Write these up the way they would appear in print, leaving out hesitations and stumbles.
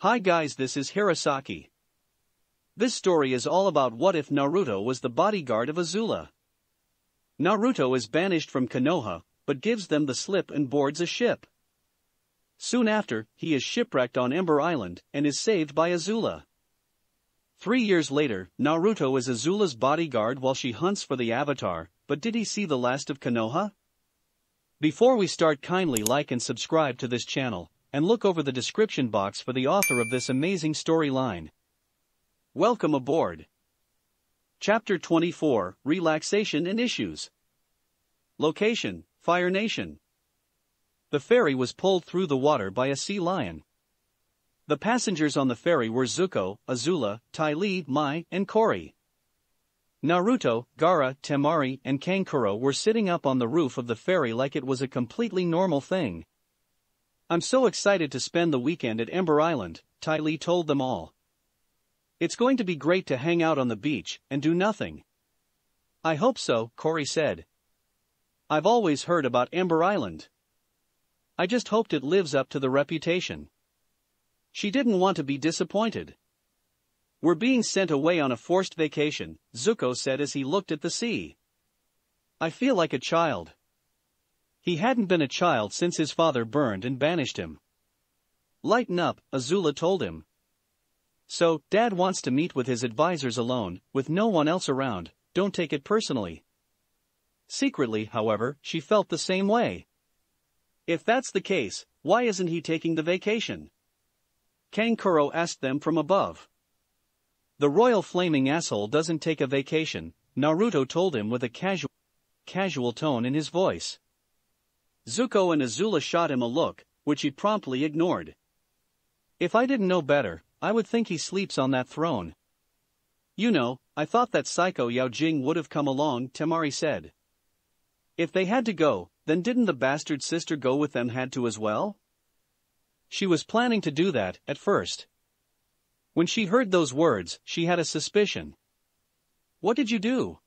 Hi guys, this is Hirosaki. This story is all about what if Naruto was the bodyguard of Azula. Naruto is banished from Konoha, but gives them the slip and boards a ship. Soon after, he is shipwrecked on Ember Island and is saved by Azula. 3 years later, Naruto is Azula's bodyguard while she hunts for the Avatar, but did he see the last of Konoha? Before we start, kindly like and subscribe to this channel, and look over the description box for the author of this amazing storyline. Welcome aboard. Chapter 24, Relaxation and Issues. Location, Fire Nation. The ferry was pulled through the water by a sea lion. The passengers on the ferry were Zuko, Azula, Ty Lee, Mai, and Cory. Naruto, Gaara, Temari, and Kankuro were sitting up on the roof of the ferry like it was a completely normal thing. "I'm so excited to spend the weekend at Ember Island," Ty Lee told them all. "It's going to be great to hang out on the beach and do nothing." "I hope so," Cory said. "I've always heard about Ember Island. I just hoped it lives up to the reputation." She didn't want to be disappointed. "We're being sent away on a forced vacation," Zuko said as he looked at the sea. "I feel like a child." He hadn't been a child since his father burned and banished him. "Lighten up," Azula told him. "So, Dad wants to meet with his advisors alone, with no one else around, don't take it personally." Secretly, however, she felt the same way. "If that's the case, why isn't he taking the vacation?" Kankuro asked them from above. "The royal flaming asshole doesn't take a vacation," Naruto told him with a casual tone in his voice. Zuko and Azula shot him a look, which he promptly ignored. "If I didn't know better, I would think he sleeps on that throne." "You know, I thought that psycho Yao Jing would have come along," Temari said. "If they had to go, then didn't the bastard sister go with them had to as well?" "She was planning to do that, at first. When she heard those words, she had a suspicion." "What did you do?"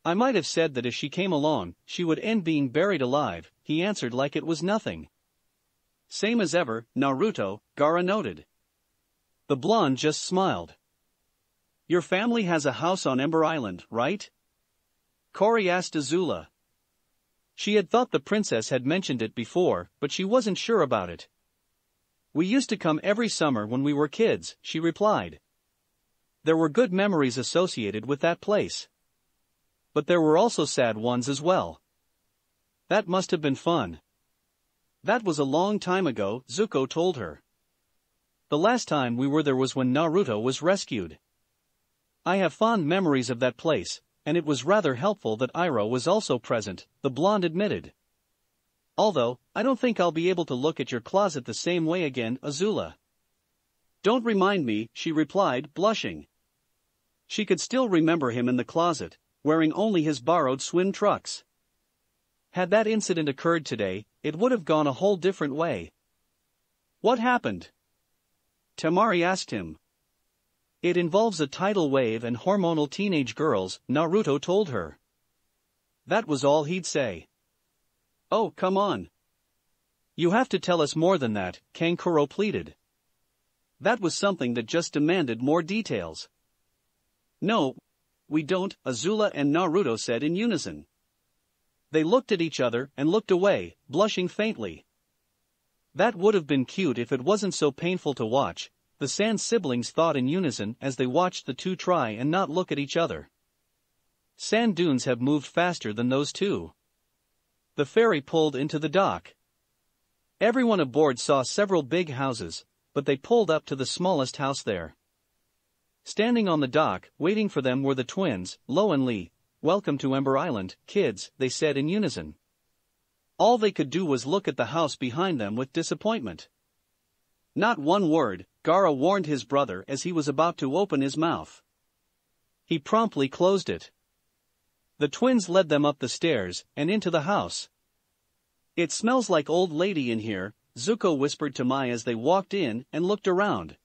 "I might have said that if she came along, she would end being buried alive," he answered like it was nothing. "Same as ever, Naruto," Gaara noted. The blonde just smiled. "Your family has a house on Ember Island, right?" Cory asked Azula. She had thought the princess had mentioned it before, but she wasn't sure about it. "We used to come every summer when we were kids," she replied. "There were good memories associated with that place. But there were also sad ones as well." "That must have been fun." "That was a long time ago," Zuko told her. "The last time we were there was when Naruto was rescued." "I have fond memories of that place, and it was rather helpful that Iroh was also present," the blonde admitted. "Although, I don't think I'll be able to look at your closet the same way again, Azula." "Don't remind me," she replied, blushing. She could still remember him in the closet, wearing only his borrowed swim trunks. Had that incident occurred today, it would have gone a whole different way. "What happened?" Temari asked him. "It involves a tidal wave and hormonal teenage girls," Naruto told her. That was all he'd say. "Oh, come on. You have to tell us more than that," Kankuro pleaded. That was something that just demanded more details. "No, we don't," Azula and Naruto said in unison. They looked at each other and looked away, blushing faintly. "That would have been cute if it wasn't so painful to watch," the Sand siblings thought in unison as they watched the two try and not look at each other. Sand dunes have moved faster than those two. The ferry pulled into the dock. Everyone aboard saw several big houses, but they pulled up to the smallest house there. Standing on the dock, waiting for them were the twins, Lo and Lee. "Welcome to Ember Island, kids," they said in unison. All they could do was look at the house behind them with disappointment. "Not one word," Gaara warned his brother as he was about to open his mouth. He promptly closed it. The twins led them up the stairs and into the house. "It smells like old lady in here," Zuko whispered to Mai as they walked in and looked around.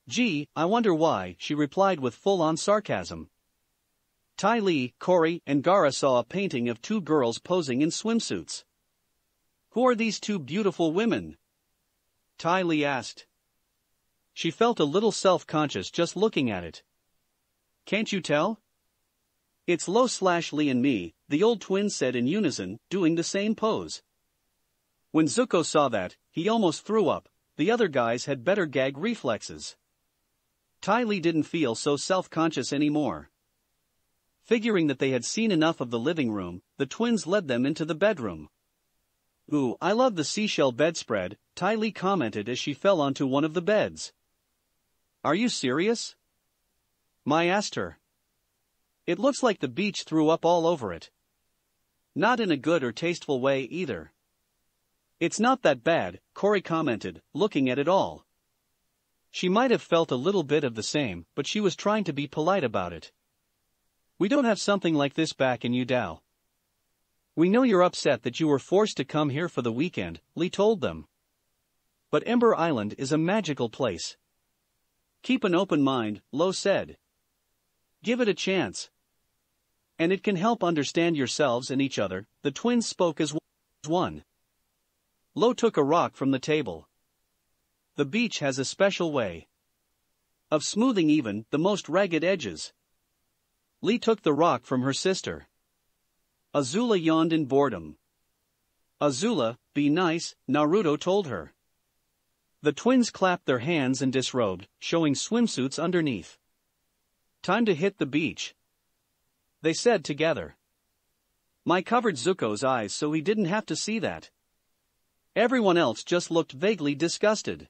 "Gee, I wonder why," she replied with full-on sarcasm. Ty Lee, Cory, and Gaara saw a painting of two girls posing in swimsuits. "Who are these two beautiful women?" Ty Lee asked. she felt a little self-conscious just looking at it. "Can't you tell? It's Lo/Lee and me," the old twins said in unison, doing the same pose. When Zuko saw that, he almost threw up. The other guys had better gag reflexes. Ty Lee didn't feel so self-conscious anymore. Figuring that they had seen enough of the living room, the twins led them into the bedroom. "Ooh, I love the seashell bedspread," Ty Lee commented as she fell onto one of the beds. "Are you serious?" Mai asked her. "It looks like the beach threw up all over it. Not in a good or tasteful way either." "It's not that bad," Corey commented, looking at it all. She might have felt a little bit of the same, but she was trying to be polite about it. "We don't have something like this back in Udao. We know you're upset that you were forced to come here for the weekend," Lee told them. "But Ember Island is a magical place. Keep an open mind," Lo said. "Give it a chance. And it can help understand yourselves and each other." The twins spoke as one. Lo took a rock from the table. "The beach has a special way of smoothing even the most ragged edges." Lee took the rock from her sister. Azula yawned in boredom. "Azula, be nice," Naruto told her. The twins clapped their hands and disrobed, showing swimsuits underneath. "Time to hit the beach," they said together. Mai covered Zuko's eyes so he didn't have to see that. Everyone else just looked vaguely disgusted.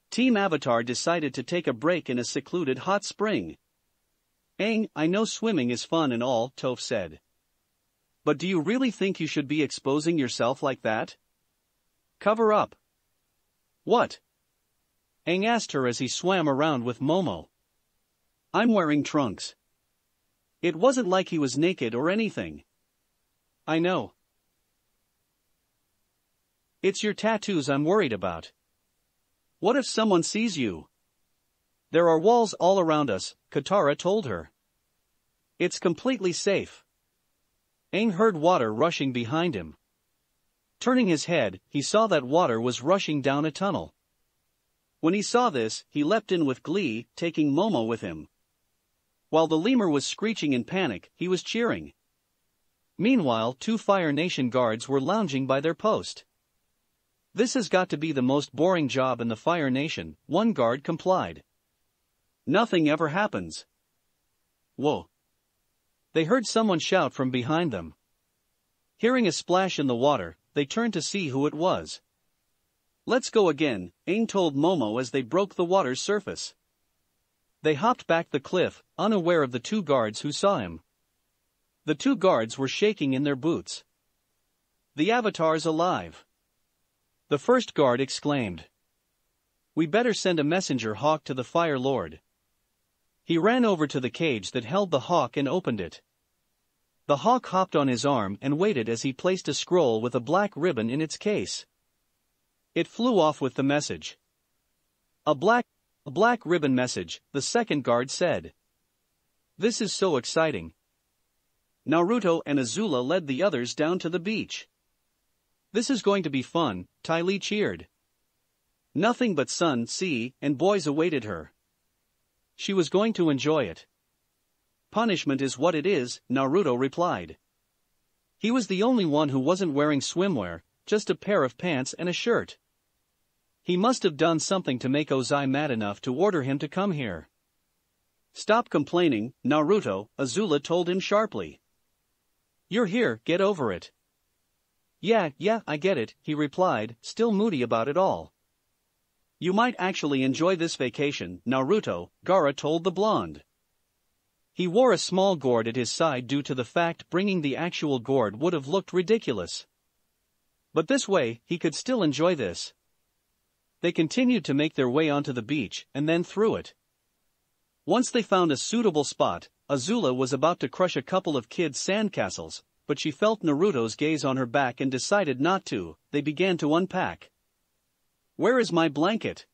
Team Avatar decided to take a break in a secluded hot spring. "Aang, I know swimming is fun and all," Toph said. "But do you really think you should be exposing yourself like that? Cover up." "What?" Aang asked her as he swam around with Momo. "I'm wearing trunks." It wasn't like he was naked or anything. "I know. It's your tattoos I'm worried about. What if someone sees you?" "There are walls all around us," Katara told her. "It's completely safe." Aang heard water rushing behind him. Turning his head, he saw that water was rushing down a tunnel. When he saw this, he leapt in with glee, taking Momo with him. While the lemur was screeching in panic, he was cheering. Meanwhile, 2 Fire Nation guards were lounging by their post. "This has got to be the most boring job in the Fire Nation," one guard complied. "Nothing ever happens." "Whoa." They heard someone shout from behind them. Hearing a splash in the water, they turned to see who it was. "Let's go again," Aang told Momo as they broke the water's surface. They hopped back the cliff, unaware of the 2 guards who saw him. The 2 guards were shaking in their boots. "The Avatar's alive!" The first guard exclaimed. "We better send a messenger hawk to the Fire Lord." He ran over to the cage that held the hawk and opened it. The hawk hopped on his arm and waited as he placed a scroll with a black ribbon in its case. It flew off with the message. A black ribbon message," the second guard said. "This is so exciting." Naruto and Azula led the others down to the beach. "This is going to be fun," Ty Lee cheered. Nothing but sun, sea, and boys awaited her. She was going to enjoy it. "Punishment is what it is," Naruto replied. He was the only one who wasn't wearing swimwear, just a pair of pants and a shirt. He must have done something to make Ozai mad enough to order him to come here. "Stop complaining, Naruto," Azula told him sharply. "You're here, get over it." Yeah, I get it," he replied, still moody about it all. "You might actually enjoy this vacation, Naruto," Gaara told the blonde. He wore a small gourd at his side due to the fact bringing the actual gourd would have looked ridiculous. But this way, he could still enjoy this. They continued to make their way onto the beach, and then through it. Once they found a suitable spot, Azula was about to crush a couple of kids' sandcastles, but she felt Naruto's gaze on her back and decided not to. They began to unpack. "Where is my blanket?"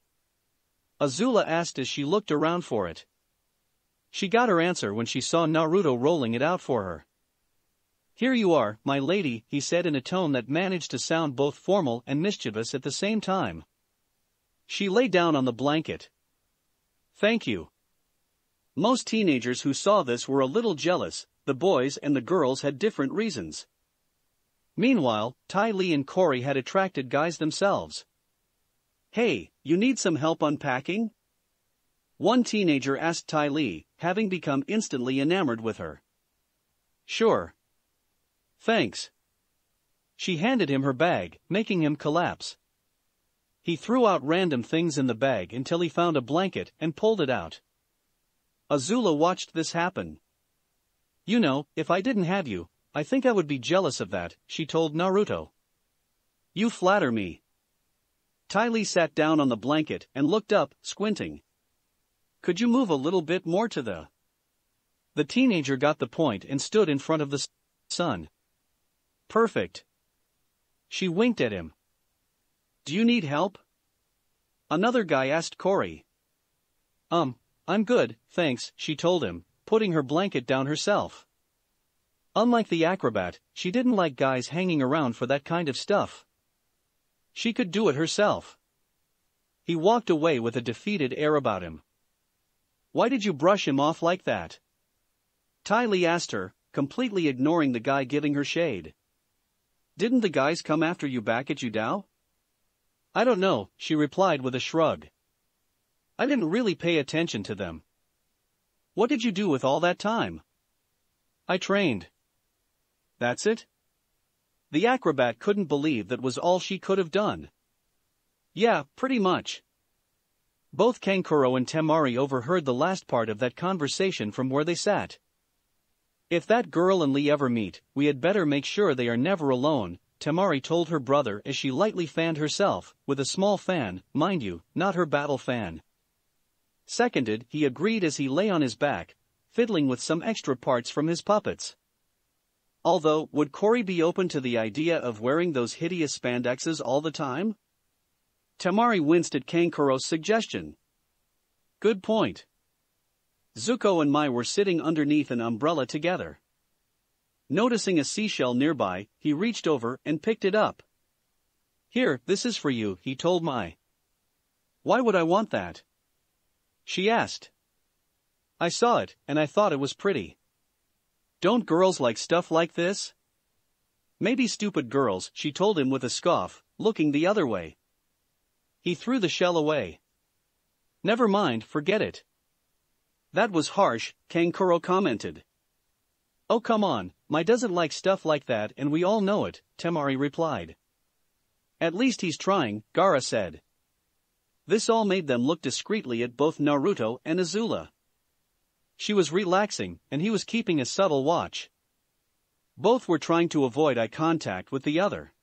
Azula asked as she looked around for it. She got her answer when she saw Naruto rolling it out for her. "Here you are, my lady," he said in a tone that managed to sound both formal and mischievous at the same time. She lay down on the blanket. Thank you. Most teenagers who saw this were a little jealous. The boys and the girls had different reasons. Meanwhile, Ty Lee and Corey had attracted guys themselves. Hey, you need some help unpacking? One teenager asked Ty Lee, having become instantly enamored with her. Sure. Thanks. She handed him her bag, making him collapse. He threw out random things in the bag until he found a blanket and pulled it out. Azula watched this happen. You know, if I didn't have you, I think I would be jealous of that, she told Naruto. You flatter me. Ty Lee sat down on the blanket and looked up, squinting. Could you move a little bit more to the... The teenager got the point and stood in front of the sun. Perfect. She winked at him. Do you need help? Another guy asked Corey. I'm good, thanks, she told him, putting her blanket down herself. Unlike the acrobat, she didn't like guys hanging around for that kind of stuff. She could do it herself. He walked away with a defeated air about him. Why did you brush him off like that? Ty Lee asked her, completely ignoring the guy giving her shade. Didn't the guys come after you back at Yudao? I don't know, she replied with a shrug. I didn't really pay attention to them. What did you do with all that time? I trained. That's it? The acrobat couldn't believe that was all she could have done. Yeah, pretty much. Both Kankuro and Temari overheard the last part of that conversation from where they sat. If that girl and Lee ever meet, we had better make sure they are never alone, Temari told her brother as she lightly fanned herself, with a small fan, mind you, not her battle fan. Seconded, he agreed as he lay on his back, fiddling with some extra parts from his puppets. Although, would Corey be open to the idea of wearing those hideous spandexes all the time? Temari winced at Kankuro's suggestion. Good point. Zuko and Mai were sitting underneath an umbrella together. Noticing a seashell nearby, he reached over and picked it up. Here, this is for you, he told Mai. Why would I want that? She asked. I saw it, and I thought it was pretty. Don't girls like stuff like this? Maybe stupid girls, she told him with a scoff, looking the other way. He threw the shell away. Never mind, forget it. That was harsh, Kankuro commented. Oh come on, Mai doesn't like stuff like that and we all know it, Temari replied. At least he's trying, Gaara said. This all made them look discreetly at both Naruto and Azula. She was relaxing, and he was keeping a subtle watch. Both were trying to avoid eye contact with the other.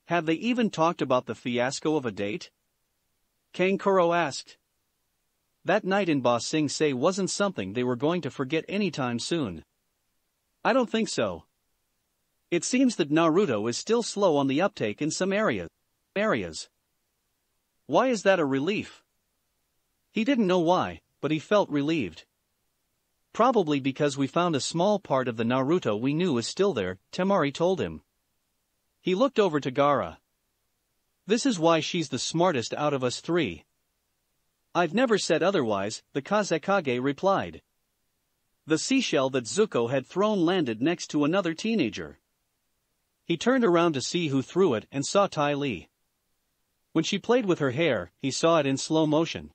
Had they even talked about the fiasco of a date? Kankuro asked. That night in Ba Sing Se wasn't something they were going to forget anytime soon. I don't think so. It seems that Naruto is still slow on the uptake in some areas. Why is that a relief? He didn't know why, but he felt relieved. Probably because we found a small part of the Naruto we knew is still there, Temari told him. He looked over to Gaara. This is why she's the smartest out of us three. I've never said otherwise, the Kazekage replied. The seashell that Zuko had thrown landed next to another teenager. He turned around to see who threw it and saw Ty Lee. When she played with her hair, he saw it in slow motion.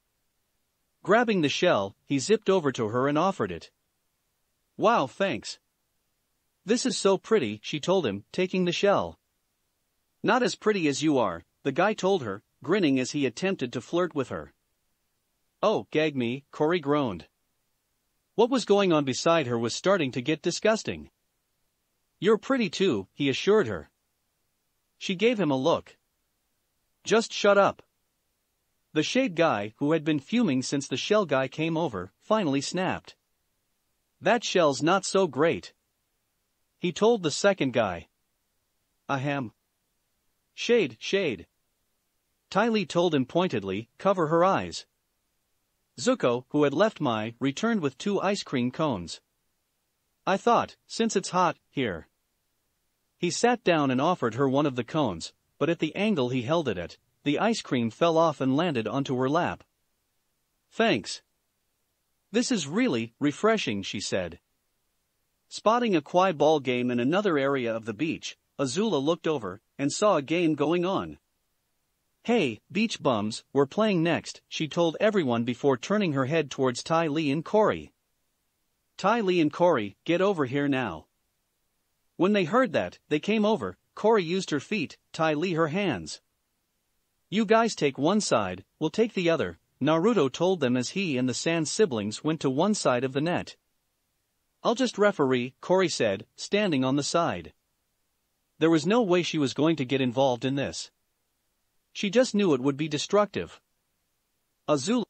Grabbing the shell, he zipped over to her and offered it. Wow, thanks. This is so pretty, she told him, taking the shell. Not as pretty as you are, the guy told her, grinning as he attempted to flirt with her. Oh, gag me, Corey groaned. What was going on beside her was starting to get disgusting. You're pretty too, he assured her. She gave him a look. Just shut up. The shade guy, who had been fuming since the shell guy came over, finally snapped. That shell's not so great. He told the second guy. Ahem. Shade. Ty Lee told him pointedly, cover her eyes. Zuko, who had left Mai, returned with 2 ice cream cones. I thought, since it's hot, here. He sat down and offered her one of the cones, but at the angle he held it at, the ice cream fell off and landed onto her lap. Thanks. This is really refreshing, she said. Spotting a Kwai ball game in another area of the beach, Azula looked over and saw a game going on. Hey, beach bums, we're playing next, she told everyone before turning her head towards Ty Lee and Corey. Ty Lee and Corey, get over here now. When they heard that, they came over. Corey used her feet, Ty Lee her hands. You guys take one side, we'll take the other, Naruto told them as he and the Sand siblings went to one side of the net. I'll just referee, Corey said, standing on the side. There was no way she was going to get involved in this. She just knew it would be destructive. Azula,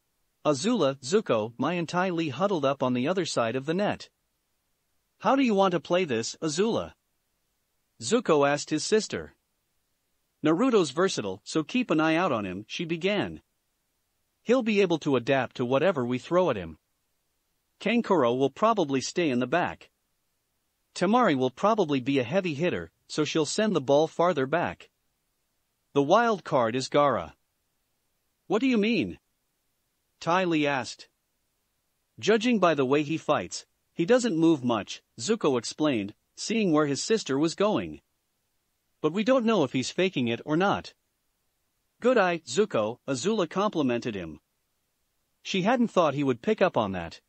Zuko, Mai and Ty Lee huddled up on the other side of the net. How do you want to play this, Azula? Zuko asked his sister. Naruto's versatile, so keep an eye out on him, she began. He'll be able to adapt to whatever we throw at him. Kankuro will probably stay in the back. Temari will probably be a heavy hitter, so she'll send the ball farther back. The wild card is Gaara. What do you mean? Ty Lee asked. Judging by the way he fights, he doesn't move much, Zuko explained, seeing where his sister was going. But we don't know if he's faking it or not. Good eye, Zuko, Azula complimented him. She hadn't thought he would pick up on that.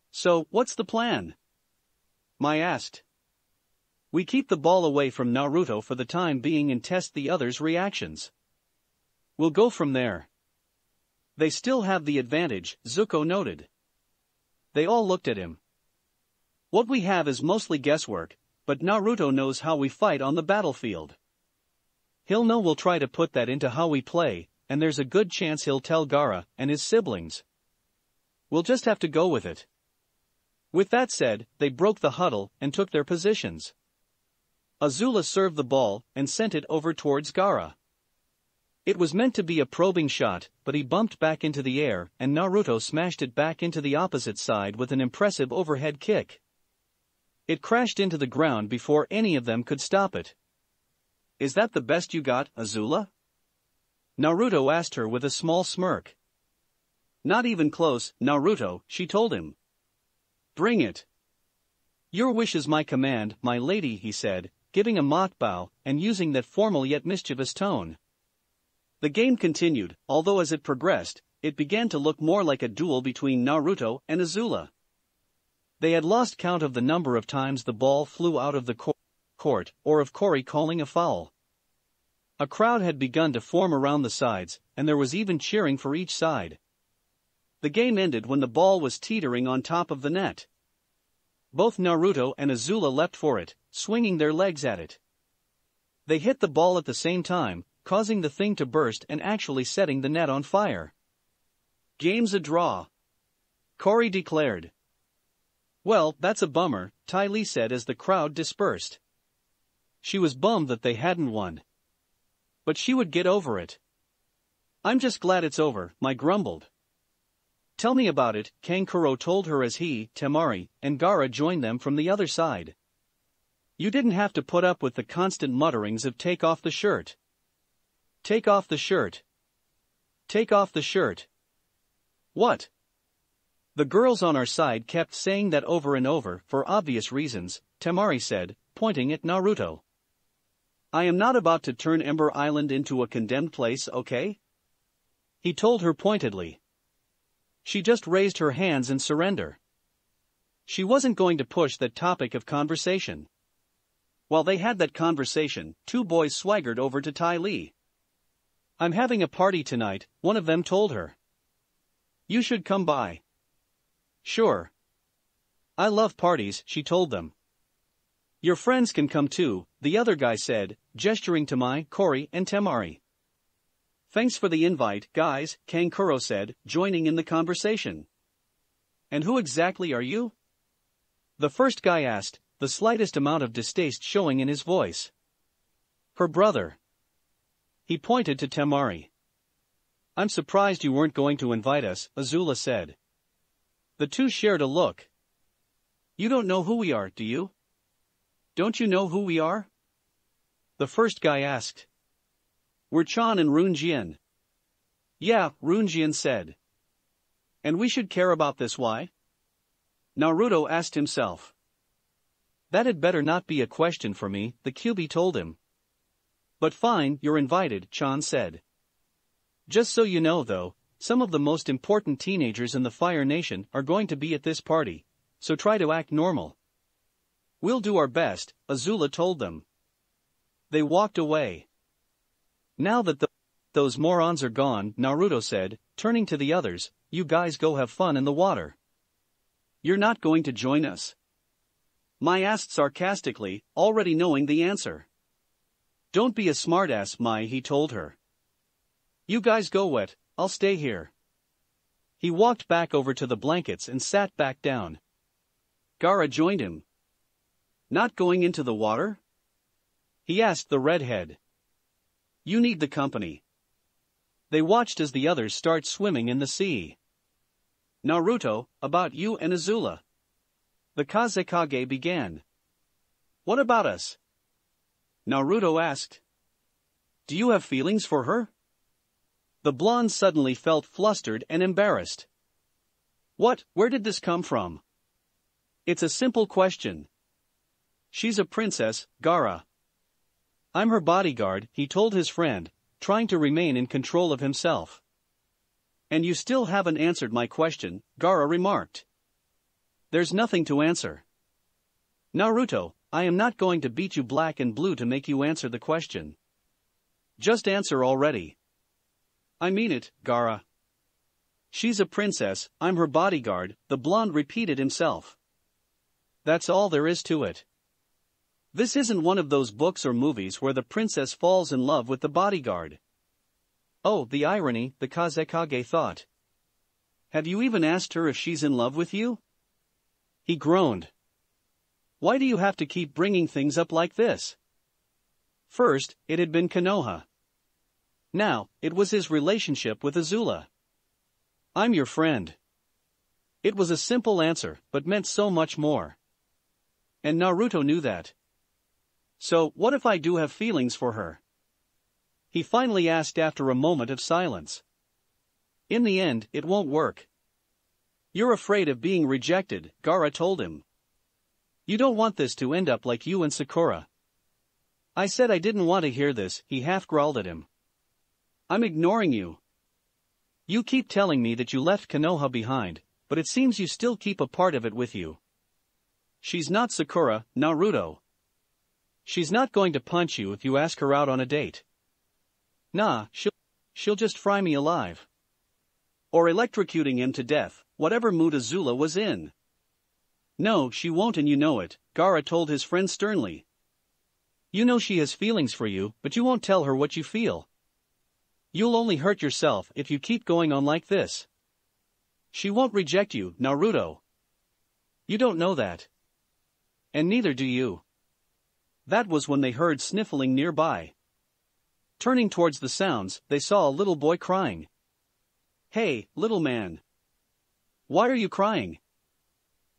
So, what's the plan? Mai asked. We keep the ball away from Naruto for the time being and test the others' reactions. We'll go from there. They still have the advantage, Zuko noted. They all looked at him. What we have is mostly guesswork, but Naruto knows how we fight on the battlefield. He'll know we'll try to put that into how we play, and there's a good chance he'll tell Gaara and his siblings. We'll just have to go with it. With that said, they broke the huddle and took their positions. Azula served the ball and sent it over towards Gaara. It was meant to be a probing shot, but he bumped back into the air and Naruto smashed it back into the opposite side with an impressive overhead kick. It crashed into the ground before any of them could stop it. Is that the best you got, Azula? Naruto asked her with a small smirk. Not even close, Naruto, she told him. Bring it. Your wish is my command, my lady, he said, giving a mock bow and using that formal yet mischievous tone. The game continued, although as it progressed, it began to look more like a duel between Naruto and Azula. They had lost count of the number of times the ball flew out of the court, or of Corey calling a foul. A crowd had begun to form around the sides, and there was even cheering for each side. The game ended when the ball was teetering on top of the net. Both Naruto and Azula leapt for it, swinging their legs at it. They hit the ball at the same time, causing the thing to burst and actually setting the net on fire. Game's a draw, Corey declared. Well, that's a bummer, Ty Lee said as the crowd dispersed. She was bummed that they hadn't won. But she would get over it. I'm just glad it's over, Mai grumbled. Tell me about it, Kankuro told her as he, Temari, and Gaara joined them from the other side. You didn't have to put up with the constant mutterings of take off the shirt. Take off the shirt. Take off the shirt. What? The girls on our side kept saying that over and over for obvious reasons, Temari said, pointing at Naruto. I am not about to turn Ember Island into a condemned place, okay? He told her pointedly. She just raised her hands in surrender. She wasn't going to push that topic of conversation. While they had that conversation, two boys swaggered over to Ty Lee. I'm having a party tonight, one of them told her. You should come by. Sure. I love parties, she told them. Your friends can come too, the other guy said, gesturing to Mai, Corey, and Temari. Thanks for the invite, guys, Kankuro said, joining in the conversation. And who exactly are you? The first guy asked, the slightest amount of distaste showing in his voice. Her brother. He pointed to Temari. I'm surprised you weren't going to invite us, Azula said. The two shared a look. You don't know who we are, do you? Don't you know who we are? The first guy asked. We're Chan and Runjian. Yeah, Runjian said. And we should care about this, why? Naruto asked himself. That had better not be a question for me, the Kyuubi told him. But fine, you're invited, Chan said. Just so you know though, some of the most important teenagers in the Fire Nation are going to be at this party, so try to act normal. We'll do our best, Azula told them. They walked away. Now that those morons are gone, Naruto said, turning to the others, you guys go have fun in the water. You're not going to join us? Mai asked sarcastically, already knowing the answer. Don't be a smartass, Mai, he told her. You guys go wet, I'll stay here. He walked back over to the blankets and sat back down. Gaara joined him. Not going into the water? He asked the redhead. You need the company. They watched as the others start swimming in the sea. Naruto, about you and Azula. The Kazekage began. What about us? Naruto asked. Do you have feelings for her? The blonde suddenly felt flustered and embarrassed. What, where did this come from? It's a simple question. She's a princess, Gaara. I'm her bodyguard, he told his friend, trying to remain in control of himself. And you still haven't answered my question, Gaara remarked. There's nothing to answer. Naruto, I am not going to beat you black and blue to make you answer the question. Just answer already. I mean it, Gaara. She's a princess, I'm her bodyguard, the blonde repeated himself. That's all there is to it. This isn't one of those books or movies where the princess falls in love with the bodyguard. Oh, the irony, the Kazekage thought. Have you even asked her if she's in love with you? He groaned. Why do you have to keep bringing things up like this? First, it had been Konoha. Now, it was his relationship with Azula. I'm your friend. It was a simple answer, but meant so much more. And Naruto knew that. So, what if I do have feelings for her? He finally asked after a moment of silence. In the end, it won't work. You're afraid of being rejected, Gaara told him. You don't want this to end up like you and Sakura. I said I didn't want to hear this, he half growled at him. I'm ignoring you. You keep telling me that you left Konoha behind, but it seems you still keep a part of it with you. She's not Sakura, Naruto. She's not going to punch you if you ask her out on a date. Nah, she'll just fry me alive. Or electrocuting him to death, whatever mood Azula was in. No, she won't, and you know it, Gaara told his friend sternly. You know she has feelings for you, but you won't tell her what you feel. You'll only hurt yourself if you keep going on like this. She won't reject you, Naruto. You don't know that. And neither do you. That was when they heard sniffling nearby. Turning towards the sounds, they saw a little boy crying. Hey, little man. Why are you crying?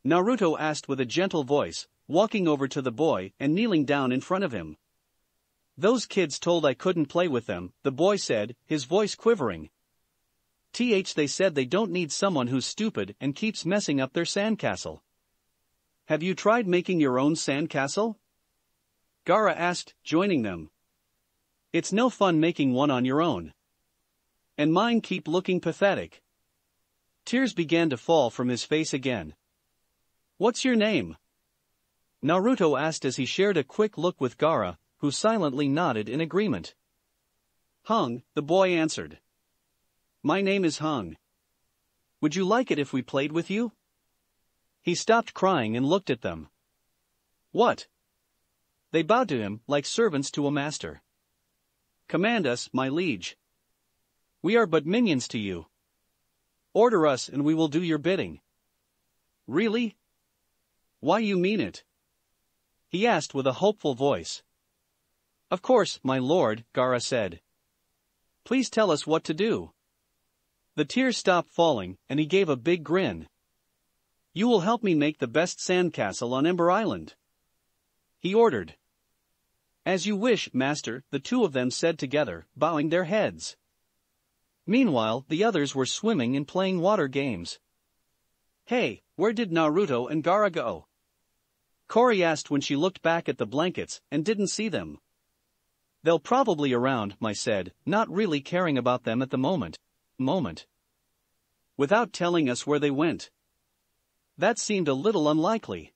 Naruto asked with a gentle voice, walking over to the boy and kneeling down in front of him. Those kids told I couldn't play with them, the boy said, his voice quivering. They said they don't need someone who's stupid and keeps messing up their sandcastle. Have you tried making your own sandcastle? Gaara asked, joining them. It's no fun making one on your own. And mine keep looking pathetic. Tears began to fall from his face again. What's your name? Naruto asked as he shared a quick look with Gaara, who silently nodded in agreement. Hung, the boy answered. My name is Hung. Would you like it if we played with you? He stopped crying and looked at them. What? They bowed to him like servants to a master. Command us, my liege. We are but minions to you. Order us and we will do your bidding. Really? Why, you mean it? He asked with a hopeful voice. Of course, my lord, Gaara said. Please tell us what to do. The tears stopped falling, and he gave a big grin. You will help me make the best sandcastle on Ember Island. He ordered. As you wish, master, the two of them said together, bowing their heads. Meanwhile, the others were swimming and playing water games. "Hey, where did Naruto and Gaara go?" Cory asked when she looked back at the blankets and didn't see them. "They'll probably around," Mai said, not really caring about them at the moment. Without telling us where they went. That seemed a little unlikely.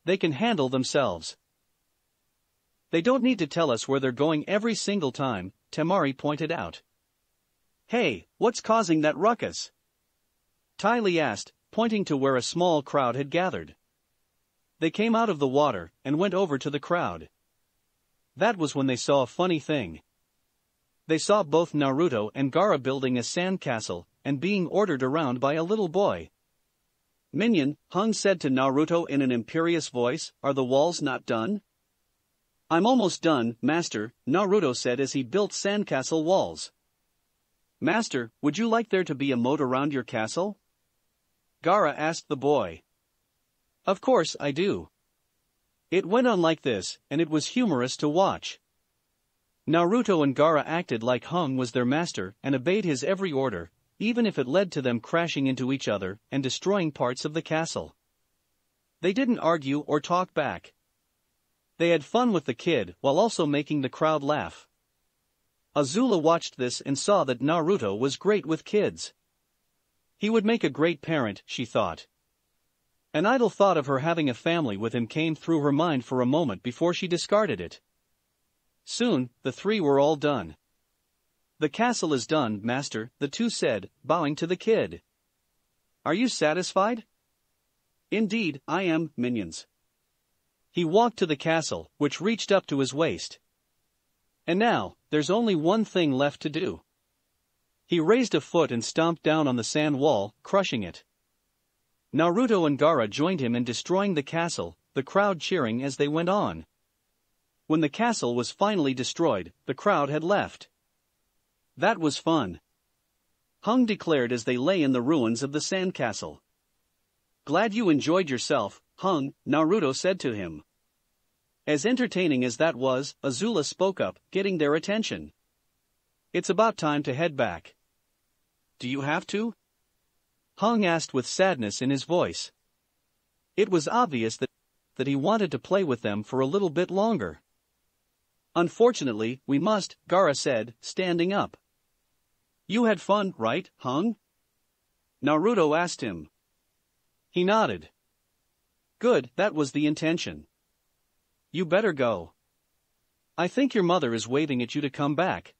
They can handle themselves. They don't need to tell us where they're going every single time, Temari pointed out. "Hey, what's causing that ruckus?" Ty Lee asked, pointing to where a small crowd had gathered. They came out of the water and went over to the crowd. That was when they saw a funny thing. They saw both Naruto and Gaara building a sandcastle and being ordered around by a little boy. "Minion," Hung said to Naruto in an imperious voice, "are the walls not done?" "I'm almost done, Master," Naruto said as he built sandcastle walls. "Master, would you like there to be a moat around your castle?" Gaara asked the boy. "Of course I do." It went on like this, and it was humorous to watch. Naruto and Gaara acted like Hung was their master and obeyed his every order, even if it led to them crashing into each other and destroying parts of the castle. They didn't argue or talk back. They had fun with the kid while also making the crowd laugh. Azula watched this and saw that Naruto was great with kids. He would make a great parent, she thought. An idle thought of her having a family with him came through her mind for a moment before she discarded it. Soon, the three were all done. "The castle is done, Master," the two said, bowing to the kid. "Are you satisfied?" "Indeed, I am, minions." He walked to the castle, which reached up to his waist. "And now, there's only one thing left to do." He raised a foot and stomped down on the sand wall, crushing it. Naruto and Gaara joined him in destroying the castle, the crowd cheering as they went on. When the castle was finally destroyed, the crowd had left. "That was fun," Hung declared as they lay in the ruins of the sandcastle. "Glad you enjoyed yourself, Hung," Naruto said to him. As entertaining as that was, Azula spoke up, getting their attention. "It's about time to head back." "Do you have to?" Hung asked with sadness in his voice. It was obvious that he wanted to play with them for a little bit longer. "Unfortunately, we must," Gaara said, standing up. "You had fun, right, Hung?" Naruto asked him. He nodded. "Good, that was the intention. You better go. I think your mother is waving at you to come back."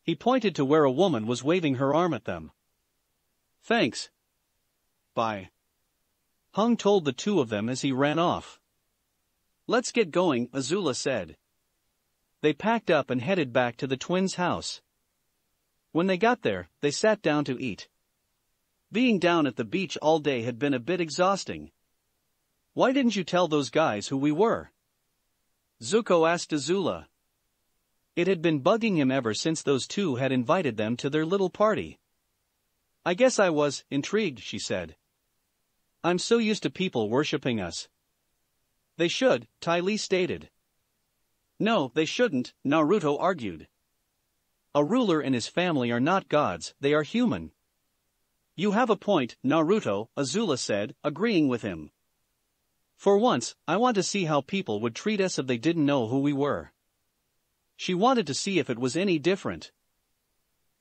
He pointed to where a woman was waving her arm at them. "Thanks. Bye," Hung told the two of them as he ran off. "Let's get going," Azula said. They packed up and headed back to the twins' house. When they got there, they sat down to eat. Being down at the beach all day had been a bit exhausting. "Why didn't you tell those guys who we were?" Zuko asked Azula. It had been bugging him ever since those two had invited them to their little party. "I guess I was intrigued," she said. "I'm so used to people worshipping us." "They should," Ty Lee stated. "No, they shouldn't," Naruto argued. "A ruler and his family are not gods, they are human." "You have a point, Naruto," Azula said, agreeing with him. "For once, I want to see how people would treat us if they didn't know who we were." She wanted to see if it was any different.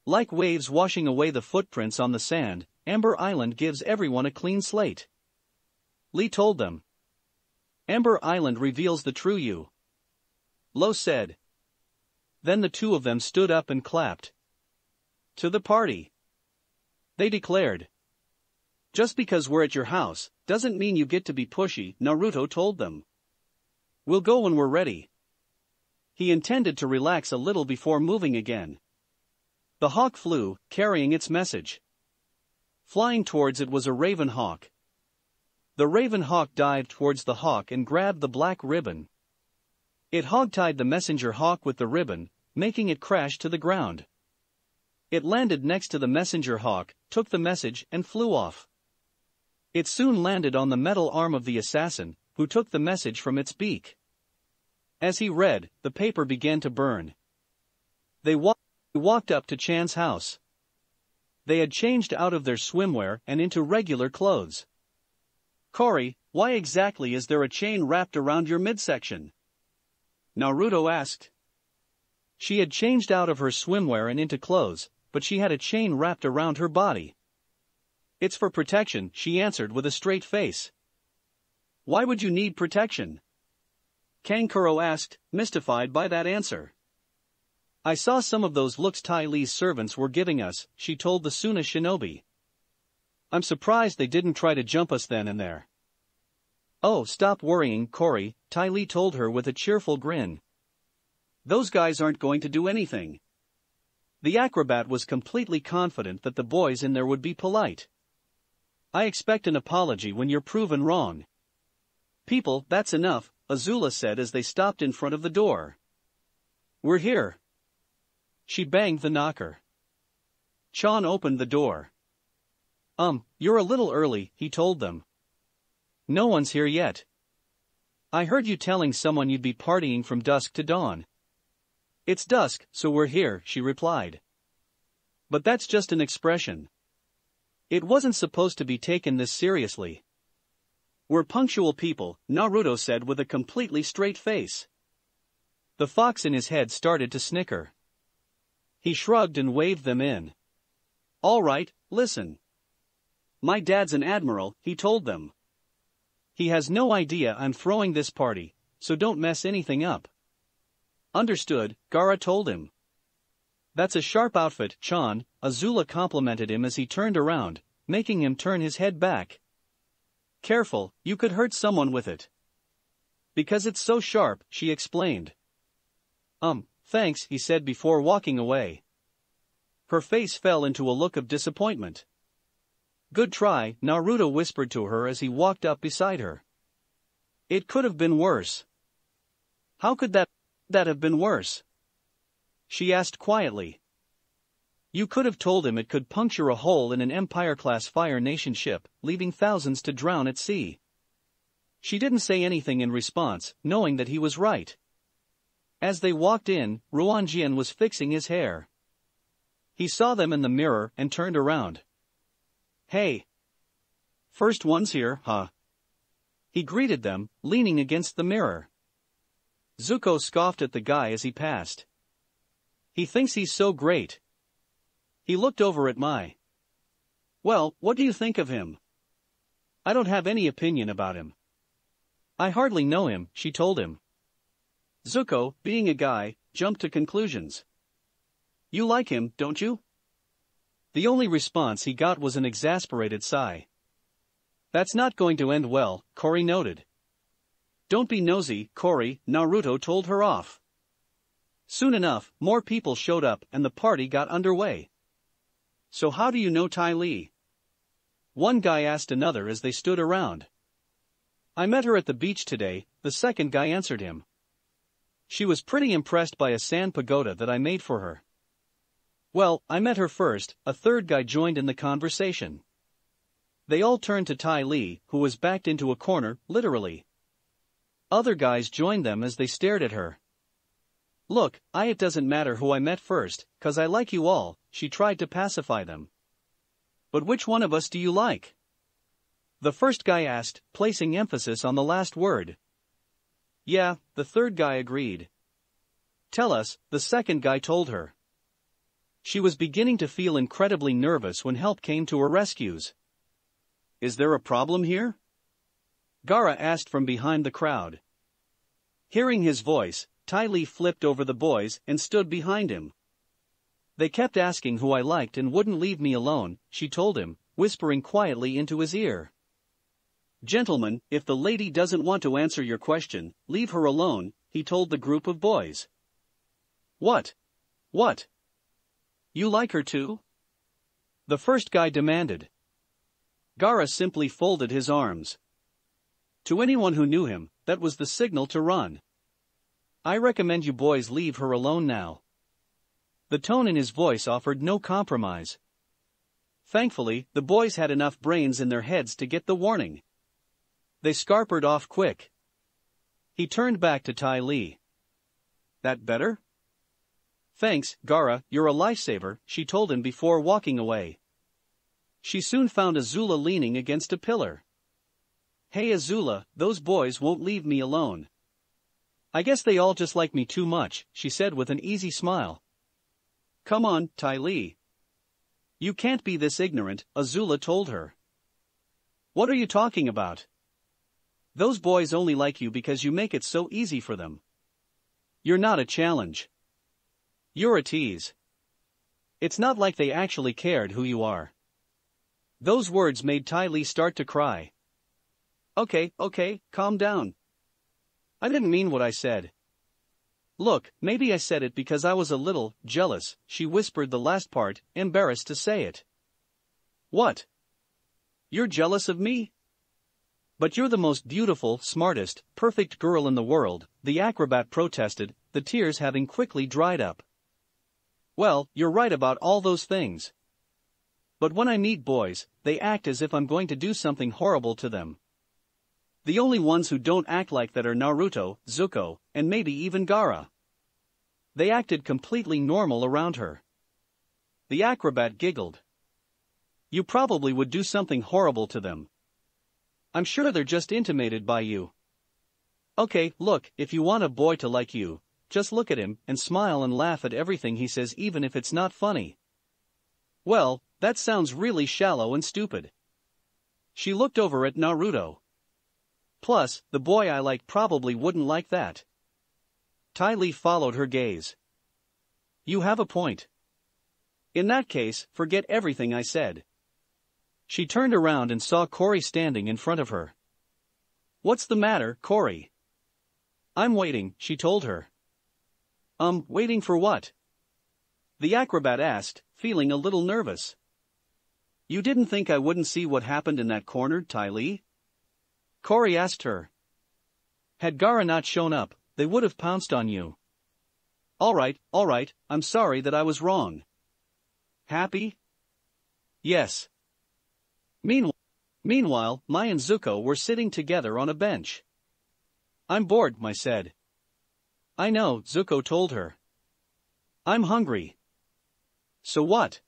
Like waves washing away the footprints on the sand, Amber Island gives everyone a clean slate. Lee told them. "Amber Island reveals the true you," Lo said. Then the two of them stood up and clapped. "To the party," they declared. "Just because we're at your house, doesn't mean you get to be pushy," Naruto told them. "We'll go when we're ready." He intended to relax a little before moving again. The hawk flew, carrying its message. Flying towards it was a raven hawk. The raven hawk dived towards the hawk and grabbed the black ribbon. It hogtied the messenger hawk with the ribbon, making it crash to the ground. It landed next to the messenger hawk, took the message and flew off. It soon landed on the metal arm of the assassin, who took the message from its beak. As he read, the paper began to burn. They walked up to Chan's house. They had changed out of their swimwear and into regular clothes. "Cory, why exactly is there a chain wrapped around your midsection?" Naruto asked. She had changed out of her swimwear and into clothes, but she had a chain wrapped around her body. "It's for protection," she answered with a straight face. "Why would you need protection?" Kankuro asked, mystified by that answer. "I saw some of those looks Ty Lee's servants were giving us," she told the Suna shinobi. "I'm surprised they didn't try to jump us then and there." "Oh, stop worrying, Cory," Ty Lee told her with a cheerful grin. "Those guys aren't going to do anything." The acrobat was completely confident that the boys in there would be polite. "I expect an apology when you're proven wrong." "People, that's enough," Azula said as they stopped in front of the door. "We're here." She banged the knocker. Chan opened the door. You're a little early," he told them. "No one's here yet. I heard you telling someone you'd be partying from dusk to dawn." "It's dusk, so we're here," she replied. "But that's just an expression. It wasn't supposed to be taken this seriously." "We're punctual people," Naruto said with a completely straight face. The fox in his head started to snicker. He shrugged and waved them in. "All right, listen. My dad's an admiral," he told them. "He has no idea I'm throwing this party, so don't mess anything up." "Understood," Gaara told him. "That's a sharp outfit, Chan," Azula complimented him as he turned around, making him turn his head back. "Careful, you could hurt someone with it." "Because it's so sharp," she explained. Thanks," he said before walking away. Her face fell into a look of disappointment. "Good try," Naruto whispered to her as he walked up beside her. "It could have been worse." "How could that have been worse?" she asked quietly. "You could have told him it could puncture a hole in an Empire-class Fire Nation ship, leaving thousands to drown at sea." She didn't say anything in response, knowing that he was right. As they walked in, Ruanjian was fixing his hair. He saw them in the mirror and turned around. "Hey. First one's here, huh?" He greeted them, leaning against the mirror. Zuko scoffed at the guy as he passed. "He thinks he's so great." He looked over at Mai. "Well, what do you think of him?" "I don't have any opinion about him. I hardly know him," she told him. Zuko, being a guy, jumped to conclusions. "You like him, don't you?" The only response he got was an exasperated sigh. "That's not going to end well," Cory noted. "Don't be nosy, Cory," Naruto told her off. Soon enough, more people showed up and the party got underway. "So how do you know Ty Lee?" one guy asked another as they stood around. "I met her at the beach today," the second guy answered him. "She was pretty impressed by a sand pagoda that I made for her." "Well, I met her first," a third guy joined in the conversation. They all turned to Ty Lee, who was backed into a corner, literally. Other guys joined them as they stared at her. "Look, it doesn't matter who I met first, 'cause I like you all," she tried to pacify them. "But which one of us do you like?" the first guy asked, placing emphasis on the last word. "Yeah," the third guy agreed. "Tell us," the second guy told her. She was beginning to feel incredibly nervous when help came to her rescues. "Is there a problem here?" Gaara asked from behind the crowd. Hearing his voice, Ty Lee flipped over the boys and stood behind him. "They kept asking who I liked and wouldn't leave me alone," she told him, whispering quietly into his ear. "Gentlemen, if the lady doesn't want to answer your question, leave her alone," he told the group of boys. What? You like her too?" the first guy demanded. Gaara simply folded his arms. To anyone who knew him, that was the signal to run. "I recommend you boys leave her alone now." The tone in his voice offered no compromise. Thankfully, the boys had enough brains in their heads to get the warning. They scarpered off quick. He turned back to Ty Lee. "That better?" Thanks, Gaara, you're a lifesaver, she told him before walking away. She soon found Azula leaning against a pillar. Hey Azula, those boys won't leave me alone. I guess they all just like me too much, she said with an easy smile. Come on, Ty Lee. You can't be this ignorant, Azula told her. What are you talking about? Those boys only like you because you make it so easy for them. You're not a challenge. You're a tease. It's not like they actually cared who you are. Those words made Ty Lee start to cry. Okay, calm down. I didn't mean what I said. Look, maybe I said it because I was a little jealous, she whispered the last part, embarrassed to say it. What? You're jealous of me? But you're the most beautiful, smartest, perfect girl in the world, the acrobat protested, the tears having quickly dried up. Well, you're right about all those things. But when I meet boys, they act as if I'm going to do something horrible to them. The only ones who don't act like that are Naruto, Zuko, and maybe even Gaara. They acted completely normal around her. The acrobat giggled. You probably would do something horrible to them. I'm sure they're just intimidated by you. Okay, look, if you want a boy to like you, just look at him and smile and laugh at everything he says even if it's not funny. Well, that sounds really shallow and stupid. She looked over at Naruto. Plus, the boy I like probably wouldn't like that. Ty Lee followed her gaze. You have a point. In that case, forget everything I said. She turned around and saw Corey standing in front of her. What's the matter, Corey? I'm waiting, she told her. Waiting for what? The acrobat asked, feeling a little nervous. You didn't think I wouldn't see what happened in that corner, Ty Lee? Corey asked her. Had Gaara not shown up, they would have pounced on you. All right, I'm sorry that I was wrong. Happy? Yes. Meanwhile, Mai and Zuko were sitting together on a bench. I'm bored, Mai said. I know, Zuko told her. I'm hungry. So what?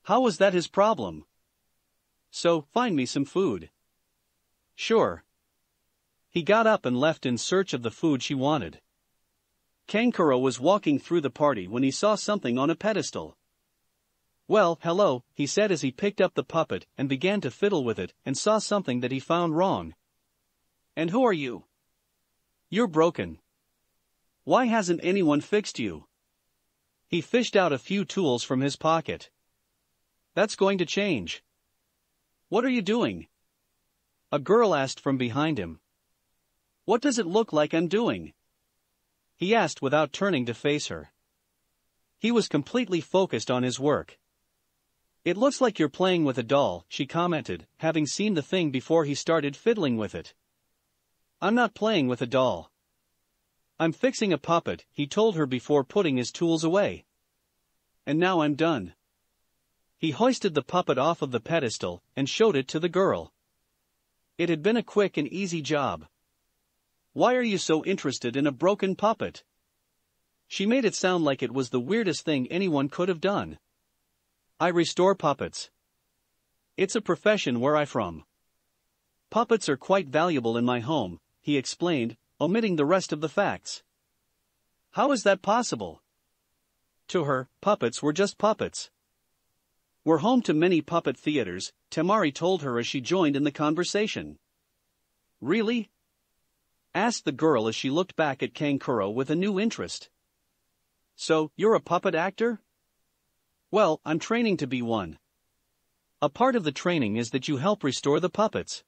How was that his problem? So, find me some food. Sure. He got up and left in search of the food she wanted. Kankuro was walking through the party when he saw something on a pedestal. Well, hello, he said as he picked up the puppet and began to fiddle with it and saw something that he found wrong. And who are you? You're broken. Why hasn't anyone fixed you? He fished out a few tools from his pocket. That's going to change. What are you doing? A girl asked from behind him. What does it look like I'm doing? He asked without turning to face her. He was completely focused on his work. It looks like you're playing with a doll, she commented, having seen the thing before he started fiddling with it. I'm not playing with a doll. I'm fixing a puppet, he told her before putting his tools away. And now I'm done. He hoisted the puppet off of the pedestal and showed it to the girl. It had been a quick and easy job. Why are you so interested in a broken puppet? She made it sound like it was the weirdest thing anyone could have done. I restore puppets. It's a profession where I'm from. Puppets are quite valuable in my home, he explained, omitting the rest of the facts. How is that possible? To her, puppets were just puppets. We're home to many puppet theaters, Temari told her as she joined in the conversation. Really? Asked the girl as she looked back at Kankuro with a new interest. So, you're a puppet actor? Well, I'm training to be one. A part of the training is that you help restore the puppets.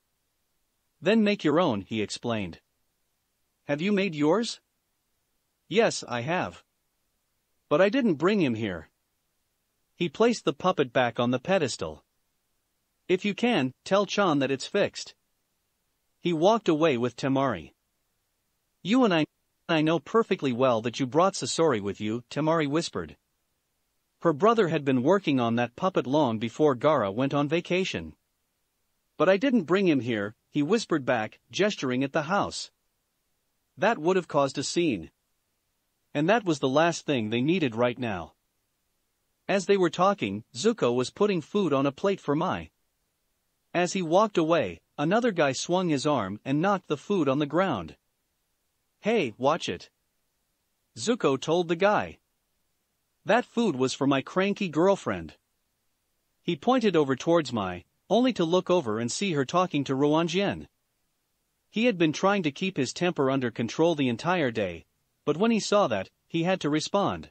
Then make your own, he explained. Have you made yours? Yes, I have. But I didn't bring him here. He placed the puppet back on the pedestal. If you can, tell Chan that it's fixed. He walked away with Temari. You and I know perfectly well that you brought Sasori with you, Temari whispered. Her brother had been working on that puppet long before Gaara went on vacation. But I didn't bring him here, he whispered back, gesturing at the house. That would have caused a scene. And that was the last thing they needed right now. As they were talking, Zuko was putting food on a plate for Mai. As he walked away, another guy swung his arm and knocked the food on the ground. "Hey, watch it," Zuko told the guy. "That food was for my cranky girlfriend." He pointed over towards Mai, only to look over and see her talking to Ruanjian. He had been trying to keep his temper under control the entire day, but when he saw that, he had to respond.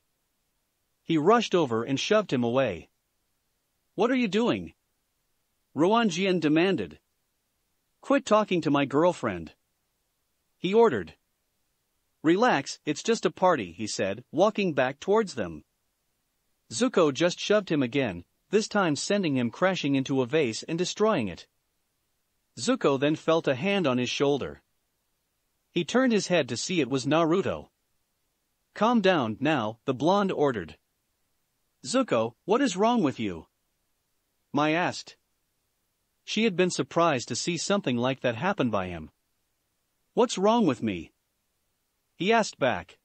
He rushed over and shoved him away. "What are you doing?" Ruanjian demanded. "Quit talking to my girlfriend," he ordered. "Relax, it's just a party," he said, walking back towards them. Zuko just shoved him again, this time sending him crashing into a vase and destroying it. Zuko then felt a hand on his shoulder. He turned his head to see it was Naruto. "Calm down now," the blonde ordered. "Zuko, what is wrong with you?" Mai asked. She had been surprised to see something like that happen by him. "What's wrong with me?" he asked back.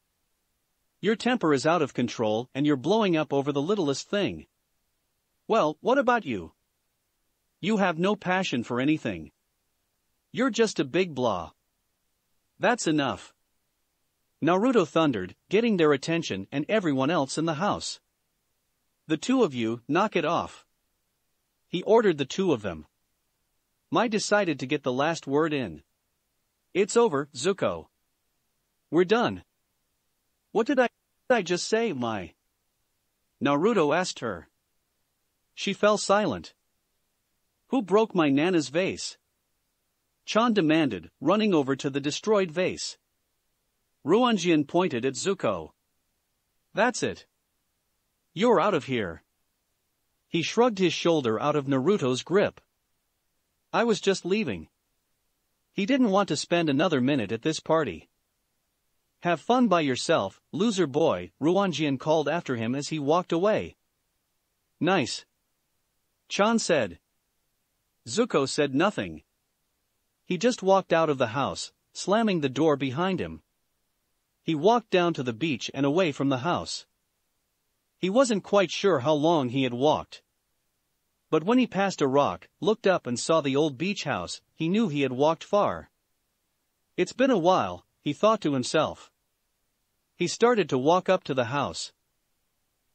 "Your temper is out of control and you're blowing up over the littlest thing." "Well, what about you? You have no passion for anything. You're just a big blah." "That's enough," Naruto thundered, getting their attention and everyone else in the house. "The two of you, knock it off," he ordered the two of them. Mai decided to get the last word in. "It's over, Zuko. We're done." "What did I just say, Mai?" Naruto asked her. She fell silent. "Who broke my Nana's vase?" Chan demanded, running over to the destroyed vase. Ruanjian pointed at Zuko. "That's it. You're out of here." He shrugged his shoulder out of Naruto's grip. "I was just leaving." He didn't want to spend another minute at this party. "Have fun by yourself, loser boy," Ruanjian called after him as he walked away. "Nice," Chan said. Zuko said nothing. He just walked out of the house, slamming the door behind him. He walked down to the beach and away from the house. He wasn't quite sure how long he had walked. But when he passed a rock, looked up and saw the old beach house, he knew he had walked far. "It's been a while," he thought to himself. He started to walk up to the house.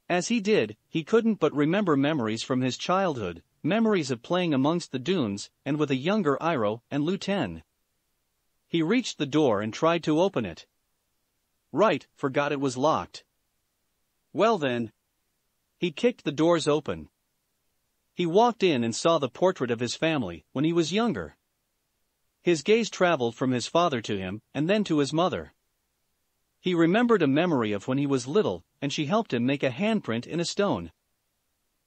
As he did, he couldn't but remember memories from his childhood, memories of playing amongst the dunes and with a younger Iroh and Luten. He reached the door and tried to open it. Right, forgot it was locked. Well then. He kicked the doors open. He walked in and saw the portrait of his family when he was younger. His gaze traveled from his father to him and then to his mother. He remembered a memory of when he was little and she helped him make a handprint in a stone.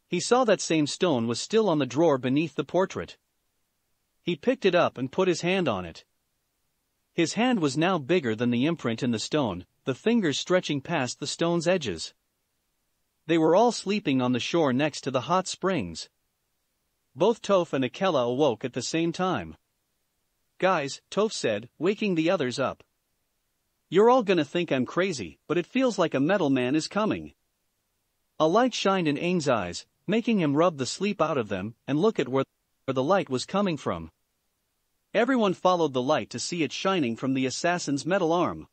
He saw that same stone was still on the drawer beneath the portrait. He picked it up and put his hand on it. His hand was now bigger than the imprint in the stone, the fingers stretching past the stone's edges. They were all sleeping on the shore next to the hot springs. Both Toph and Akela awoke at the same time. "Guys," Toph said, waking the others up. "You're all gonna think I'm crazy, but it feels like a metal man is coming." A light shined in Aang's eyes, making him rub the sleep out of them and look at where the light was coming from. Everyone followed the light to see it shining from the assassin's metal arm.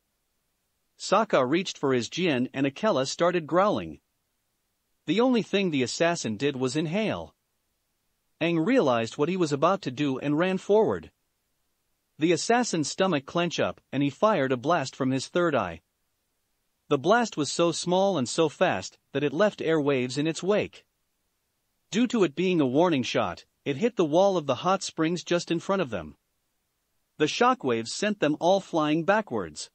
Sokka reached for his Jian and Akela started growling. The only thing the assassin did was inhale. Aang realized what he was about to do and ran forward. The assassin's stomach clenched up and he fired a blast from his third eye. The blast was so small and so fast that it left air waves in its wake. Due to it being a warning shot, it hit the wall of the hot springs just in front of them. The shockwaves sent them all flying backwards.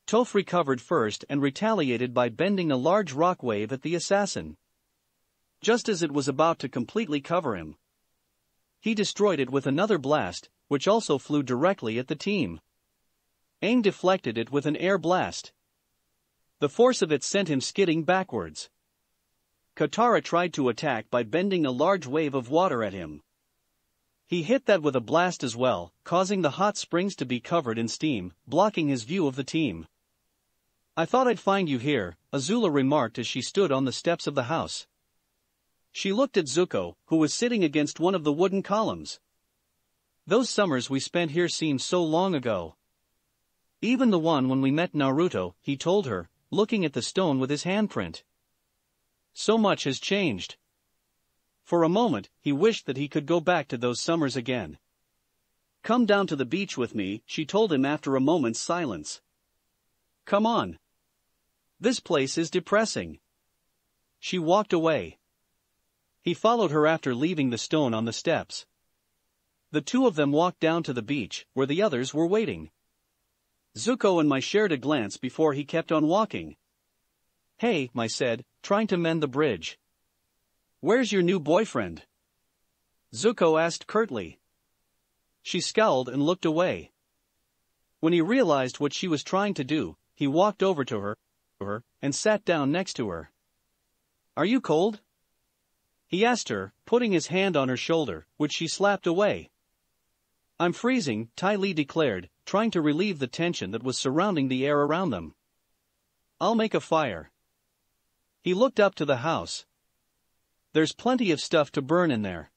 Toph recovered first and retaliated by bending a large rock wave at the assassin. Just as it was about to completely cover him, he destroyed it with another blast, which also flew directly at the team. Aang deflected it with an air blast. The force of it sent him skidding backwards. Katara tried to attack by bending a large wave of water at him. He hit that with a blast as well, causing the hot springs to be covered in steam, blocking his view of the team. I thought I'd find you here, Azula remarked as she stood on the steps of the house. She looked at Zuko, who was sitting against one of the wooden columns. Those summers we spent here seem so long ago. Even the one when we met Naruto, he told her, looking at the stone with his handprint. So much has changed. For a moment, he wished that he could go back to those summers again. Come down to the beach with me, she told him after a moment's silence. Come on. This place is depressing. She walked away. He followed her after leaving the stone on the steps. The two of them walked down to the beach, where the others were waiting. Zuko and Mai shared a glance before he kept on walking. Hey, Mai said, trying to mend the bridge. Where's your new boyfriend? Zuko asked curtly. She scowled and looked away. When he realized what she was trying to do, he walked over to her and sat down next to her. Are you cold? He asked her, putting his hand on her shoulder, which she slapped away. I'm freezing, Ty Lee declared, trying to relieve the tension that was surrounding the air around them. I'll make a fire. He looked up to the house. There's plenty of stuff to burn in there.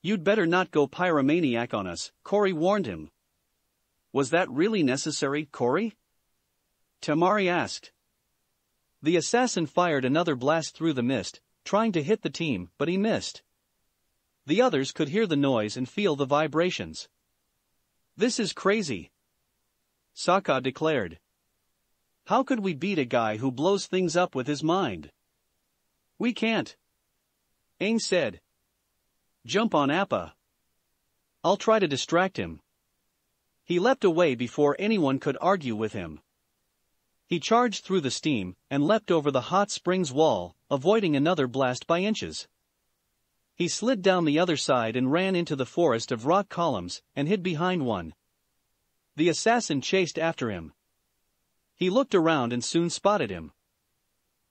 You'd better not go pyromaniac on us, Corey warned him. Was that really necessary, Corey? Tamari asked. The assassin fired another blast through the mist, trying to hit the team, but he missed. The others could hear the noise and feel the vibrations. This is crazy, Sokka declared. How could we beat a guy who blows things up with his mind? We can't, Aang said. Jump on Appa. I'll try to distract him. He leapt away before anyone could argue with him. He charged through the steam and leapt over the hot springs wall, avoiding another blast by inches. He slid down the other side and ran into the forest of rock columns and hid behind one. The assassin chased after him. He looked around and soon spotted him.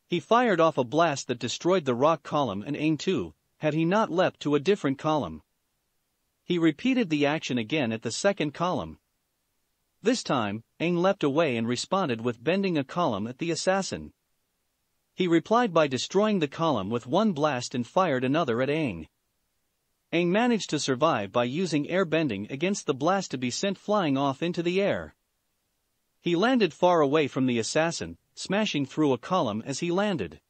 He fired off a blast that destroyed the rock column and Aang too, had he not leapt to a different column. He repeated the action again at the second column. This time, Aang leapt away and responded with bending a column at the assassin. He replied by destroying the column with one blast and fired another at Aang. Aang managed to survive by using air bending against the blast to be sent flying off into the air. He landed far away from the assassin, smashing through a column as he landed.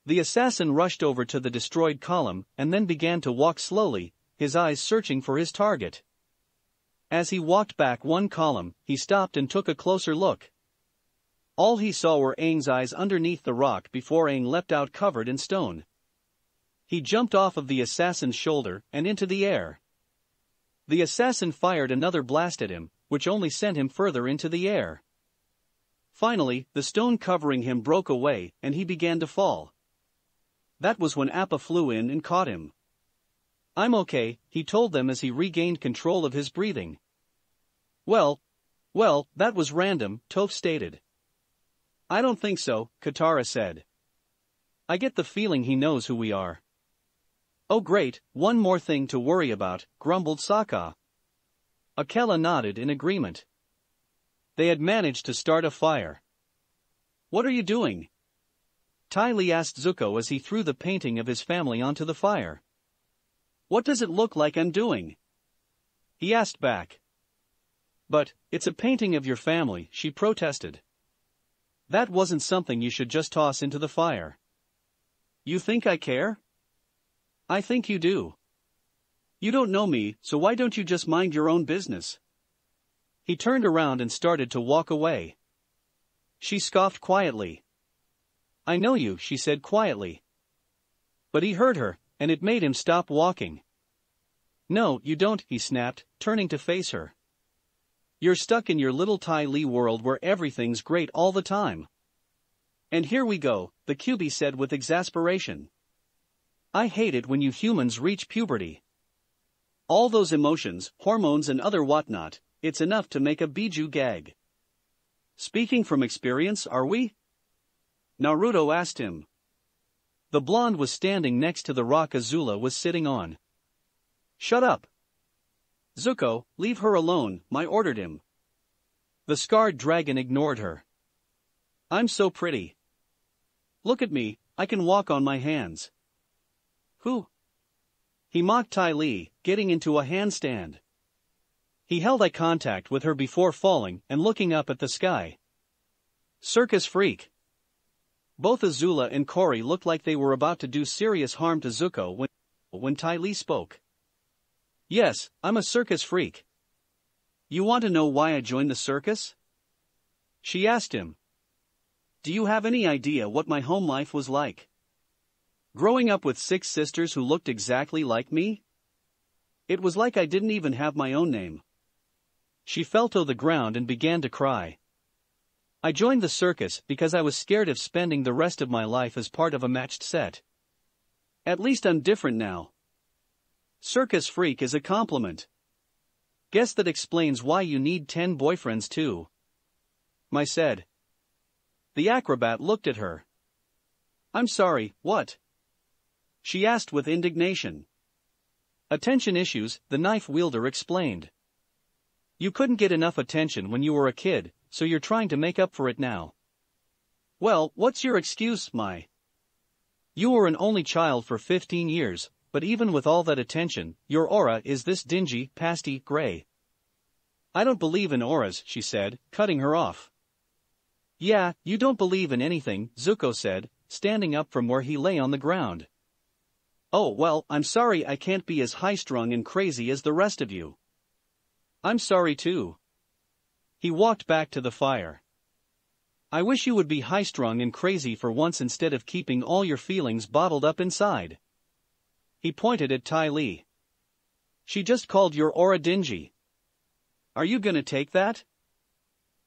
The assassin rushed over to the destroyed column and then began to walk slowly, his eyes searching for his target. As he walked back one column, he stopped and took a closer look. All he saw were Aang's eyes underneath the rock before Aang leapt out covered in stone. He jumped off of the assassin's shoulder and into the air. The assassin fired another blast at him, which only sent him further into the air. Finally, the stone covering him broke away and he began to fall. That was when Appa flew in and caught him. I'm okay, he told them as he regained control of his breathing. Well, that was random, Toph stated. I don't think so, Katara said. I get the feeling he knows who we are. Oh great, one more thing to worry about, grumbled Sokka. Akela nodded in agreement. They had managed to start a fire. What are you doing? Ty Lee asked Zuko as he threw the painting of his family onto the fire. What does it look like I'm doing? He asked back. But, it's a painting of your family, she protested. That wasn't something you should just toss into the fire. You think I care? I think you do. You don't know me, so why don't you just mind your own business? He turned around and started to walk away. She scoffed quietly. I know you, she said quietly. But he heard her, and it made him stop walking. No, you don't, he snapped, turning to face her. You're stuck in your little Ty Lee world where everything's great all the time. And here we go, the QB said with exasperation. I hate it when you humans reach puberty. All those emotions, hormones and other whatnot, it's enough to make a Biju gag. Speaking from experience, are we? Naruto asked him. The blonde was standing next to the rock Azula was sitting on. Shut up. Zuko, leave her alone, Mai ordered him. The scarred dragon ignored her. I'm so pretty. Look at me, I can walk on my hands. Who? He mocked Ty Lee, getting into a handstand. He held eye contact with her before falling and looking up at the sky. Circus freak. Both Azula and Cory looked like they were about to do serious harm to Zuko when Ty Lee spoke. Yes, I'm a circus freak. You want to know why I joined the circus? She asked him. Do you have any idea what my home life was like? Growing up with 6 sisters who looked exactly like me? It was like I didn't even have my own name. She fell to the ground and began to cry. I joined the circus because I was scared of spending the rest of my life as part of a matched set. At least I'm different now. Circus freak is a compliment. Guess that explains why you need 10 boyfriends too. Mai said. The acrobat looked at her. I'm sorry, what? She asked with indignation. Attention issues, the knife wielder explained. You couldn't get enough attention when you were a kid, so you're trying to make up for it now. Well, what's your excuse, Mai? You were an only child for 15 years, but even with all that attention, your aura is this dingy, pasty gray. I don't believe in auras, she said, cutting her off. Yeah, you don't believe in anything, Zuko said, standing up from where he lay on the ground. Oh well, I'm sorry I can't be as high-strung and crazy as the rest of you. I'm sorry too. He walked back to the fire. I wish you would be high-strung and crazy for once instead of keeping all your feelings bottled up inside. He pointed at Ty Lee. She just called your aura dingy. Are you gonna take that?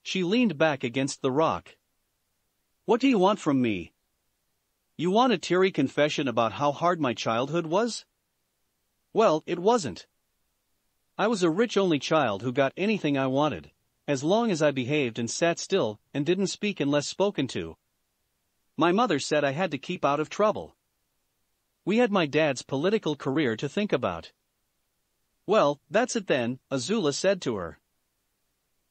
She leaned back against the rock. What do you want from me? You want a teary confession about how hard my childhood was? Well, it wasn't. I was a rich only child who got anything I wanted, as long as I behaved and sat still and didn't speak unless spoken to. My mother said I had to keep out of trouble. We had my dad's political career to think about. Well, that's it then, Azula said to her.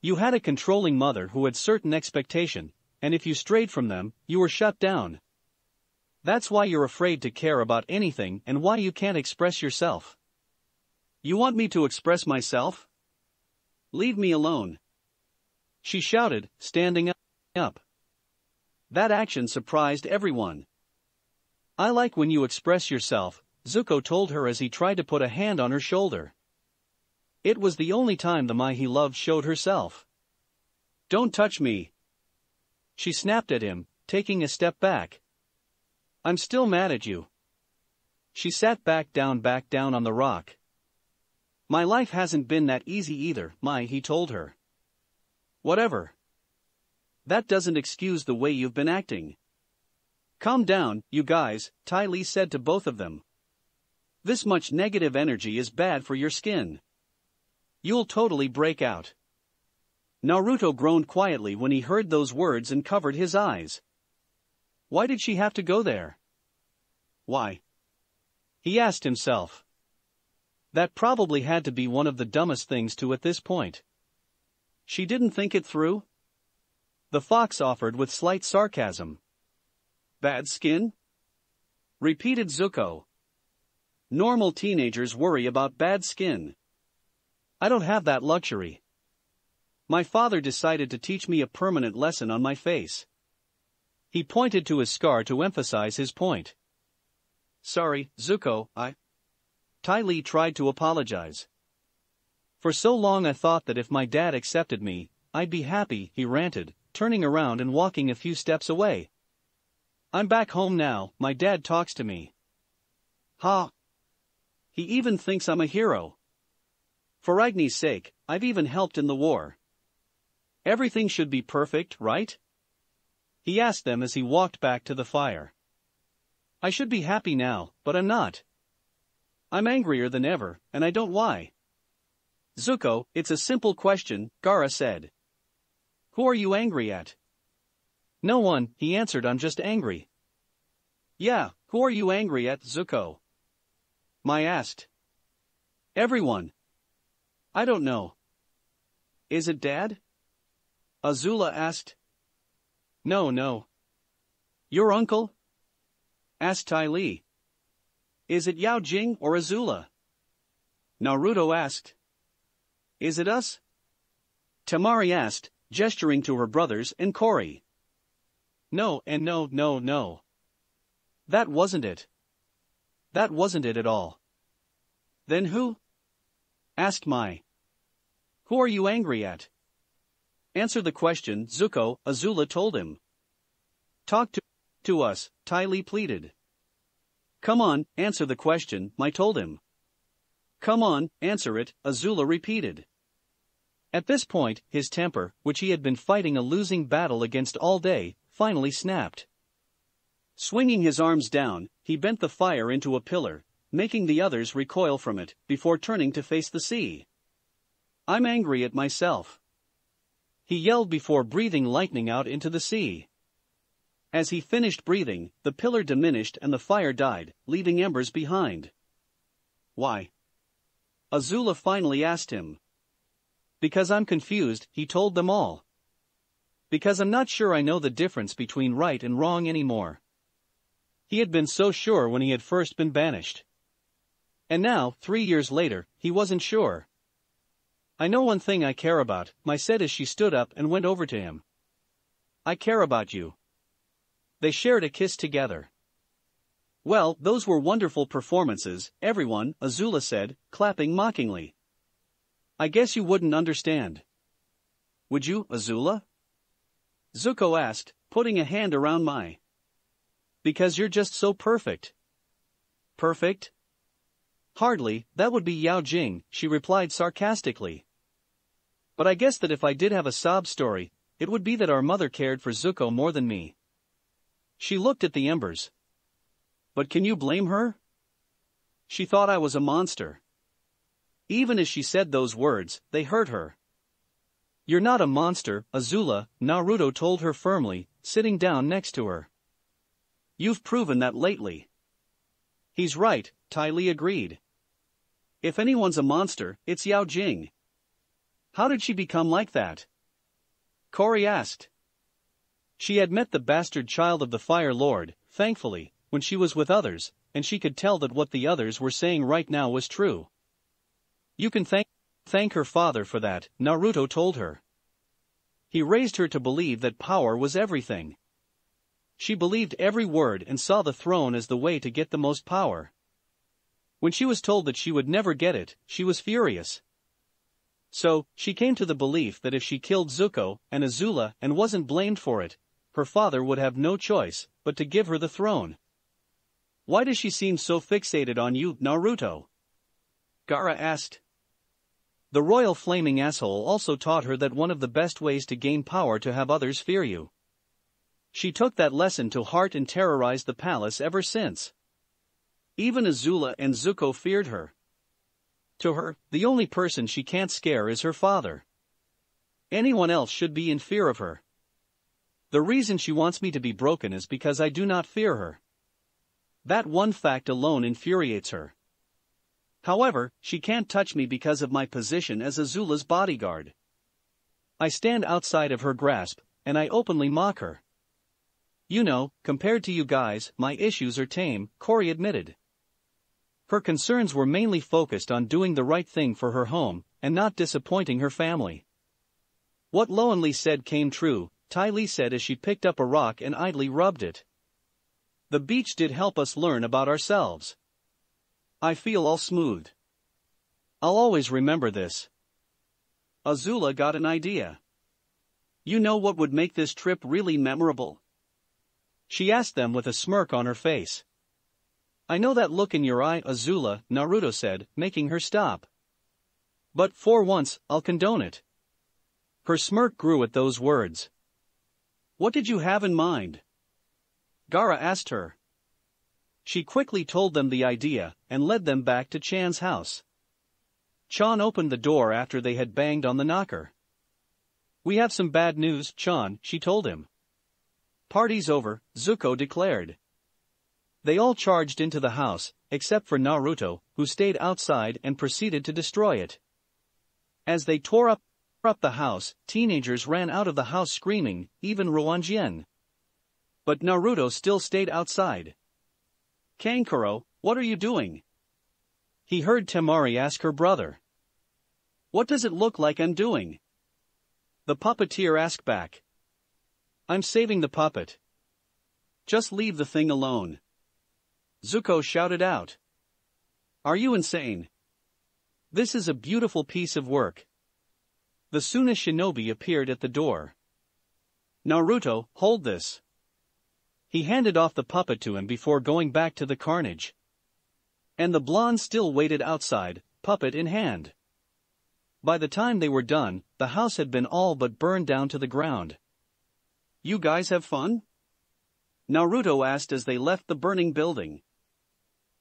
You had a controlling mother who had certain expectation, and if you strayed from them, you were shut down. That's why you're afraid to care about anything and why you can't express yourself. You want me to express myself? Leave me alone. She shouted, standing up. That action surprised everyone. I like when you express yourself, Zuko told her as he tried to put a hand on her shoulder. It was the only time the Mai he loved showed herself. Don't touch me. She snapped at him, taking a step back. I'm still mad at you. She sat back down on the rock. My life hasn't been that easy either, Mai, he told her. Whatever. That doesn't excuse the way you've been acting. Calm down, you guys, Ty Lee said to both of them. This much negative energy is bad for your skin. You'll totally break out. Naruto groaned quietly when he heard those words and covered his eyes. Why did she have to go there? Why? He asked himself. That probably had to be one of the dumbest things to at this point. She didn't think it through? The fox offered with slight sarcasm. Bad skin? Repeated Zuko. Normal teenagers worry about bad skin. I don't have that luxury. My father decided to teach me a permanent lesson on my face. He pointed to his scar to emphasize his point. Sorry, Zuko, Ty Lee tried to apologize. For so long I thought that if my dad accepted me, I'd be happy, he ranted, turning around and walking a few steps away. I'm back home now, my dad talks to me. Ha! He even thinks I'm a hero. For Agni's sake, I've even helped in the war. Everything should be perfect, right? He asked them as he walked back to the fire. I should be happy now, but I'm not. I'm angrier than ever, and I don't why. Zuko, it's a simple question, Gaara said. Who are you angry at? No one, he answered, I'm just angry. Yeah, who are you angry at, Zuko? Mai asked. Everyone. I don't know. Is it Dad? Azula asked. No, no. Your uncle? Asked Ty Lee. Is it Yao Jing or Azula? Naruto asked. Is it us? Temari asked, gesturing to her brothers and Kori. No and no, no, no. That wasn't it. That wasn't it at all. Then who? Asked Mai. Who are you angry at? Answer the question, Zuko, Azula told him. Talk to us, Ty Lee pleaded. Come on, answer the question, Mai told him. Come on, answer it, Azula repeated. At this point, his temper, which he had been fighting a losing battle against all day, finally snapped. Swinging his arms down, he bent the fire into a pillar, making the others recoil from it, before turning to face the sea. I'm angry at myself. He yelled before breathing lightning out into the sea. As he finished breathing, the pillar diminished and the fire died, leaving embers behind. Why? Azula finally asked him. Because I'm confused, he told them all. Because I'm not sure I know the difference between right and wrong anymore. He had been so sure when he had first been banished. And now, 3 years later, he wasn't sure. I know one thing I care about, Mai said as she stood up and went over to him. I care about you. They shared a kiss together. Well, those were wonderful performances, everyone, Azula said, clapping mockingly. I guess you wouldn't understand. Would you, Azula? Zuko asked, putting a hand around Mai. Because you're just so perfect. Perfect? Hardly, that would be Yao Jing, she replied sarcastically. But I guess that if I did have a sob story, it would be that our mother cared for Zuko more than me. She looked at the embers. But can you blame her? She thought I was a monster. Even as she said those words, they hurt her. You're not a monster, Azula, Naruto told her firmly, sitting down next to her. You've proven that lately. He's right, Ty Lee agreed. If anyone's a monster, it's Yao Jing. How did she become like that? Kori asked. She had met the bastard child of the Fire Lord, thankfully, when she was with others, and she could tell that what the others were saying right now was true. You can thank her father for that, Naruto told her. He raised her to believe that power was everything. She believed every word and saw the throne as the way to get the most power. When she was told that she would never get it, she was furious. So, she came to the belief that if she killed Zuko and Azula and wasn't blamed for it, her father would have no choice but to give her the throne. Why does she seem so fixated on you, Naruto? Gaara asked. The royal flaming asshole also taught her that one of the best ways to gain power to have others fear you. She took that lesson to heart and terrorized the palace ever since. Even Azula and Zuko feared her. To her, the only person she can't scare is her father. Anyone else should be in fear of her. The reason she wants me to be broken is because I do not fear her. That one fact alone infuriates her. However, she can't touch me because of my position as Azula's bodyguard. I stand outside of her grasp, and I openly mock her. You know, compared to you guys, my issues are tame, Kori admitted. Her concerns were mainly focused on doing the right thing for her home, and not disappointing her family. What Loanli said came true, Ty Lee said as she picked up a rock and idly rubbed it. The beach did help us learn about ourselves. I feel all smoothed. I'll always remember this. Azula got an idea. You know what would make this trip really memorable? She asked them with a smirk on her face. I know that look in your eye, Azula, Naruto said, making her stop. But for once, I'll condone it. Her smirk grew at those words. What did you have in mind? Gaara asked her. She quickly told them the idea, and led them back to Chan's house. Chan opened the door after they had banged on the knocker. We have some bad news, Chan, she told him. Party's over, Zuko declared. They all charged into the house, except for Naruto, who stayed outside and proceeded to destroy it. As they tore up the house, teenagers ran out of the house screaming, even Ruanjian. But Naruto still stayed outside. Kankuro, what are you doing? He heard Temari ask her brother. What does it look like I'm doing? The puppeteer asked back. I'm saving the puppet. Just leave the thing alone. Zuko shouted out. Are you insane? This is a beautiful piece of work. The Suna shinobi appeared at the door. Naruto, hold this. He handed off the puppet to him before going back to the carnage. And the blonde still waited outside, puppet in hand. By the time they were done, the house had been all but burned down to the ground. You guys have fun? Naruto asked as they left the burning building.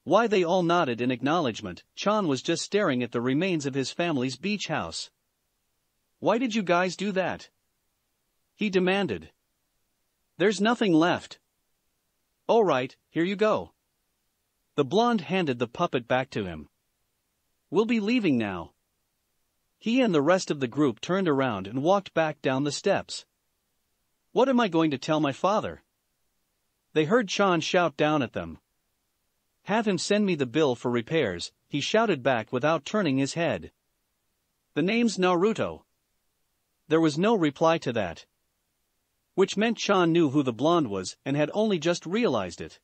Why they all nodded in acknowledgement. Chan was just staring at the remains of his family's beach house. Why did you guys do that? He demanded. There's nothing left. All right, here you go. The blonde handed the puppet back to him. We'll be leaving now. He and the rest of the group turned around and walked back down the steps. What am I going to tell my father? They heard Chan shout down at them. Have him send me the bill for repairs, he shouted back without turning his head. The name's Naruto. There was no reply to that. Which meant Chan knew who the blonde was and had only just realized it.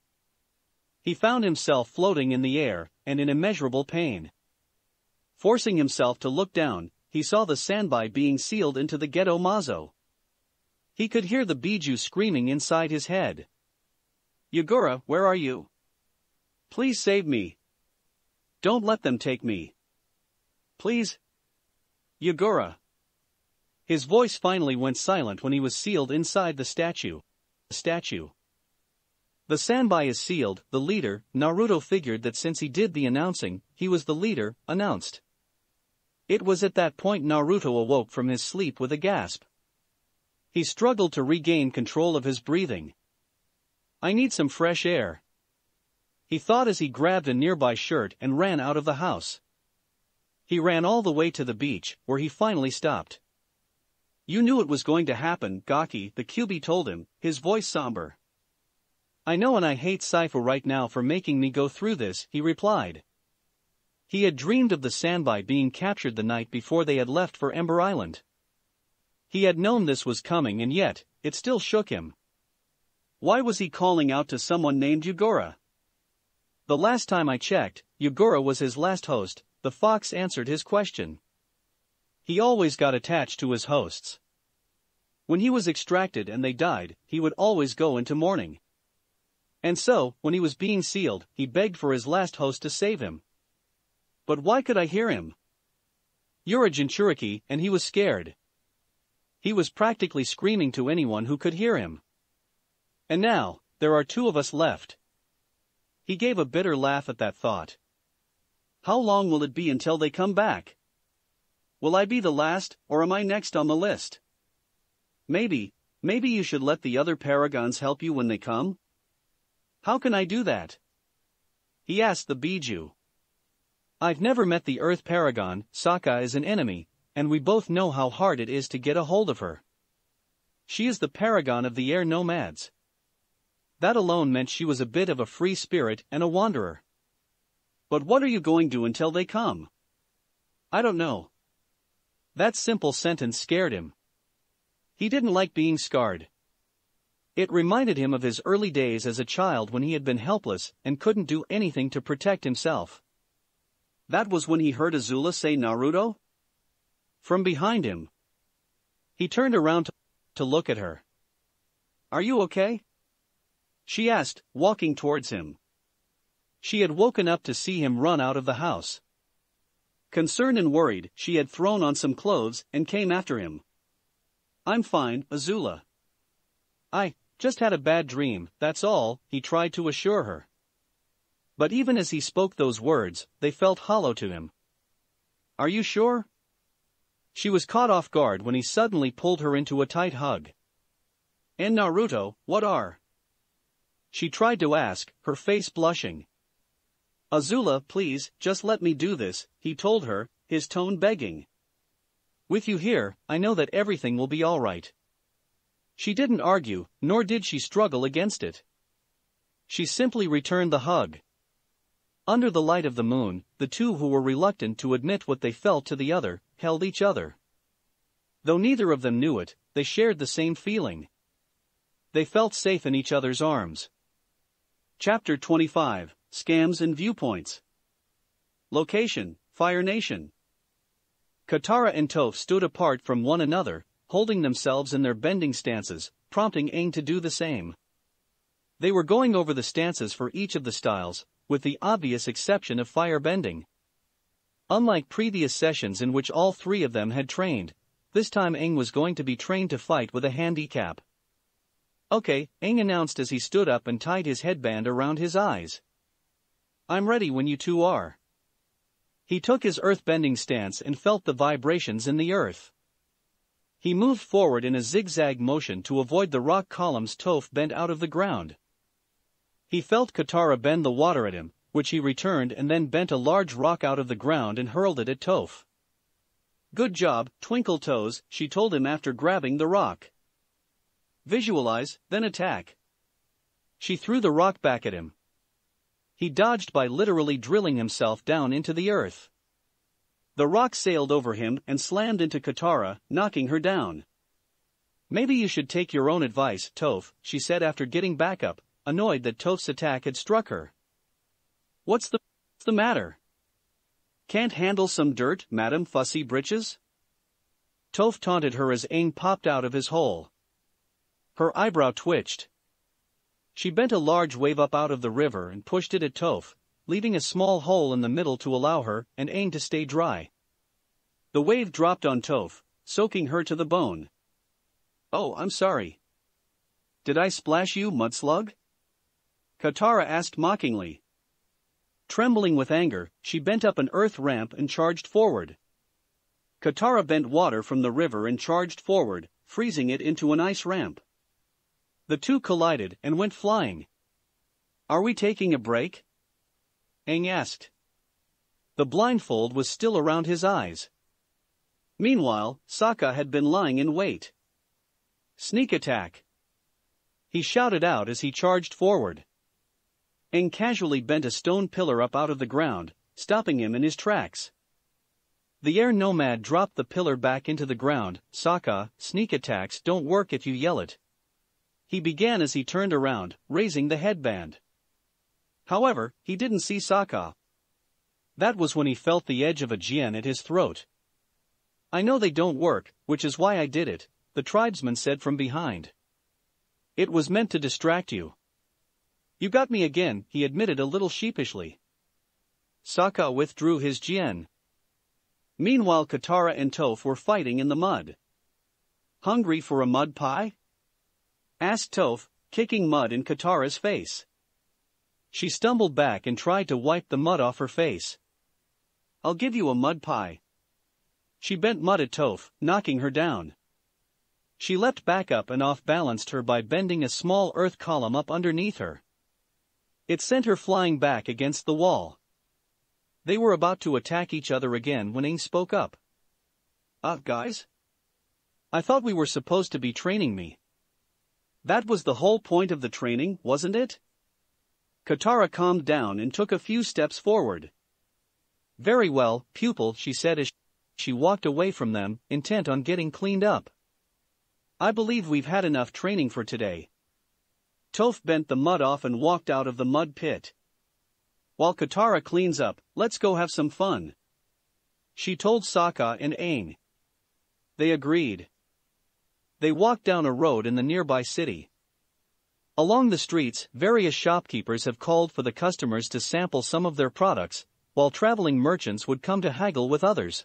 He found himself floating in the air and in immeasurable pain. Forcing himself to look down, he saw the Sanbai being sealed into the Geto Mazo. He could hear the Biju screaming inside his head. Yagura, where are you? Please save me. Don't let them take me. Please. Yagura. His voice finally went silent when he was sealed inside the statue. The Sanbai is sealed, the leader. Naruto figured that since he did the announcing, he was the leader, announced. It was at that point Naruto awoke from his sleep with a gasp. He struggled to regain control of his breathing. I need some fresh air. He thought as he grabbed a nearby shirt and ran out of the house. He ran all the way to the beach, where he finally stopped. You knew it was going to happen, Gaki, the Kyuubi told him, his voice somber. I know, and I hate Saifu right now for making me go through this, he replied. He had dreamed of the Sanbai being captured the night before they had left for Ember Island. He had known this was coming, and yet, it still shook him. Why was he calling out to someone named Yagura? The last time I checked, Yagura was his last host, the fox answered his question. He always got attached to his hosts. When he was extracted and they died, he would always go into mourning. And so, when he was being sealed, he begged for his last host to save him. But why could I hear him? You're a Jinchuriki, and he was scared. He was practically screaming to anyone who could hear him. And now, there are two of us left. He gave a bitter laugh at that thought. How long will it be until they come back? Will I be the last, or am I next on the list? Maybe you should let the other paragons help you when they come? How can I do that? He asked the Biju. I've never met the Earth Paragon. Sokka is an enemy, and we both know how hard it is to get a hold of her. She is the paragon of the air nomads. That alone meant she was a bit of a free spirit and a wanderer. But what are you going to do until they come? I don't know. That simple sentence scared him. He didn't like being scarred. It reminded him of his early days as a child when he had been helpless and couldn't do anything to protect himself. That was when he heard Azula say Naruto? From behind him. He turned around to look at her. Are you okay? She asked, walking towards him. She had woken up to see him run out of the house. Concerned and worried, she had thrown on some clothes and came after him. I'm fine, Azula. I just had a bad dream, that's all, he tried to assure her. But even as he spoke those words, they felt hollow to him. Are you sure? She was caught off guard when he suddenly pulled her into a tight hug. And Naruto, what are? She tried to ask, her face blushing. Azula, please, just let me do this, he told her, his tone begging. With you here, I know that everything will be all right. She didn't argue, nor did she struggle against it. She simply returned the hug. Under the light of the moon, the two who were reluctant to admit what they felt to the other, held each other. Though neither of them knew it, they shared the same feeling. They felt safe in each other's arms. Chapter 25, Scams and Viewpoints. Location, Fire Nation. Katara and Toph stood apart from one another, holding themselves in their bending stances, prompting Aang to do the same. They were going over the stances for each of the styles, with the obvious exception of fire bending. Unlike previous sessions in which all three of them had trained, this time Aang was going to be trained to fight with a handicap. Okay, Aang announced as he stood up and tied his headband around his eyes. I'm ready when you two are. He took his earth-bending stance and felt the vibrations in the earth. He moved forward in a zigzag motion to avoid the rock columns Toph bent out of the ground. He felt Katara bend the water at him, which he returned and then bent a large rock out of the ground and hurled it at Toph. Good job, Twinkle Toes, she told him after grabbing the rock. Visualize, then attack. She threw the rock back at him. He dodged by literally drilling himself down into the earth. The rock sailed over him and slammed into Katara, knocking her down. Maybe you should take your own advice, Toph, she said after getting back up, annoyed that Toph's attack had struck her. What's the matter? Can't handle some dirt, Madam Fussy Britches? Toph taunted her as Aang popped out of his hole. Her eyebrow twitched. She bent a large wave up out of the river and pushed it at Toph, leaving a small hole in the middle to allow her and Aang to stay dry. The wave dropped on Toph, soaking her to the bone. Oh, I'm sorry. Did I splash you, Mudslug? Katara asked mockingly. Trembling with anger, she bent up an earth ramp and charged forward. Katara bent water from the river and charged forward, freezing it into an ice ramp. The two collided and went flying. Are we taking a break? Aang asked. The blindfold was still around his eyes. Meanwhile, Sokka had been lying in wait. Sneak attack! He shouted out as he charged forward. Aang casually bent a stone pillar up out of the ground, stopping him in his tracks. The air nomad dropped the pillar back into the ground. Sokka, sneak attacks don't work if you yell it. He began as he turned around, raising the headband. However, he didn't see Sokka. That was when he felt the edge of a jian at his throat. I know they don't work, which is why I did it, the tribesman said from behind. It was meant to distract you. You got me again, he admitted a little sheepishly. Sokka withdrew his jian. Meanwhile, Katara and Toph were fighting in the mud. Hungry for a mud pie? Asked Toph, kicking mud in Katara's face. She stumbled back and tried to wipe the mud off her face. I'll give you a mud pie. She bent mud at Toph, knocking her down. She leapt back up and off-balanced her by bending a small earth column up underneath her. It sent her flying back against the wall. They were about to attack each other again when Aang spoke up. Guys? I thought we were supposed to be training me. That was the whole point of the training, wasn't it? Katara calmed down and took a few steps forward. Very well, pupil, she said as she walked away from them, intent on getting cleaned up. I believe we've had enough training for today. Toph bent the mud off and walked out of the mud pit. While Katara cleans up, let's go have some fun. She told Sokka and Aang. They agreed. They walked down a road in the nearby city. Along the streets, various shopkeepers have called for the customers to sample some of their products, while traveling merchants would come to haggle with others.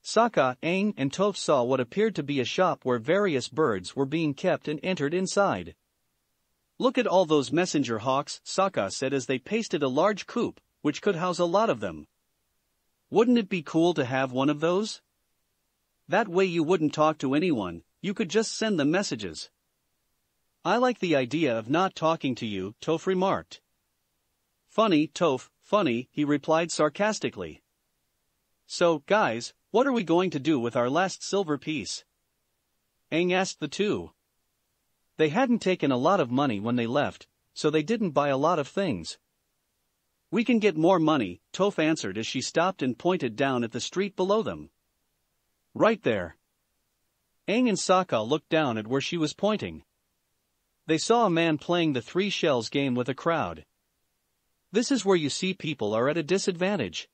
Sokka, Aang and Toph saw what appeared to be a shop where various birds were being kept and entered inside. Look at all those messenger hawks, Sokka said as they pasted a large coop, which could house a lot of them. Wouldn't it be cool to have one of those? That way you wouldn't talk to anyone, you could just send them messages. I like the idea of not talking to you, Toph remarked. Funny, Toph, funny, he replied sarcastically. So, guys, what are we going to do with our last silver piece? Aang asked the two. They hadn't taken a lot of money when they left, so they didn't buy a lot of things. We can get more money, Toph answered as she stopped and pointed down at the street below them. Right there. Aang and Sokka looked down at where she was pointing. They saw a man playing the 3 shells game with a crowd. This is where you see people are at a disadvantage.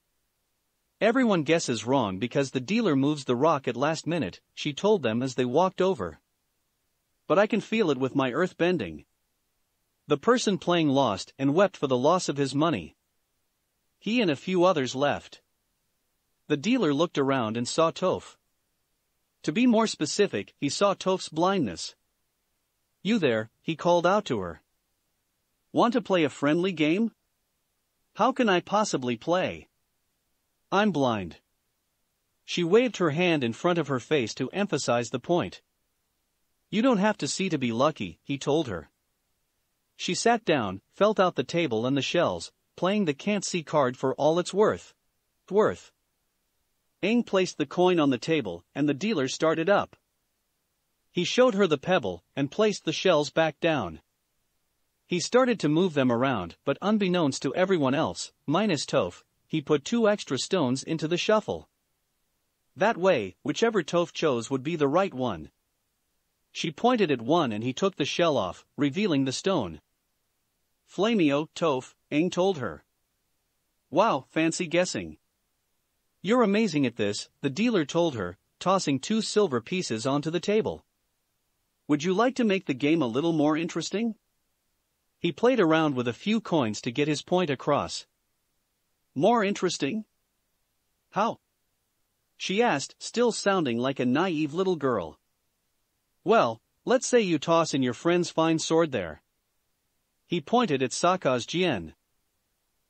Everyone guesses wrong because the dealer moves the rock at last minute, she told them as they walked over. But I can feel it with my earth bending. The person playing lost and wept for the loss of his money. He and a few others left. The dealer looked around and saw Toph. To be more specific, he saw Toph's blindness. You there, he called out to her. Want to play a friendly game? How can I possibly play? I'm blind. She waved her hand in front of her face to emphasize the point. You don't have to see to be lucky, he told her. She sat down, felt out the table and the shells, playing the can't-see card for all it's worth. Aang placed the coin on the table, and the dealer started up. He showed her the pebble, and placed the shells back down. He started to move them around, but unbeknownst to everyone else, minus Toph, he put 2 extra stones into the shuffle. That way, whichever Toph chose would be the right one. She pointed at one and he took the shell off, revealing the stone. Flameo, Toph, Aang told her. Wow, fancy guessing. You're amazing at this, the dealer told her, tossing 2 silver pieces onto the table. Would you like to make the game a little more interesting? He played around with a few coins to get his point across. More interesting? How? She asked, still sounding like a naive little girl. Well, let's say you toss in your friend's fine sword there. He pointed at Sokka's jian.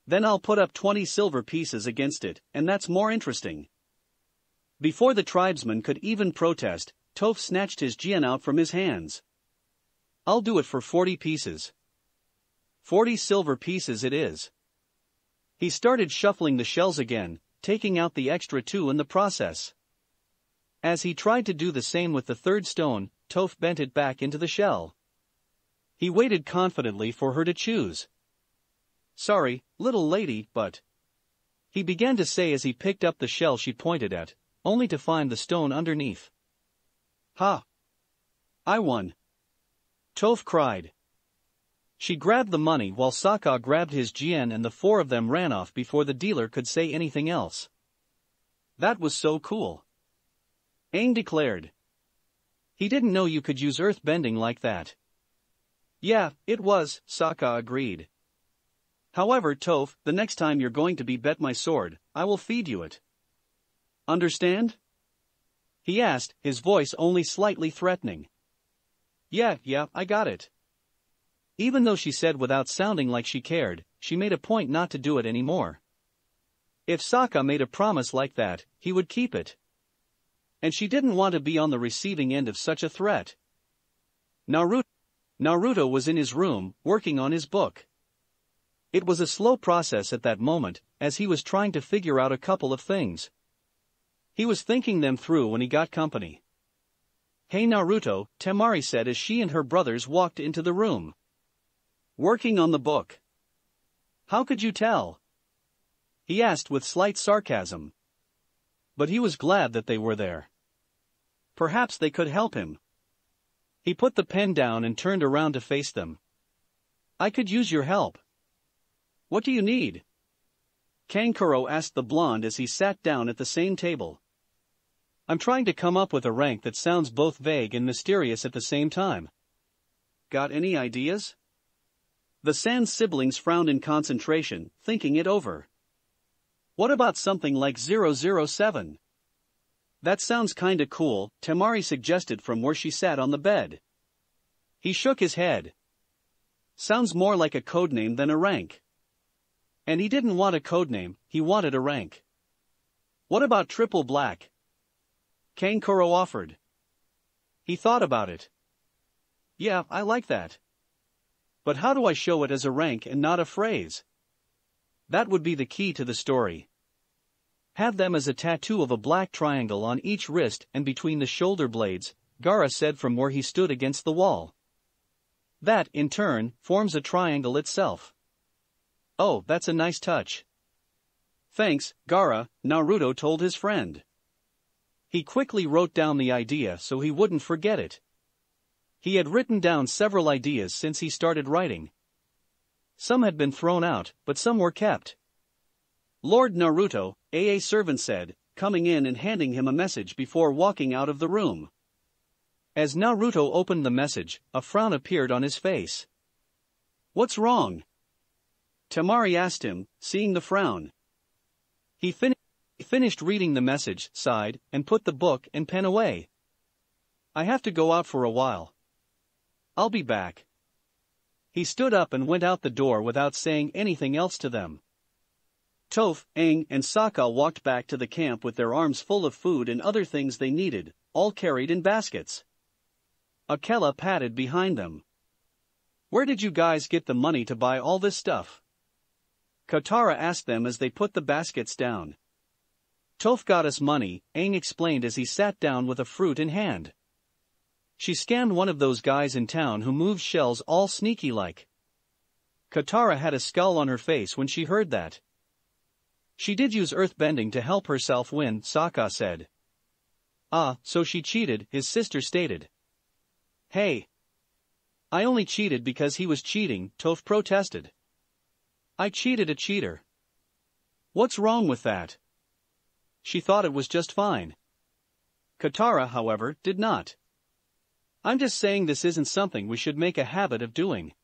Then I'll put up 20 silver pieces against it, and that's more interesting. Before the tribesman could even protest, Toph snatched his jian out from his hands. I'll do it for 40 pieces. 40 silver pieces it is. He started shuffling the shells again, taking out the extra 2 in the process. As he tried to do the same with the 3rd stone, Toph bent it back into the shell. He waited confidently for her to choose. Sorry, little lady, but... he began to say as he picked up the shell she pointed at, only to find the stone underneath. Ha! I won! Toph cried. She grabbed the money while Sokka grabbed his jian and the 4 of them ran off before the dealer could say anything else. That was so cool. Aang declared. He didn't know you could use earth bending like that. Yeah, it was, Sokka agreed. However, Toph, the next time you're going to be bet my sword, I will feed you it. Understand? He asked, his voice only slightly threatening. Yeah, I got it. Even though she said without sounding like she cared, she made a point not to do it anymore. If Sokka made a promise like that, he would keep it. And she didn't want to be on the receiving end of such a threat. Naruto was in his room, working on his book. It was a slow process at that moment, as he was trying to figure out a couple of things. He was thinking them through when he got company. Hey Naruto, Temari said as she and her brothers walked into the room. Working on the book. How could you tell? He asked with slight sarcasm. But he was glad that they were there. Perhaps they could help him. He put the pen down and turned around to face them. I could use your help. What do you need? Kankuro asked the blonde as he sat down at the same table. I'm trying to come up with a rank that sounds both vague and mysterious at the same time. Got any ideas? The Sand siblings frowned in concentration, thinking it over. What about something like 007? That sounds kinda cool, Temari suggested from where she sat on the bed. He shook his head. Sounds more like a codename than a rank. And he didn't want a codename, he wanted a rank. What about Triple Black? Kankuro offered. He thought about it. Yeah, I like that. But how do I show it as a rank and not a phrase? That would be the key to the story. Have them as a tattoo of a black triangle on each wrist and between the shoulder blades, Gaara said from where he stood against the wall. That, in turn, forms a triangle itself. Oh, that's a nice touch. Thanks, Gaara, Naruto told his friend. He quickly wrote down the idea so he wouldn't forget it. He had written down several ideas since he started writing. Some had been thrown out, but some were kept. Lord Naruto, a servant said, coming in and handing him a message before walking out of the room. As Naruto opened the message, a frown appeared on his face. What's wrong? Temari asked him, seeing the frown. He finished reading the message, sighed, and put the book and pen away. I have to go out for a while. I'll be back. He stood up and went out the door without saying anything else to them. Toph, Aang, and Sokka walked back to the camp with their arms full of food and other things they needed, all carried in baskets. Akela padded behind them. Where did you guys get the money to buy all this stuff? Katara asked them as they put the baskets down. Toph got us money, Aang explained as he sat down with a fruit in hand. She scammed one of those guys in town who moves shells all sneaky-like. Katara had a scowl on her face when she heard that. She did use earthbending to help herself win, Sokka said. Ah, so she cheated, his sister stated. Hey. I only cheated because he was cheating, Toph protested. I cheated a cheater. What's wrong with that? She thought it was just fine. Katara, however, did not. I'm just saying this isn't something we should make a habit of doing.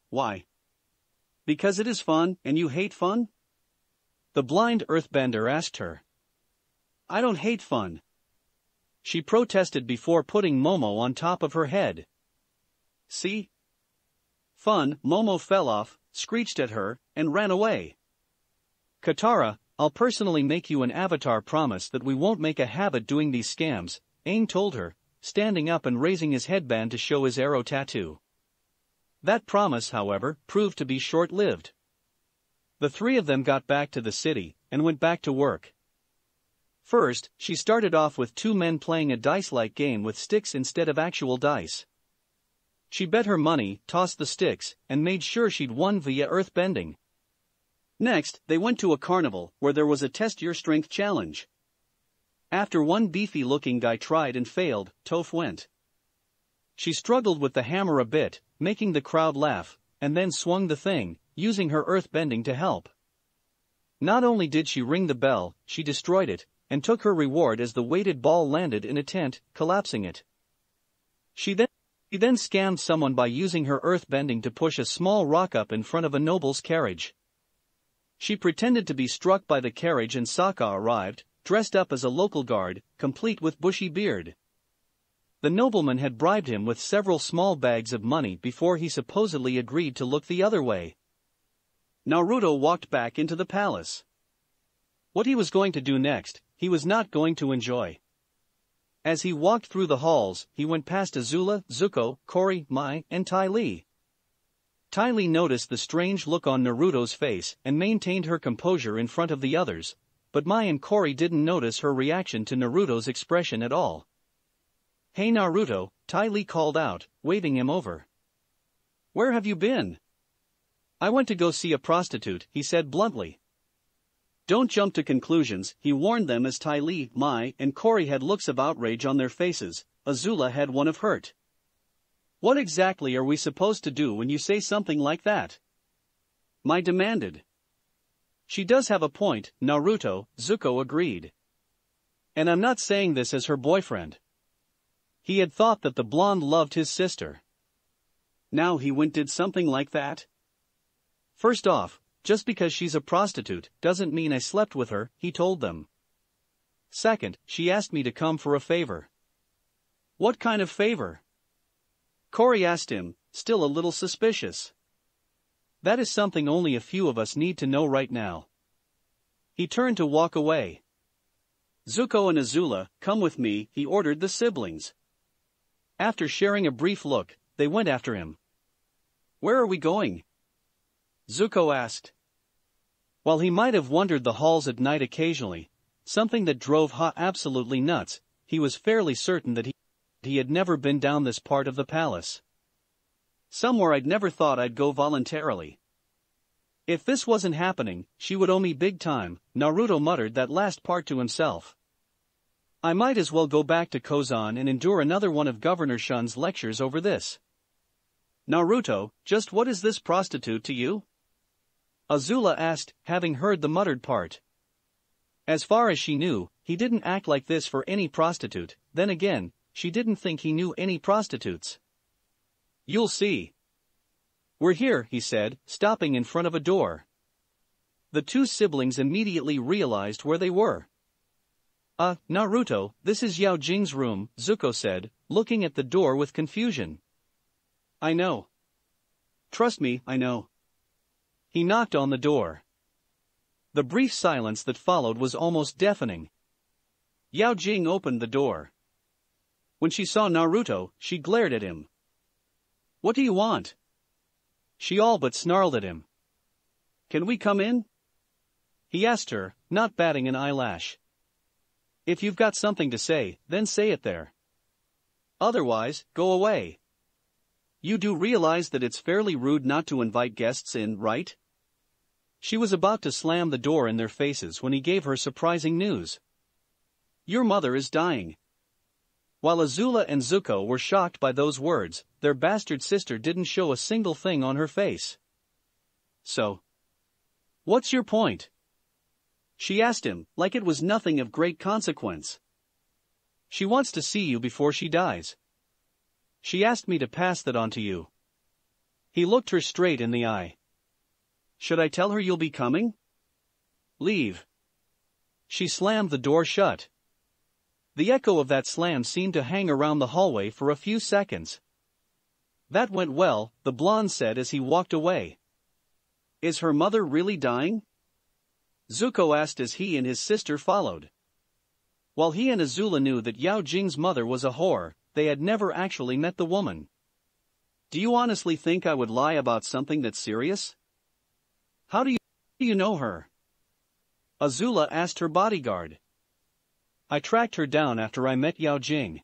Why? Because it is fun, and you hate fun? The blind earthbender asked her. I don't hate fun. She protested before putting Momo on top of her head. See? Fun, Momo fell off, screeched at her, and ran away. Katara, I'll personally make you an avatar promise that we won't make a habit doing these scams, Aang told her, standing up and raising his headband to show his arrow tattoo. That promise, however, proved to be short-lived. The three of them got back to the city, and went back to work. First, she started off with two men playing a dice-like game with sticks instead of actual dice. She bet her money, tossed the sticks, and made sure she'd won via earthbending. Next, they went to a carnival, where there was a test your strength challenge. After one beefy-looking guy tried and failed, Toph went. She struggled with the hammer a bit, making the crowd laugh, and then swung the thing, using her earthbending to help. Not only did she ring the bell, she destroyed it, and took her reward as the weighted ball landed in a tent, collapsing it. She then scammed someone by using her earthbending to push a small rock up in front of a noble's carriage. She pretended to be struck by the carriage and Sokka arrived, dressed up as a local guard, complete with bushy beard. The nobleman had bribed him with several small bags of money before he supposedly agreed to look the other way. Naruto walked back into the palace. What he was going to do next, he was not going to enjoy. As he walked through the halls, he went past Azula, Zuko, Kori, Mai, and Ty Lee. Ty Lee noticed the strange look on Naruto's face and maintained her composure in front of the others, but Mai and Kori didn't notice her reaction to Naruto's expression at all. Hey Naruto, Ty Lee called out, waving him over. Where have you been? I went to go see a prostitute, he said bluntly. Don't jump to conclusions, he warned them as Ty Lee, Mai, and Kori had looks of outrage on their faces. Azula had one of hurt. What exactly are we supposed to do when you say something like that? Mai demanded. She does have a point, Naruto, Zuko agreed. And I'm not saying this as her boyfriend. He had thought that the blonde loved his sister. Now he did something like that? First off, just because she's a prostitute doesn't mean I slept with her, he told them. Second, she asked me to come for a favor. What kind of favor? Kori asked him, still a little suspicious. That is something only a few of us need to know right now. He turned to walk away. Zuko and Azula, come with me, he ordered the siblings. After sharing a brief look, they went after him. Where are we going? Zuko asked. While he might have wandered the halls at night occasionally, something that drove Ha absolutely nuts, he was fairly certain that he had never been down this part of the palace. Somewhere I'd never thought I'd go voluntarily. If this wasn't happening, she would owe me big time. Naruto muttered that last part to himself. I might as well go back to Kozan and endure another one of Governor Shun's lectures over this. Naruto, just what is this prostitute to you? Azula asked, having heard the muttered part. As far as she knew, he didn't act like this for any prostitute. Then again, she didn't think he knew any prostitutes. You'll see. We're here, he said, stopping in front of a door. The two siblings immediately realized where they were. Naruto, this is Yao Jing's room, Zuko said, looking at the door with confusion. I know. Trust me, I know. He knocked on the door. The brief silence that followed was almost deafening. Yao Jing opened the door. When she saw Naruto, she glared at him. What do you want? She all but snarled at him. Can we come in? He asked her, not batting an eyelash. If you've got something to say, then say it there. Otherwise, go away. You do realize that it's fairly rude not to invite guests in, right? She was about to slam the door in their faces when he gave her surprising news. Your mother is dying. While Azula and Zuko were shocked by those words, their bastard sister didn't show a single thing on her face. So, what's your point? She asked him, like it was nothing of great consequence. She wants to see you before she dies. She asked me to pass that on to you. He looked her straight in the eye. Should I tell her you'll be coming? Leave. She slammed the door shut. The echo of that slam seemed to hang around the hallway for a few seconds. That went well, the blonde said as he walked away. Is her mother really dying? Zuko asked as he and his sister followed. While he and Azula knew that Yao Jing's mother was a whore, they had never actually met the woman. Do you honestly think I would lie about something that's serious? How do you know her? Azula asked her bodyguard. I tracked her down after I met Yao Jing.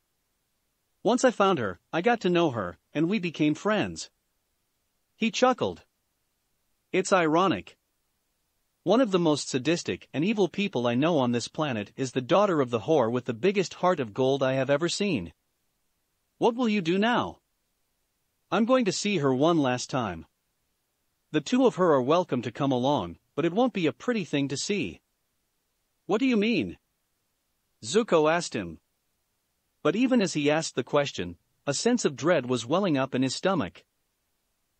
Once I found her, I got to know her, and we became friends. He chuckled. It's ironic. One of the most sadistic and evil people I know on this planet is the daughter of the whore with the biggest heart of gold I have ever seen. What will you do now? I'm going to see her one last time. The two of her are welcome to come along, but it won't be a pretty thing to see. What do you mean? Zuko asked him. But even as he asked the question, a sense of dread was welling up in his stomach.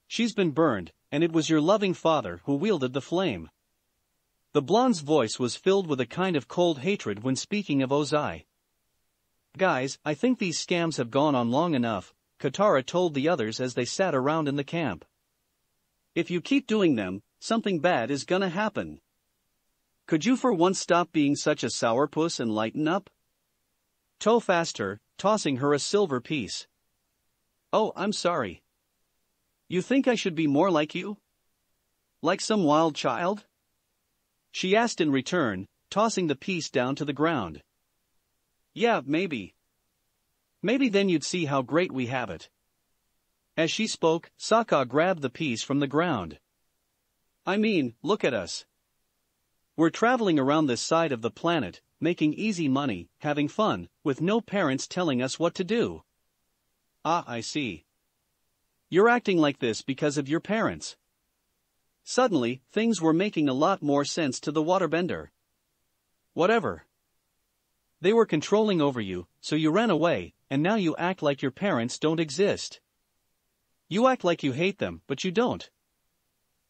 She's been burned, and it was your loving father who wielded the flame. The blonde's voice was filled with a kind of cold hatred when speaking of Ozai. Guys, I think these scams have gone on long enough, Katara told the others as they sat around in the camp. If you keep doing them, something bad is gonna happen. Could you for once stop being such a sourpuss and lighten up? Toph asked her, tossing her a silver piece. Oh, I'm sorry. You think I should be more like you? Like some wild child? She asked in return, tossing the piece down to the ground. Yeah, maybe. Maybe then you'd see how great we have it. As she spoke, Sokka grabbed the piece from the ground. I mean, look at us. We're traveling around this side of the planet, making easy money, having fun, with no parents telling us what to do. Ah, I see. You're acting like this because of your parents. Suddenly, things were making a lot more sense to the waterbender. Whatever. They were controlling over you, so you ran away, and now you act like your parents don't exist. You act like you hate them, but you don't.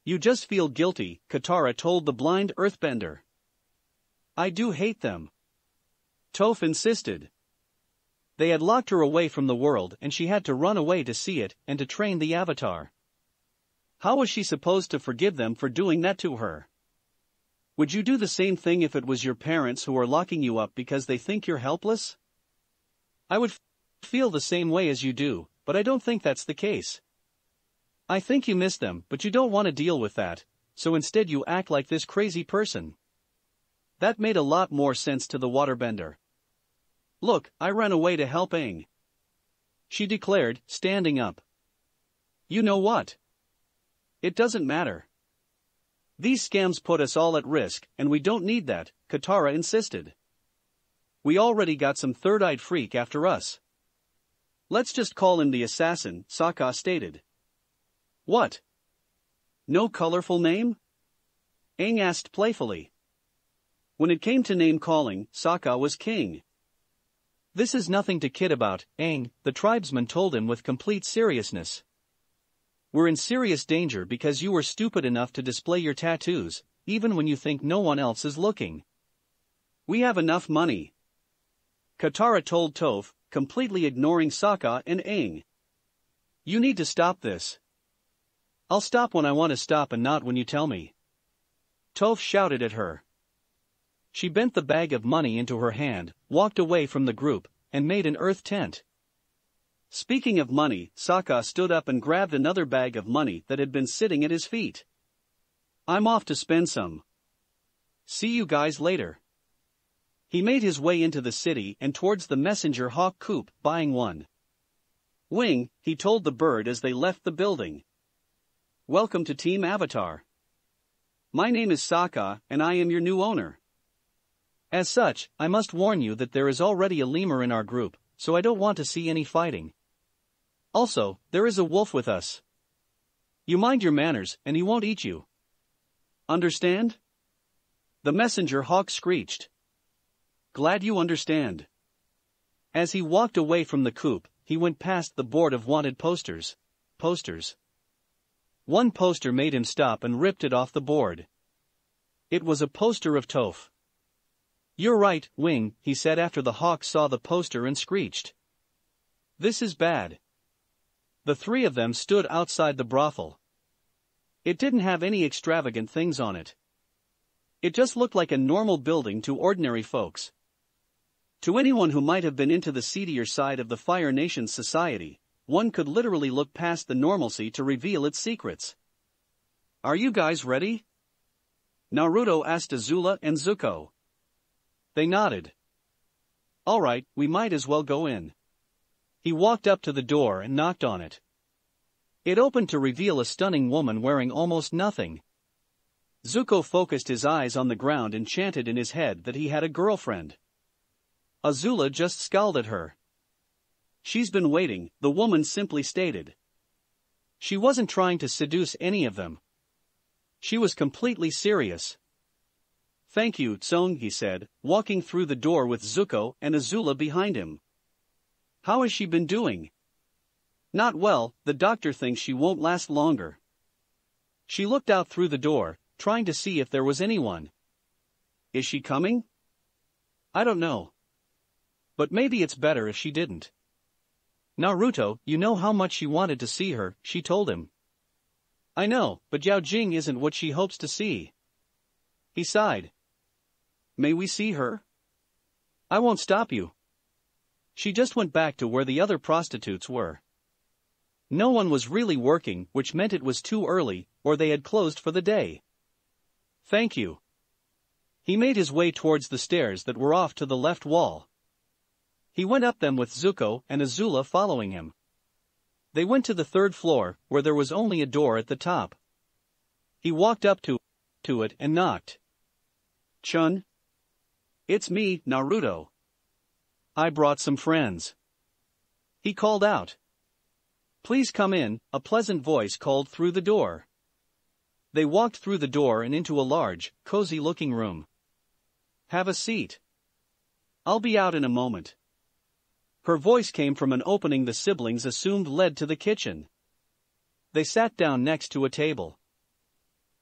You just feel guilty, Katara told the blind earthbender. I do hate them. Toph insisted. They had locked her away from the world and she had to run away to see it and to train the Avatar. How was she supposed to forgive them for doing that to her? Would you do the same thing if it was your parents who are locking you up because they think you're helpless? I would feel the same way as you do, but I don't think that's the case. I think you miss them, but you don't want to deal with that, so instead you act like this crazy person. That made a lot more sense to the waterbender. Look, I ran away to help Aang. She declared, standing up. You know what? It doesn't matter. These scams put us all at risk, and we don't need that, Katara insisted. We already got some third-eyed freak after us. Let's just call him the assassin, Sokka stated. What? No colorful name? Aang asked playfully. When it came to name-calling, Sokka was king. This is nothing to kid about, Aang, the tribesman told him with complete seriousness. We're in serious danger because you were stupid enough to display your tattoos, even when you think no one else is looking. We have enough money. Katara told Toph, completely ignoring Sokka and Aang. You need to stop this. I'll stop when I want to stop and not when you tell me. Toph shouted at her. She bent the bag of money into her hand, walked away from the group, and made an earth tent. Speaking of money, Sokka stood up and grabbed another bag of money that had been sitting at his feet. I'm off to spend some. See you guys later. He made his way into the city and towards the messenger hawk coop, buying one. Wing, he told the bird as they left the building. Welcome to Team Avatar. My name is Sokka, and I am your new owner. As such, I must warn you that there is already a lemur in our group, so I don't want to see any fighting. Also, there is a wolf with us. You mind your manners, and he won't eat you. Understand? The messenger hawk screeched. Glad you understand. As he walked away from the coop, he went past the board of wanted posters. One poster made him stop and ripped it off the board. It was a poster of Toph. You're right, Wing, he said after the hawk saw the poster and screeched. This is bad. The three of them stood outside the brothel. It didn't have any extravagant things on it. It just looked like a normal building to ordinary folks. To anyone who might have been into the seedier side of the Fire Nation's society, one could literally look past the normalcy to reveal its secrets. Are you guys ready? Naruto asked Azula and Zuko. They nodded. All right, we might as well go in. He walked up to the door and knocked on it. It opened to reveal a stunning woman wearing almost nothing. Zuko focused his eyes on the ground and chanted in his head that he had a girlfriend. Azula just scowled at her. She's been waiting, the woman simply stated. She wasn't trying to seduce any of them. She was completely serious. Thank you, Tsung, he said, walking through the door with Zuko and Azula behind him. How has she been doing? Not well, the doctor thinks she won't last longer. She looked out through the door, trying to see if there was anyone. Is she coming? I don't know. But maybe it's better if she didn't. Naruto, you know how much she wanted to see her, she told him. I know, but Yao Jing isn't what she hopes to see. He sighed. May we see her? I won't stop you. She just went back to where the other prostitutes were. No one was really working, which meant it was too early, or they had closed for the day. Thank you. He made his way towards the stairs that were off to the left wall. He went up them with Zuko and Azula following him. They went to the third floor, where there was only a door at the top. He walked up to it and knocked. Chun? It's me, Naruto. I brought some friends. He called out. Please come in, a pleasant voice called through the door. They walked through the door and into a large, cozy-looking room. Have a seat. I'll be out in a moment. Her voice came from an opening the siblings assumed led to the kitchen. They sat down next to a table.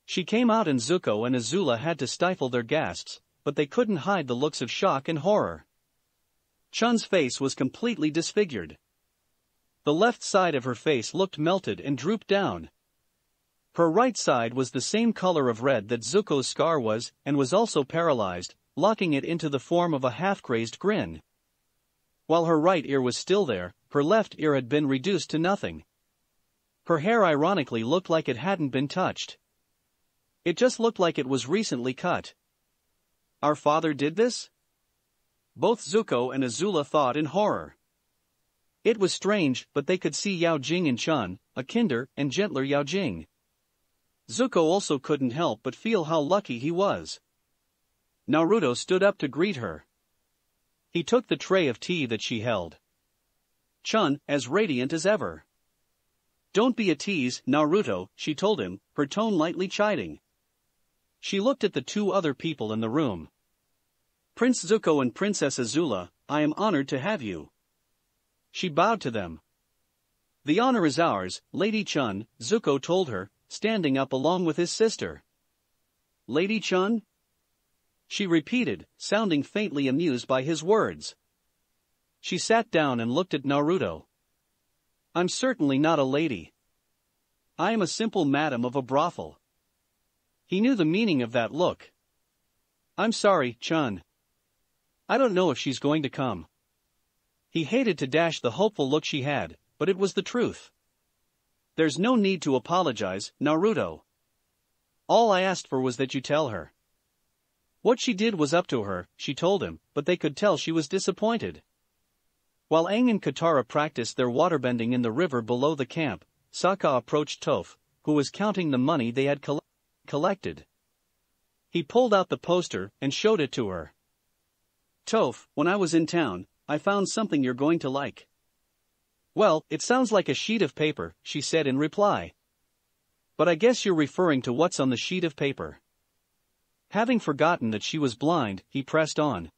She came out and Zuko and Azula had to stifle their gasps, but they couldn't hide the looks of shock and horror. Chun's face was completely disfigured. The left side of her face looked melted and drooped down. Her right side was the same color of red that Zuko's scar was and was also paralyzed, locking it into the form of a half-crazed grin. While her right ear was still there, her left ear had been reduced to nothing. Her hair ironically looked like it hadn't been touched. It just looked like it was recently cut. Our father did this? Both Zuko and Azula thought in horror. It was strange, but they could see Yao Jing and Chun, a kinder and gentler Yao Jing. Zuko also couldn't help but feel how lucky he was. Naruto stood up to greet her. He took the tray of tea that she held. Chun, as radiant as ever. "Don't be a tease, Naruto," she told him, her tone lightly chiding. She looked at the two other people in the room. "Prince Zuko and Princess Azula, I am honored to have you." She bowed to them. "The honor is ours, Lady Chun," Zuko told her, standing up along with his sister. "Lady Chun?" she repeated, sounding faintly amused by his words. She sat down and looked at Naruto. "I'm certainly not a lady. I am a simple madam of a brothel." He knew the meaning of that look. "I'm sorry, Chun. I don't know if she's going to come." He hated to dash the hopeful look she had, but it was the truth. "There's no need to apologize, Naruto. All I asked for was that you tell her." What she did was up to her, she told him, but they could tell she was disappointed. While Aang and Katara practiced their waterbending in the river below the camp, Sokka approached Toph, who was counting the money they had collected. He pulled out the poster and showed it to her. "Toph, when I was in town, I found something you're going to like." "Well, it sounds like a sheet of paper," she said in reply. "But I guess you're referring to what's on the sheet of paper." Having forgotten that she was blind, he pressed on.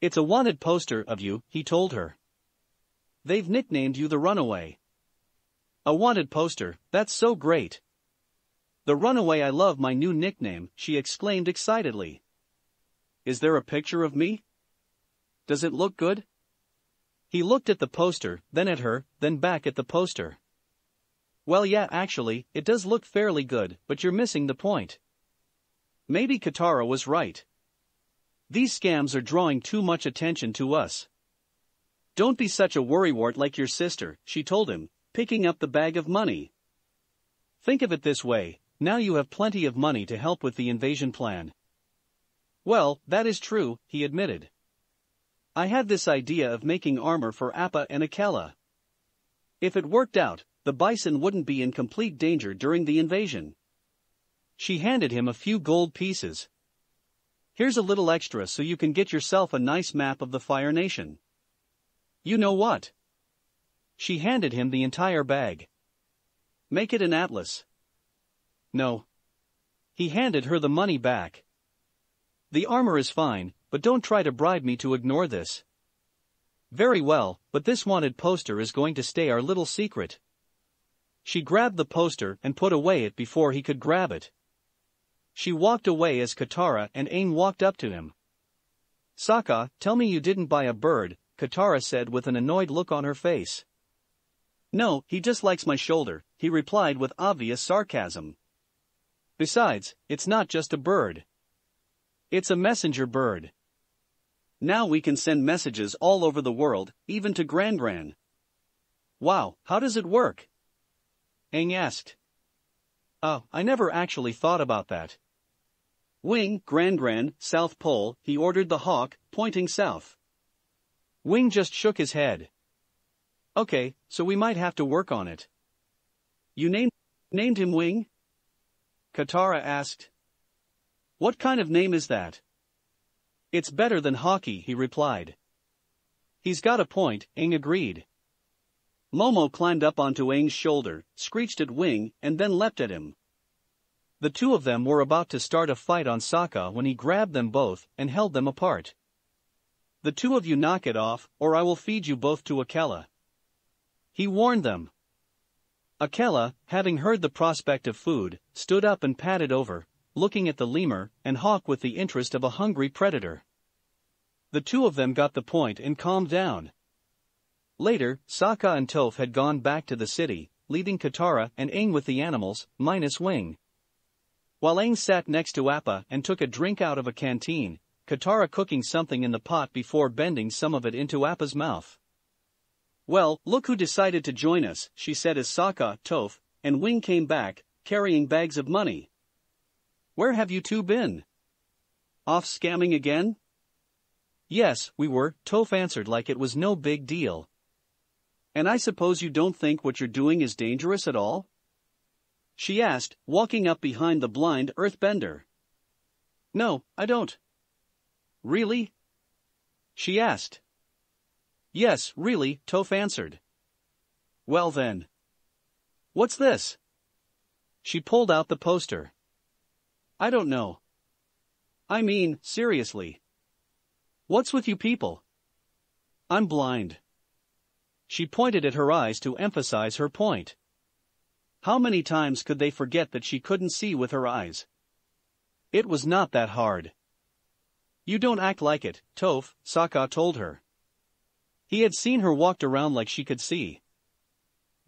"It's a wanted poster of you," he told her. "They've nicknamed you the Runaway." "A wanted poster, that's so great." "The Runaway, I love my new nickname," she exclaimed excitedly. "Is there a picture of me? Does it look good?" He looked at the poster, then at her, then back at the poster. "Well, yeah, actually, it does look fairly good, but you're missing the point." Maybe Katara was right. "These scams are drawing too much attention to us." "Don't be such a worrywart like your sister," she told him, picking up the bag of money. "Think of it this way, now you have plenty of money to help with the invasion plan." "Well, that is true," he admitted. "I had this idea of making armor for Appa and Akela. If it worked out, the bison wouldn't be in complete danger during the invasion." She handed him a few gold pieces. "Here's a little extra so you can get yourself a nice map of the Fire Nation." "You know what?" She handed him the entire bag. "Make it an atlas." "No." He handed her the money back. "The armor is fine, but don't try to bribe me to ignore this." "Very well, but this wanted poster is going to stay our little secret." She grabbed the poster and put away it before he could grab it. She walked away as Katara and Aang walked up to him. "Sokka, tell me you didn't buy a bird," Katara said with an annoyed look on her face. "No, he just likes my shoulder," he replied with obvious sarcasm. "Besides, it's not just a bird. It's a messenger bird. Now we can send messages all over the world, even to Gran Gran." "Wow, how does it work?" Aang asked. I never actually thought about that." "Wing, Gran Gran, South Pole," he ordered the hawk, pointing south. Wing just shook his head. "Okay, so we might have to work on it." "You named him Wing?" Katara asked. "What kind of name is that?" "It's better than Hawkeye," he replied. "He's got a point," Aang agreed. Momo climbed up onto Aang's shoulder, screeched at Wing, and then leapt at him. The two of them were about to start a fight on Sokka when he grabbed them both and held them apart. "The two of you knock it off, or I will feed you both to Akela," he warned them. Akela, having heard the prospect of food, stood up and padded over, looking at the lemur and hawk with the interest of a hungry predator. The two of them got the point and calmed down. Later, Sokka and Toph had gone back to the city, leaving Katara and Aang with the animals, minus Wing. While Aang sat next to Appa and took a drink out of a canteen, Katara cooking something in the pot before bending some of it into Appa's mouth. "Well, look who decided to join us," she said as Sokka, Toph, and Wing came back, carrying bags of money. "Where have you two been? Off scamming again?" "Yes, we were," Toph answered like it was no big deal. And I suppose you don't think what you're doing is dangerous at all? She asked, walking up behind the blind earthbender. No, I don't. Really? She asked. Yes, really, Toph answered. Well then. What's this? She pulled out the poster. I don't know. I mean, seriously. What's with you people? I'm blind. She pointed at her eyes to emphasize her point. How many times could they forget that she couldn't see with her eyes? It was not that hard. You don't act like it, Toph, Sokka told her. He had seen her walked around like she could see.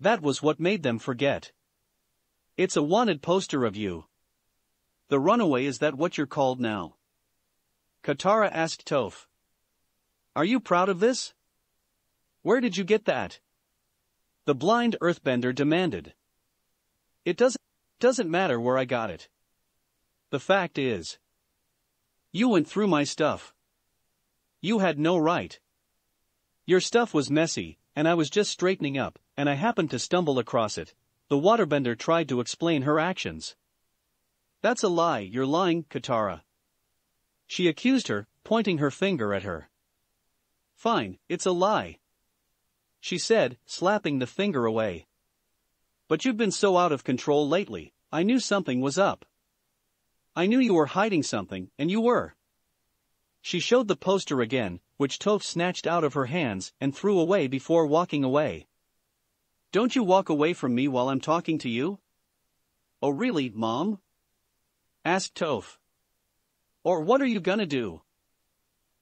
That was what made them forget. It's a wanted poster of you. The runaway, is that what you're called now? Katara asked Toph. Are you proud of this? Where did you get that? The blind earthbender demanded. It doesn't matter where I got it. The fact is, you went through my stuff. You had no right. Your stuff was messy, and I was just straightening up, and I happened to stumble across it. The waterbender tried to explain her actions. That's a lie, you're lying, Katara. She accused her, pointing her finger at her. Fine, it's a lie, she said, slapping the finger away. But you've been so out of control lately, I knew something was up. I knew you were hiding something, and you were. She showed the poster again, which Toph snatched out of her hands and threw away before walking away. Don't you walk away from me while I'm talking to you? Oh really, Mom? Asked Toph. Or what are you gonna do?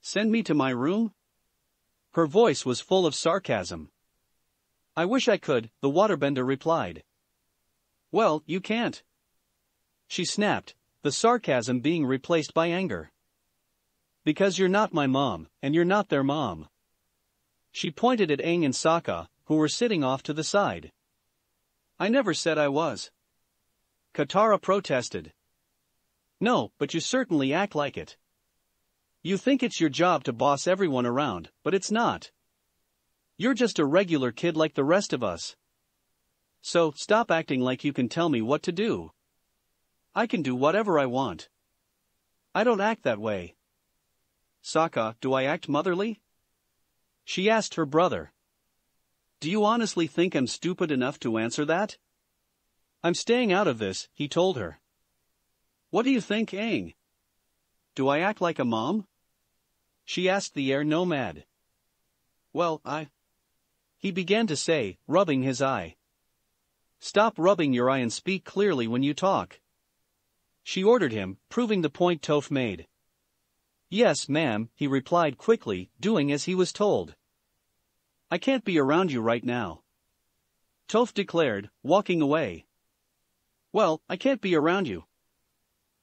Send me to my room? Her voice was full of sarcasm. I wish I could, the waterbender replied. Well, you can't. She snapped, the sarcasm being replaced by anger. Because you're not my mom, and you're not their mom. She pointed at Aang and Sokka, who were sitting off to the side. I never said I was. Katara protested. No, but you certainly act like it. You think it's your job to boss everyone around, but it's not. You're just a regular kid like the rest of us. So, stop acting like you can tell me what to do. I can do whatever I want. I don't act that way. Sokka, do I act motherly? She asked her brother. Do you honestly think I'm stupid enough to answer that? I'm staying out of this, he told her. What do you think, Aang? Do I act like a mom? She asked the air nomad. Well, he began to say, rubbing his eye. Stop rubbing your eye and speak clearly when you talk. She ordered him, proving the point Toph made. Yes, ma'am, he replied quickly, doing as he was told. I can't be around you right now, Toph declared, walking away. Well, I can't be around you.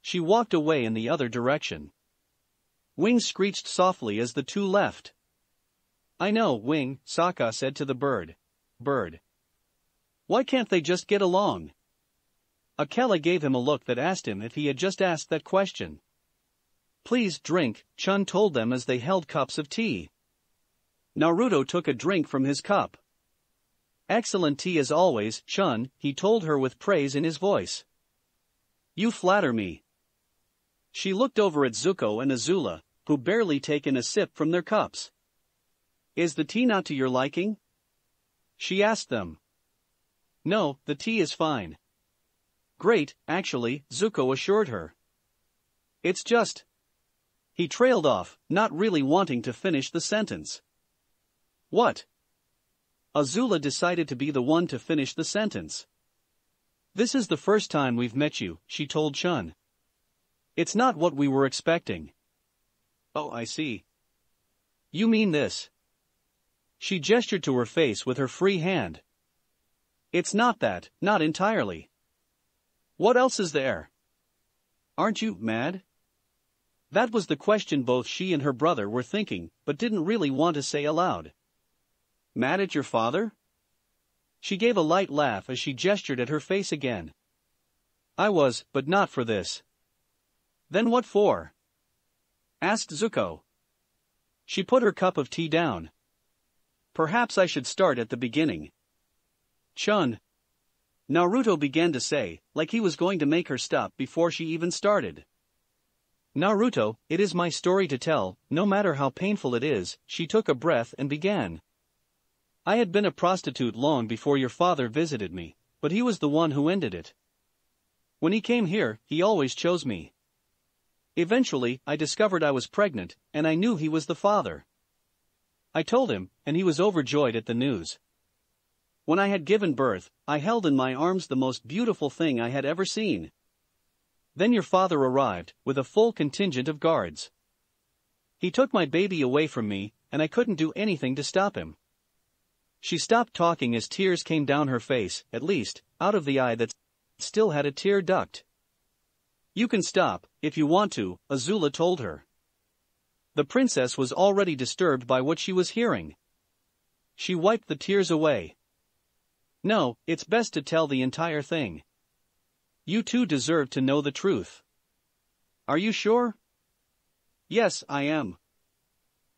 She walked away in the other direction. Wing screeched softly as the two left. I know, Wing, Sokka said to the bird. Bird. Why can't they just get along? Akela gave him a look that asked him if he had just asked that question. Please drink, Chun told them as they held cups of tea. Naruto took a drink from his cup. Excellent tea as always, Chun, he told her with praise in his voice. You flatter me. She looked over at Zuko and Azula, who barely taken a sip from their cups. Is the tea not to your liking? She asked them. No, the tea is fine. Great, actually, Zuko assured her. It's just... He trailed off, not really wanting to finish the sentence. What? Azula decided to be the one to finish the sentence. This is the first time we've met you, she told Chun. It's not what we were expecting. Oh, I see. You mean this? She gestured to her face with her free hand. It's not that, not entirely. What else is there? Aren't you mad? That was the question both she and her brother were thinking, but didn't really want to say aloud. Mad at your father? She gave a light laugh as she gestured at her face again. I was, but not for this. Then what for? Asked Zuko. She put her cup of tea down. Perhaps I should start at the beginning. Chun. Naruto began to say, like he was going to make her stop before she even started. Naruto, it is my story to tell, no matter how painful it is, she took a breath and began. I had been a prostitute long before your father visited me, but he was the one who ended it. When he came here, he always chose me. Eventually, I discovered I was pregnant, and I knew he was the father. I told him, and he was overjoyed at the news. When I had given birth, I held in my arms the most beautiful thing I had ever seen. Then your father arrived, with a full contingent of guards. He took my baby away from me, and I couldn't do anything to stop him. She stopped talking as tears came down her face, at least, out of the eye that still had a tear duct. You can stop, if you want to, Azula told her. The princess was already disturbed by what she was hearing. She wiped the tears away. No, it's best to tell the entire thing. You two deserve to know the truth. Are you sure? Yes, I am.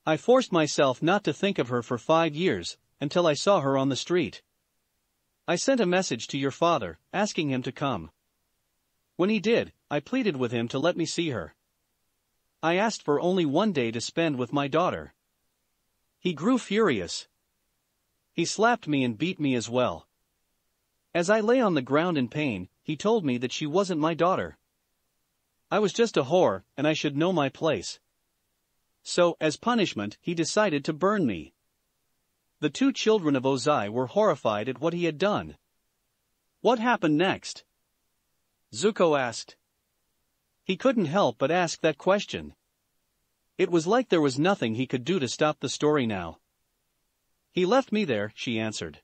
I forced myself not to think of her for 5 years, until I saw her on the street. I sent a message to your father, asking him to come. When he did, I pleaded with him to let me see her. I asked for only 1 day to spend with my daughter. He grew furious. He slapped me and beat me as well. As I lay on the ground in pain, he told me that she wasn't my daughter. I was just a whore, and I should know my place. So, as punishment, he decided to burn me. The 2 children of Ozai were horrified at what he had done. What happened next? Zuko asked. He couldn't help but ask that question. It was like there was nothing he could do to stop the story now. He left me there, she answered.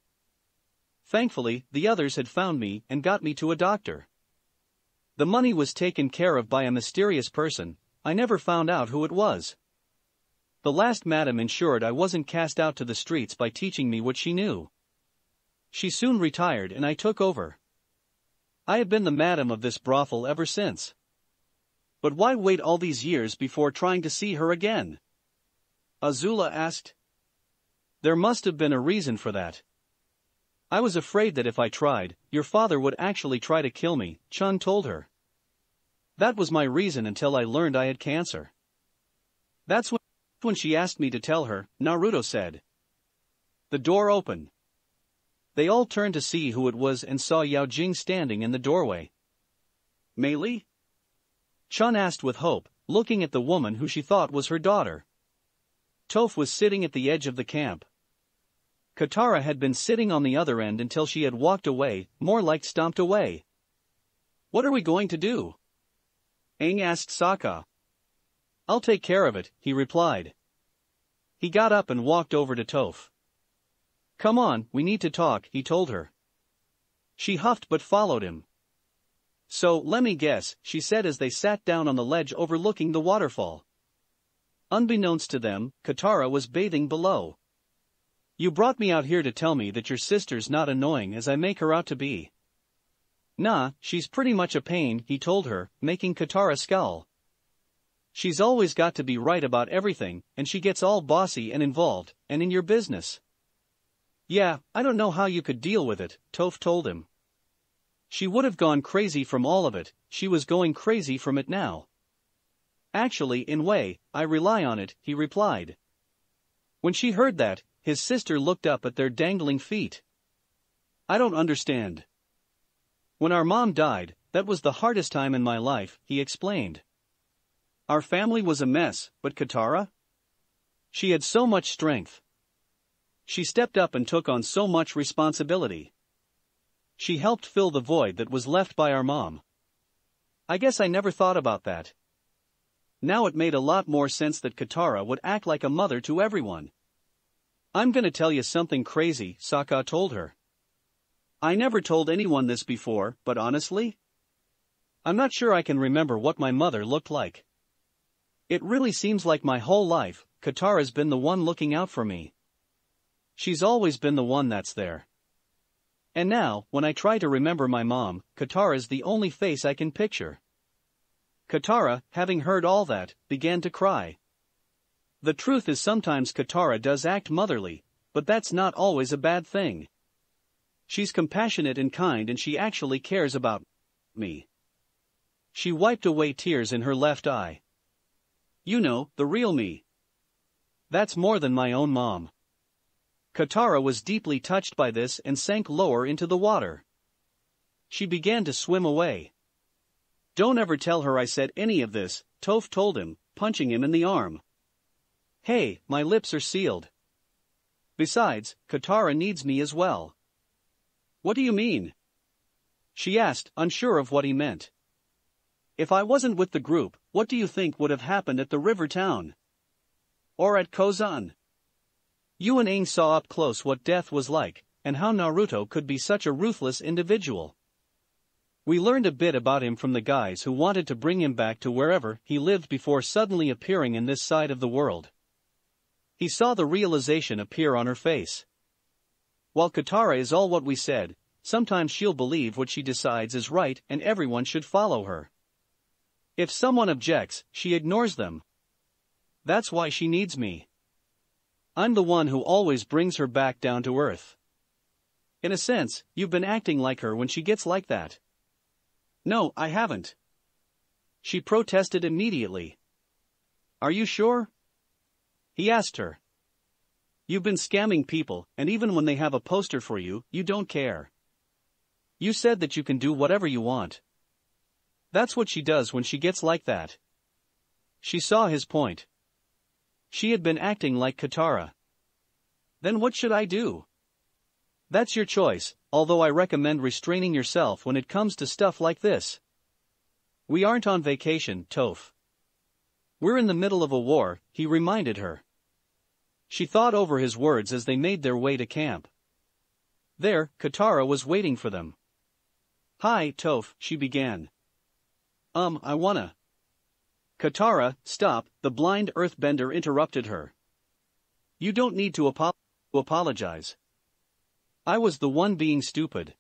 Thankfully, the others had found me and got me to a doctor. The money was taken care of by a mysterious person. I never found out who it was. The last madam ensured I wasn't cast out to the streets by teaching me what she knew. She soon retired and I took over. I have been the madam of this brothel ever since. But why wait all these years before trying to see her again? Azula asked. There must have been a reason for that. I was afraid that if I tried, your father would actually try to kill me, Chun told her. That was my reason until I learned I had cancer. That's when she asked me to tell her, Naruto said. The door opened. They all turned to see who it was and saw Yao Jing standing in the doorway. Mei Li? Chun asked with hope, looking at the woman who she thought was her daughter. Toph was sitting at the edge of the camp. Katara had been sitting on the other end until she had walked away, more like stomped away. What are we going to do? Aang asked Sokka. I'll take care of it, he replied. He got up and walked over to Toph. Come on, we need to talk, he told her. She huffed but followed him. So, let me guess, she said as they sat down on the ledge overlooking the waterfall. Unbeknownst to them, Katara was bathing below. You brought me out here to tell me that your sister's not annoying as I make her out to be. Nah, she's pretty much a pain, he told her, making Katara scowl. She's always got to be right about everything, and she gets all bossy and involved, and in your business. Yeah, I don't know how you could deal with it, Toph told him. She would have gone crazy from all of it, she was going crazy from it now. Actually, in way, I rely on it, he replied. When she heard that, his sister looked up at their dangling feet. I don't understand. When our mom died, that was the hardest time in my life, he explained. Our family was a mess, but Katara? She had so much strength. She stepped up and took on so much responsibility. She helped fill the void that was left by our mom. I guess I never thought about that. Now it made a lot more sense that Katara would act like a mother to everyone. I'm gonna tell you something crazy, Sokka told her. I never told anyone this before, but honestly, I'm not sure I can remember what my mother looked like. It really seems like my whole life, Katara's been the one looking out for me. She's always been the one that's there. And now, when I try to remember my mom, Katara's the only face I can picture. Katara, having heard all that, began to cry. The truth is sometimes Katara does act motherly, but that's not always a bad thing. She's compassionate and kind and she actually cares about me. She wiped away tears in her left eye. You know, the real me. That's more than my own mom. Katara was deeply touched by this and sank lower into the water. She began to swim away. Don't ever tell her I said any of this, Toph told him, punching him in the arm. Hey, my lips are sealed. Besides, Katara needs me as well. What do you mean? She asked, unsure of what he meant. If I wasn't with the group, what do you think would have happened at the river town? Or at Kozan? You and Aang saw up close what death was like, and how Naruto could be such a ruthless individual. We learned a bit about him from the guys who wanted to bring him back to wherever he lived before suddenly appearing in this side of the world. He saw the realization appear on her face. While Katara is all what we said, sometimes she'll believe what she decides is right and everyone should follow her. If someone objects, she ignores them. That's why she needs me. I'm the one who always brings her back down to earth. In a sense, you've been acting like her when she gets like that. No, I haven't. She protested immediately. Are you sure? He asked her. You've been scamming people, and even when they have a poster for you, you don't care. You said that you can do whatever you want. That's what she does when she gets like that. She saw his point. She had been acting like Katara. Then what should I do? That's your choice, although I recommend restraining yourself when it comes to stuff like this. We aren't on vacation, Toph. We're in the middle of a war, he reminded her. She thought over his words as they made their way to camp. There, Katara was waiting for them. Hi, Toph, she began. I wanna. Katara, stop, the blind earthbender interrupted her. You don't need to apologize. I was the one being stupid.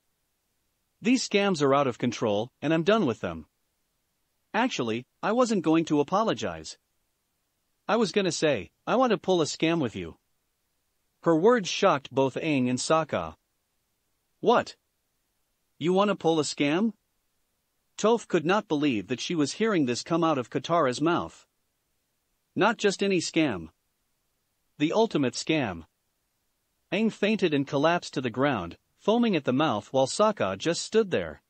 These scams are out of control, and I'm done with them. Actually, I wasn't going to apologize. I was gonna say, I want to pull a scam with you. Her words shocked both Aang and Sokka. What? You want to pull a scam? Toph could not believe that she was hearing this come out of Katara's mouth. Not just any scam. The ultimate scam. Aang fainted and collapsed to the ground, foaming at the mouth while Sokka just stood there.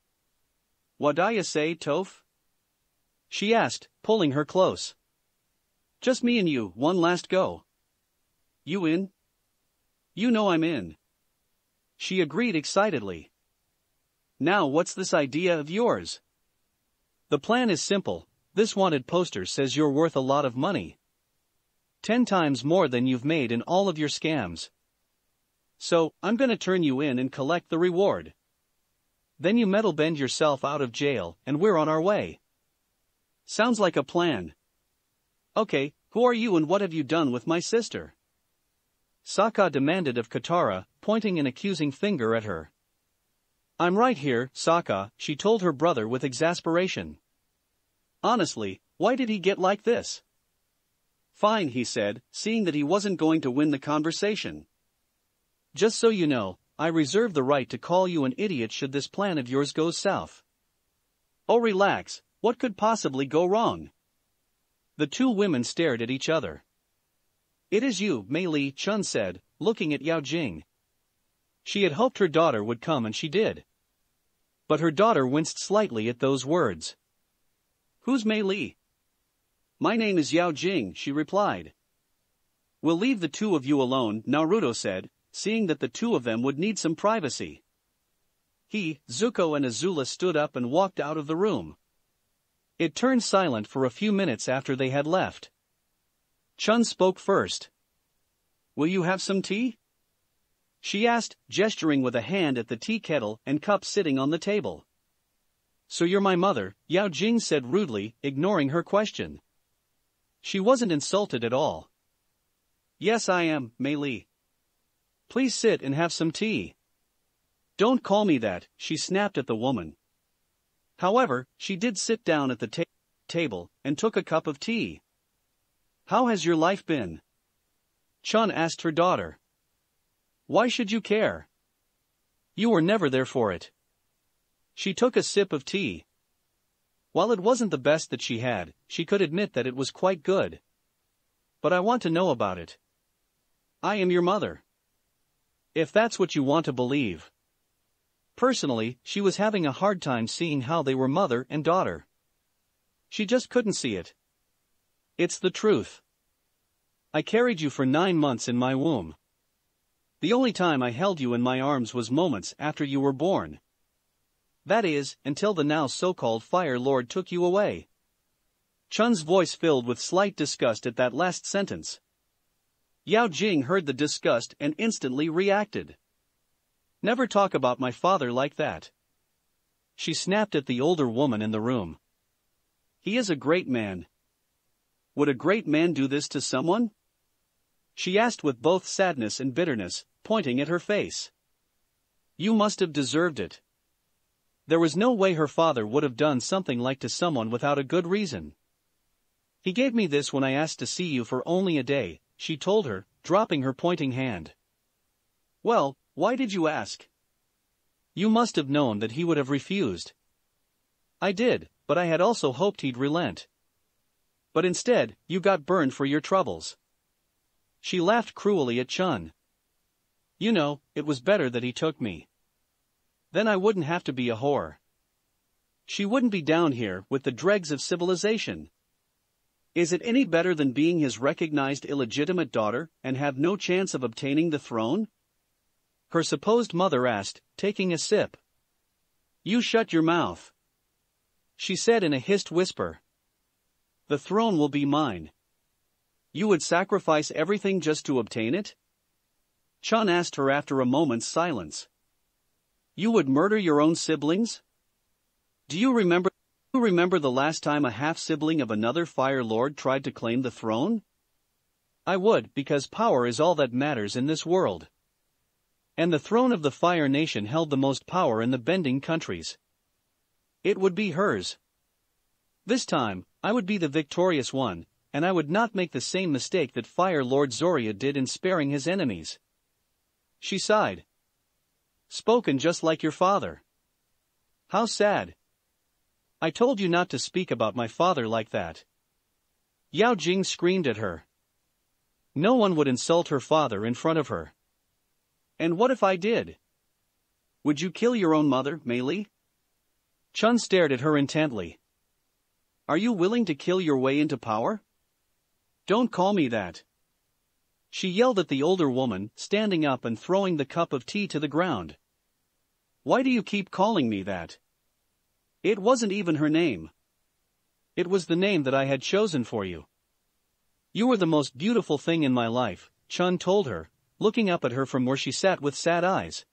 What'd you say, Toph? She asked, pulling her close. Just me and you, one last go. You in? You know I'm in. She agreed excitedly. Now what's this idea of yours? The plan is simple, this wanted poster says you're worth a lot of money. 10 times more than you've made in all of your scams. So, I'm gonna turn you in and collect the reward. Then you metal bend yourself out of jail, and we're on our way. Sounds like a plan. Okay, who are you and what have you done with my sister? Sokka demanded of Katara, pointing an accusing finger at her. I'm right here, Sokka, she told her brother with exasperation. Honestly, why did he get like this? Fine, he said, seeing that he wasn't going to win the conversation. Just so you know, I reserve the right to call you an idiot should this plan of yours go south. Oh, relax, what could possibly go wrong? The two women stared at each other. It is you, Mei Li, Chun said, looking at Yao Jing. She had hoped her daughter would come and she did. But her daughter winced slightly at those words. Who's Mei Li? My name is Yao Jing, she replied. We'll leave the two of you alone, Naruto said, seeing that the two of them would need some privacy. He, Zuko and Azula stood up and walked out of the room. It turned silent for a few minutes after they had left. Chun spoke first. Will you have some tea? She asked, gesturing with a hand at the tea kettle and cup sitting on the table. So you're my mother, Yao Jing said rudely, ignoring her question. She wasn't insulted at all. Yes, I am, Mei Li. Please sit and have some tea. Don't call me that, she snapped at the woman. However, she did sit down at the table and took a cup of tea. How has your life been? Chun asked her daughter. Why should you care? You were never there for it. She took a sip of tea. While it wasn't the best that she had, she could admit that it was quite good. But I want to know about it. I am your mother. If that's what you want to believe. Personally, she was having a hard time seeing how they were mother and daughter. She just couldn't see it. It's the truth. I carried you for 9 months in my womb. The only time I held you in my arms was moments after you were born. That is, until the now so-called Fire Lord took you away. Chun's voice filled with slight disgust at that last sentence. Yao Jing heard the disgust and instantly reacted. Never talk about my father like that. She snapped at the older woman in the room. He is a great man. Would a great man do this to someone? She asked with both sadness and bitterness, pointing at her face. You must have deserved it. There was no way her father would have done something like to someone without a good reason. He gave me this when I asked to see you for only a day, she told her, dropping her pointing hand. Well, why did you ask? You must have known that he would have refused. I did, but I had also hoped he'd relent. But instead, you got burned for your troubles. She laughed cruelly at Chun. You know, it was better that he took me. Then I wouldn't have to be a whore. She wouldn't be down here with the dregs of civilization. Is it any better than being his recognized illegitimate daughter and have no chance of obtaining the throne? Her supposed mother asked, taking a sip. You shut your mouth. She said in a hissed whisper. The throne will be mine. You would sacrifice everything just to obtain it? Chun asked her after a moment's silence. You would murder your own siblings? Do you remember the last time a half-sibling of another Fire Lord tried to claim the throne? I would, because power is all that matters in this world. And the throne of the Fire Nation held the most power in the Bending countries. It would be hers. This time, I would be the victorious one, and I would not make the same mistake that Fire Lord Zoria did in sparing his enemies. She sighed. Spoken just like your father. How sad. I told you not to speak about my father like that. Yao Jing screamed at her. No one would insult her father in front of her. And what if I did? Would you kill your own mother, Mei Li? Chun stared at her intently. Are you willing to kill your way into power? Don't call me that. She yelled at the older woman, standing up and throwing the cup of tea to the ground. Why do you keep calling me that? It wasn't even her name. It was the name that I had chosen for you. You were the most beautiful thing in my life, Chun told her, looking up at her from where she sat with sad eyes.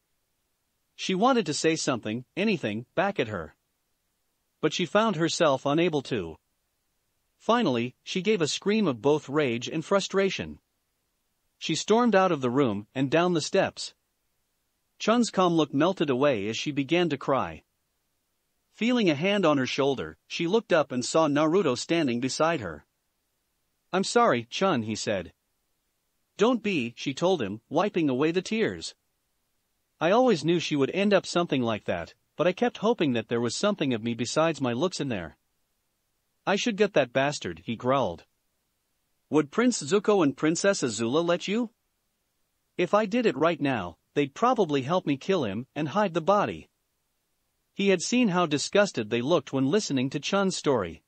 She wanted to say something, anything, back at her. But she found herself unable to. Finally, she gave a scream of both rage and frustration. She stormed out of the room and down the steps. Chun's calm look melted away as she began to cry. Feeling a hand on her shoulder, she looked up and saw Naruto standing beside her. I'm sorry, Chun, he said. Don't be, she told him, wiping away the tears. I always knew she would end up something like that, but I kept hoping that there was something of me besides my looks in there. I should get that bastard, he growled. Would Prince Zuko and Princess Azula let you? If I did it right now, they'd probably help me kill him and hide the body. He had seen how disgusted they looked when listening to Chun's story.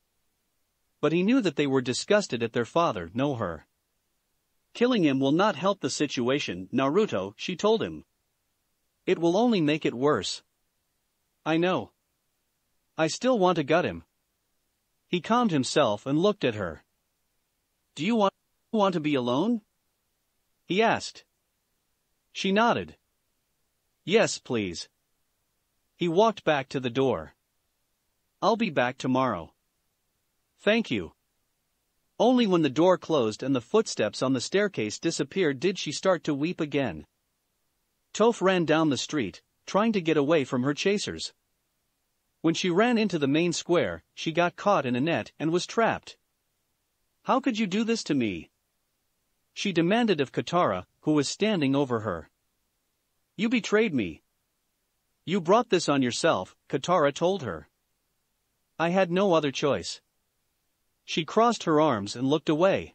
But he knew that they were disgusted at their father, no her. Killing him will not help the situation, Naruto, she told him. It will only make it worse. I know. I still want to gut him. He calmed himself and looked at her. Do you want to be alone? He asked. She nodded. Yes, please. He walked back to the door. I'll be back tomorrow. Thank you. Only when the door closed and the footsteps on the staircase disappeared did she start to weep again. Toph ran down the street, trying to get away from her chasers. When she ran into the main square, she got caught in a net and was trapped. How could you do this to me? She demanded of Katara, who was standing over her. You betrayed me. You brought this on yourself, Katara told her. I had no other choice. She crossed her arms and looked away.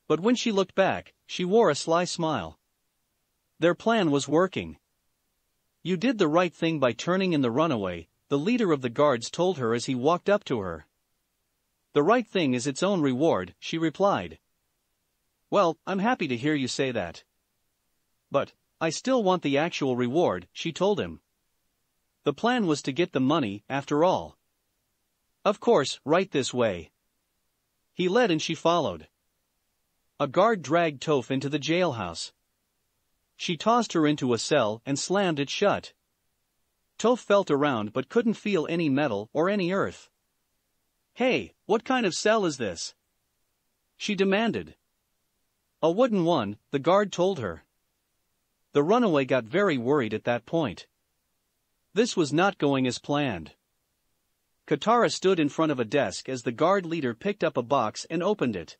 But when she looked back, she wore a sly smile. Their plan was working. You did the right thing by turning in the runaway, the leader of the guards told her as he walked up to her. The right thing is its own reward, she replied. Well, I'm happy to hear you say that. But I still want the actual reward, she told him. The plan was to get the money, after all. Of course, right this way. He led and she followed. A guard dragged Toph into the jailhouse. She tossed her into a cell and slammed it shut. Toph felt around but couldn't feel any metal or any earth. Hey, what kind of cell is this? She demanded. A wooden one, the guard told her. The runaway got very worried at that point. This was not going as planned. Katara stood in front of a desk as the guard leader picked up a box and opened it.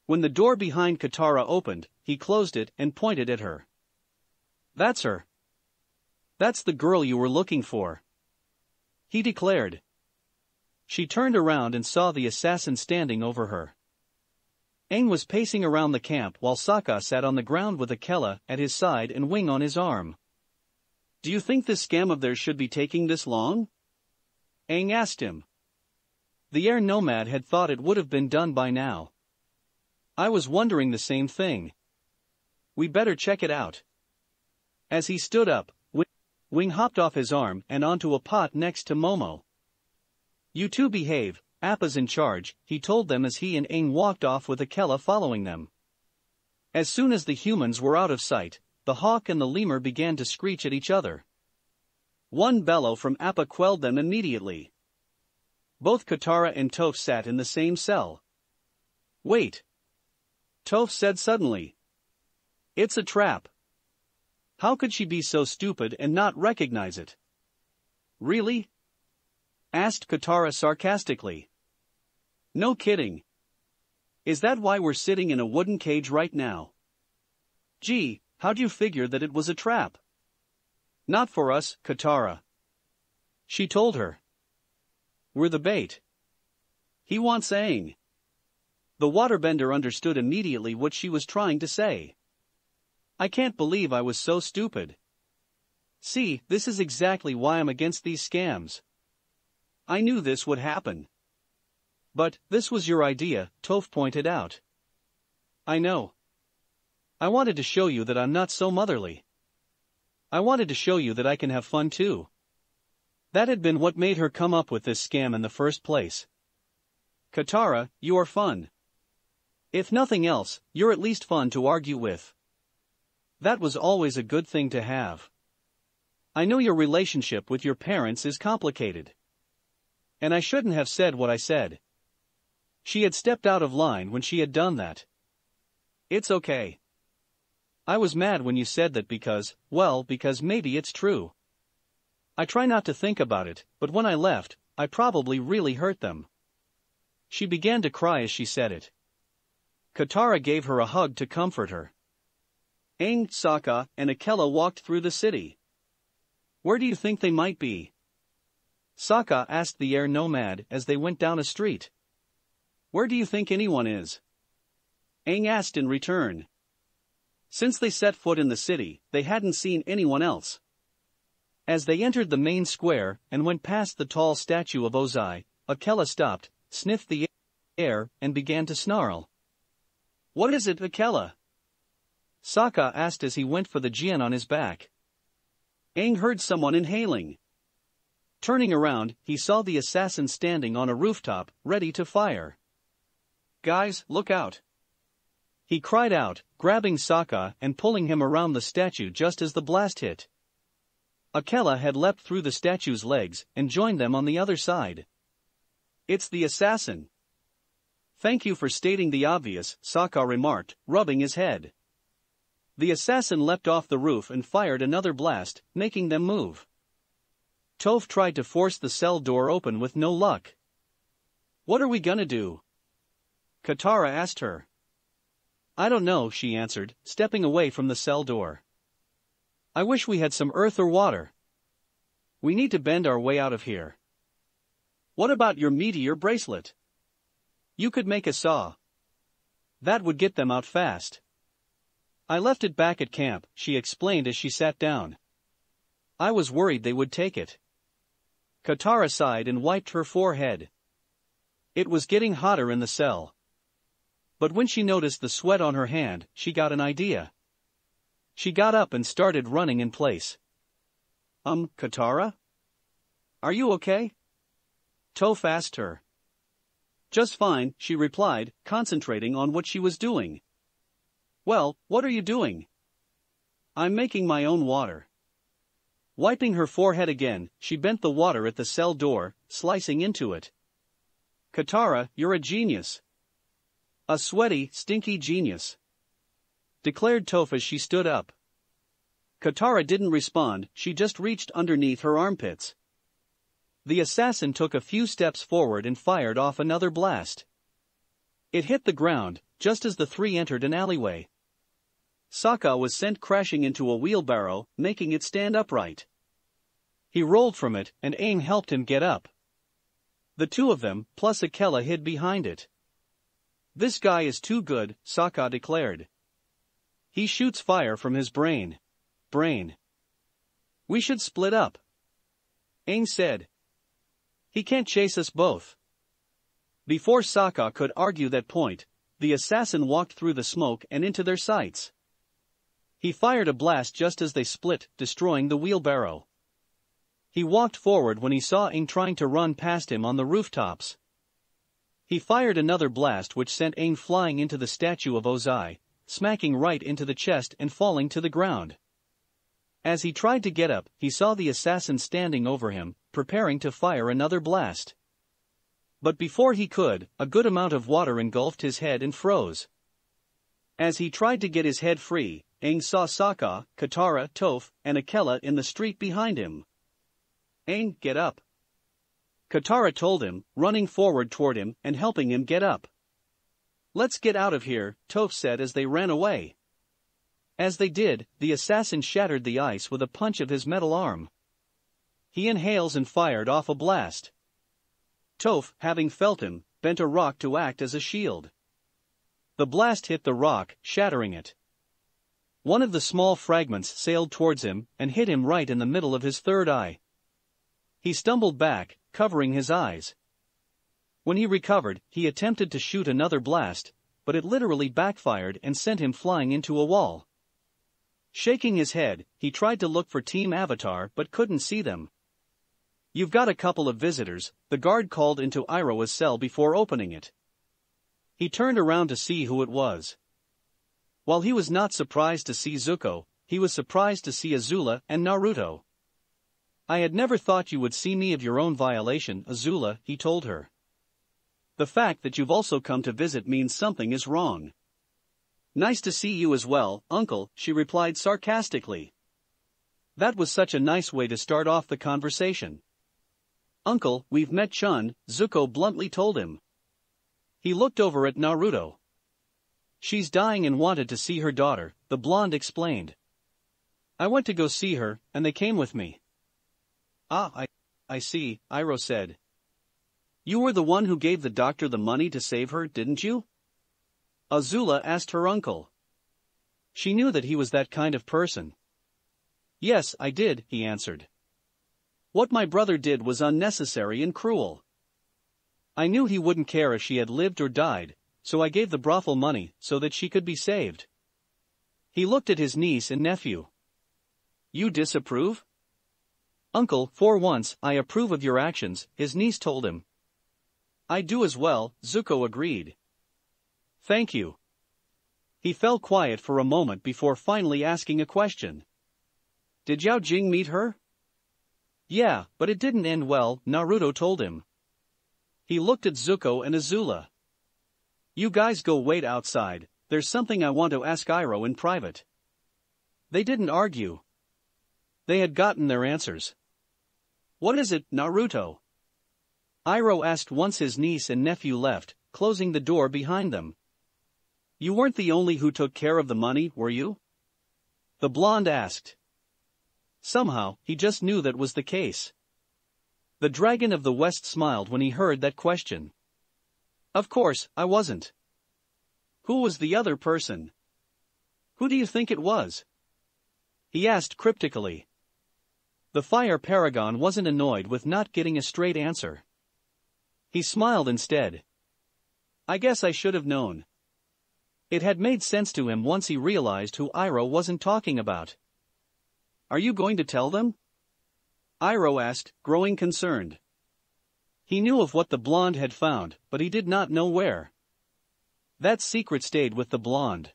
When the door behind Katara opened, he closed it and pointed at her. That's her. That's the girl you were looking for, he declared. She turned around and saw the assassin standing over her. Aang was pacing around the camp while Sokka sat on the ground with Akela at his side and Wing on his arm. Do you think this scam of theirs should be taking this long? Aang asked him. The air nomad had thought it would have been done by now. I was wondering the same thing. We better check it out. As he stood up, Wing hopped off his arm and onto a pot next to Momo. You two behave, Appa's in charge, he told them as he and Aang walked off with Akela following them. As soon as the humans were out of sight, the hawk and the lemur began to screech at each other. One bellow from Appa quelled them immediately. Both Katara and Toph sat in the same cell. Wait. Toph said suddenly. It's a trap. How could she be so stupid and not recognize it? Really? Asked Katara sarcastically. No kidding. Is that why we're sitting in a wooden cage right now? Gee, how'd you figure that it was a trap? Not for us, Katara. She told her. We're the bait. He wants Aang. The waterbender understood immediately what she was trying to say. I can't believe I was so stupid. See, this is exactly why I'm against these scams. I knew this would happen. But, this was your idea, Toph pointed out. I know. I wanted to show you that I'm not so motherly. I wanted to show you that I can have fun too. That had been what made her come up with this scam in the first place. Katara, you are fun. If nothing else, you're at least fun to argue with. That was always a good thing to have. I know your relationship with your parents is complicated. And I shouldn't have said what I said. She had stepped out of line when she had done that. It's okay. I was mad when you said that because maybe it's true. I try not to think about it, but when I left, I probably really hurt them. She began to cry as she said it. Katara gave her a hug to comfort her. Aang, Sokka, and Akela walked through the city. Where do you think they might be? Sokka asked the air nomad as they went down a street. Where do you think anyone is? Aang asked in return. Since they set foot in the city, they hadn't seen anyone else. As they entered the main square and went past the tall statue of Ozai, Akela stopped, sniffed the air, and began to snarl. What is it, Akela? Sokka asked as he went for the Jian on his back. Aang heard someone inhaling. Turning around, he saw the assassin standing on a rooftop, ready to fire. Guys, look out! He cried out, grabbing Sokka and pulling him around the statue just as the blast hit. Akela had leapt through the statue's legs and joined them on the other side. It's the assassin. Thank you for stating the obvious, Sokka remarked, rubbing his head. The assassin leapt off the roof and fired another blast, making them move. Toph tried to force the cell door open with no luck. What are we gonna do? Katara asked her. I don't know, she answered, stepping away from the cell door. I wish we had some earth or water. We need to bend our way out of here. What about your meteor bracelet? You could make a saw. That would get them out fast. I left it back at camp, she explained as she sat down. I was worried they would take it. Katara sighed and wiped her forehead. It was getting hotter in the cell. But when she noticed the sweat on her hand, she got an idea. She got up and started running in place. Katara? Are you okay? Toph asked her. Just fine, she replied, concentrating on what she was doing. Well, what are you doing? I'm making my own water. Wiping her forehead again, she bent the water at the cell door, slicing into it. Katara, you're a genius. A sweaty, stinky genius, declared Toph as she stood up. Katara didn't respond, she just reached underneath her armpits. The assassin took a few steps forward and fired off another blast. It hit the ground, just as the three entered an alleyway. Sokka was sent crashing into a wheelbarrow, making it stand upright. He rolled from it, and Aang helped him get up. The two of them, plus Akela, hid behind it. This guy is too good, Sokka declared. He shoots fire from his brain. We should split up, Aang said. He can't chase us both. Before Sokka could argue that point, the assassin walked through the smoke and into their sights. He fired a blast just as they split, destroying the wheelbarrow. He walked forward when he saw Aang trying to run past him on the rooftops. He fired another blast which sent Aang flying into the statue of Ozai, smacking right into the chest and falling to the ground. As he tried to get up, he saw the assassin standing over him, preparing to fire another blast. But before he could, a good amount of water engulfed his head and froze. As he tried to get his head free, Aang saw Sokka, Katara, Toph, and Akela in the street behind him. Aang, get up, Katara told him, running forward toward him and helping him get up. Let's get out of here, Toph said as they ran away. As they did, the assassin shattered the ice with a punch of his metal arm. He inhales and fired off a blast. Toph, having felt him, bent a rock to act as a shield. The blast hit the rock, shattering it. One of the small fragments sailed towards him and hit him right in the middle of his third eye. He stumbled back, covering his eyes. When he recovered, he attempted to shoot another blast, but it literally backfired and sent him flying into a wall. Shaking his head, he tried to look for Team Avatar but couldn't see them. You've got a couple of visitors, the guard called into Iroha's cell before opening it. He turned around to see who it was. While he was not surprised to see Zuko, he was surprised to see Azula and Naruto. I had never thought you would see me of your own violation, Azula, he told her. The fact that you've also come to visit means something is wrong. Nice to see you as well, Uncle, she replied sarcastically. That was such a nice way to start off the conversation. Uncle, we've met Chun, Zuko bluntly told him. He looked over at Naruto. She's dying and wanted to see her daughter, the blonde explained. I went to go see her, and they came with me. Ah, I see, Iroh said. You were the one who gave the doctor the money to save her, didn't you? Azula asked her uncle. She knew that he was that kind of person. Yes, I did, he answered. What my brother did was unnecessary and cruel. I knew he wouldn't care if she had lived or died, so I gave the brothel money so that she could be saved. He looked at his niece and nephew. You disapprove? Uncle, for once, I approve of your actions, his niece told him. I do as well, Zuko agreed. Thank you. He fell quiet for a moment before finally asking a question. Did Yao Jing meet her? Yeah, but it didn't end well, Naruto told him. He looked at Zuko and Azula. You guys go wait outside, there's something I want to ask Iroh in private. They didn't argue. They had gotten their answers. What is it, Naruto? Iroh asked once his niece and nephew left, closing the door behind them. You weren't the only who took care of the money, were you? The blonde asked. Somehow, he just knew that was the case. The Dragon of the West smiled when he heard that question. Of course, I wasn't. Who was the other person? Who do you think it was? He asked cryptically. The Fire Paragon wasn't annoyed with not getting a straight answer. He smiled instead. I guess I should have known. It had made sense to him once he realized who Iroh wasn't talking about. Are you going to tell them? Iroh asked, growing concerned. He knew of what the blonde had found, but he did not know where. That secret stayed with the blonde.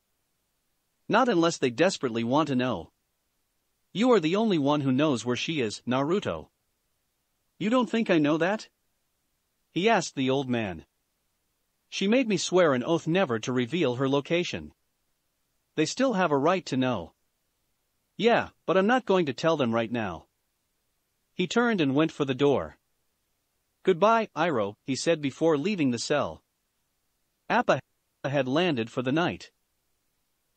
Not unless they desperately want to know. You are the only one who knows where she is, Naruto. You don't think I know that? He asked the old man. She made me swear an oath never to reveal her location. They still have a right to know. Yeah, but I'm not going to tell them right now. He turned and went for the door. Goodbye, Iroh, he said before leaving the cell. Appa had landed for the night.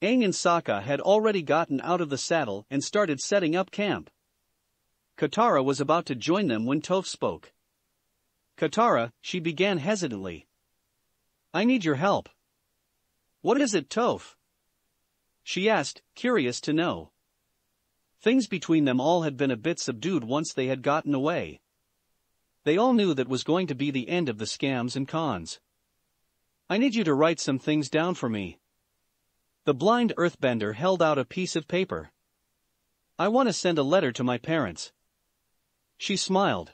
Aang and Sokka had already gotten out of the saddle and started setting up camp. Katara was about to join them when Toph spoke. Katara, she began hesitantly. I need your help. What is it, Toph? She asked, curious to know. Things between them all had been a bit subdued once they had gotten away. They all knew that was going to be the end of the scams and cons. I need you to write some things down for me. The blind earthbender held out a piece of paper. I want to send a letter to my parents. She smiled.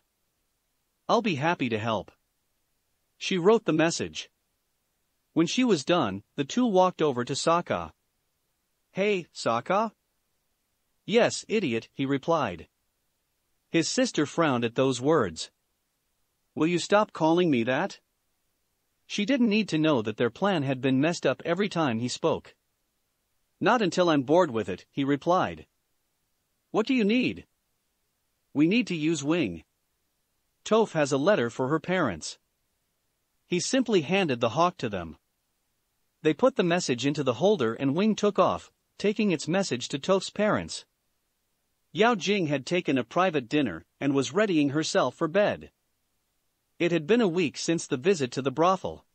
I'll be happy to help. She wrote the message. When she was done, the two walked over to Sokka. Hey, Sokka? Yes, idiot, he replied. His sister frowned at those words. Will you stop calling me that? She didn't need to know that their plan had been messed up every time he spoke. Not until I'm bored with it, he replied. What do you need? We need to use Wing. Toph has a letter for her parents. He simply handed the hawk to them. They put the message into the holder and Wing took off, taking its message to Toph's parents. Yao Jing had taken a private dinner and was readying herself for bed. It had been a week since the visit to the brothel.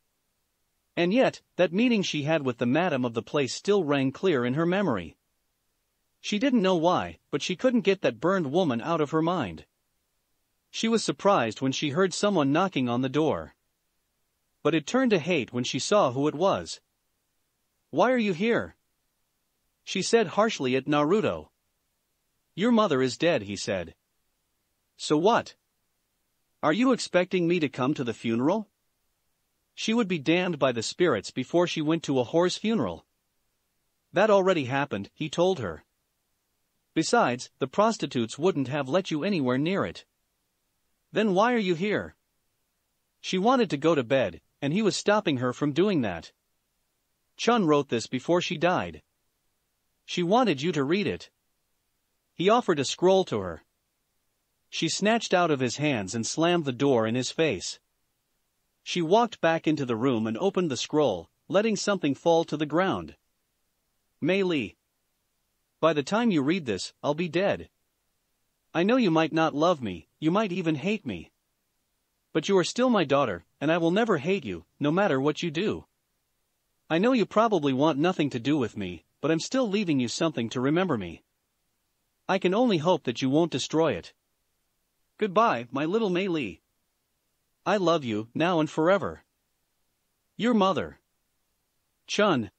And yet, that meeting she had with the madam of the place still rang clear in her memory. She didn't know why, but she couldn't get that burned woman out of her mind. She was surprised when she heard someone knocking on the door. But it turned to hate when she saw who it was. Why are you here? She said harshly at Naruto. Your mother is dead, he said. So what? Are you expecting me to come to the funeral? She would be damned by the spirits before she went to a whore's funeral. That already happened, he told her. Besides, the prostitutes wouldn't have let you anywhere near it. Then why are you here? She wanted to go to bed, and he was stopping her from doing that. Chun wrote this before she died. She wanted you to read it. He offered a scroll to her. She snatched out of his hands and slammed the door in his face. She walked back into the room and opened the scroll, letting something fall to the ground. Mei Li. By the time you read this, I'll be dead. I know you might not love me, you might even hate me. But you are still my daughter, and I will never hate you, no matter what you do. I know you probably want nothing to do with me, but I'm still leaving you something to remember me. I can only hope that you won't destroy it. Goodbye, my little Mei Li. I love you, now and forever. Your mother. Chun.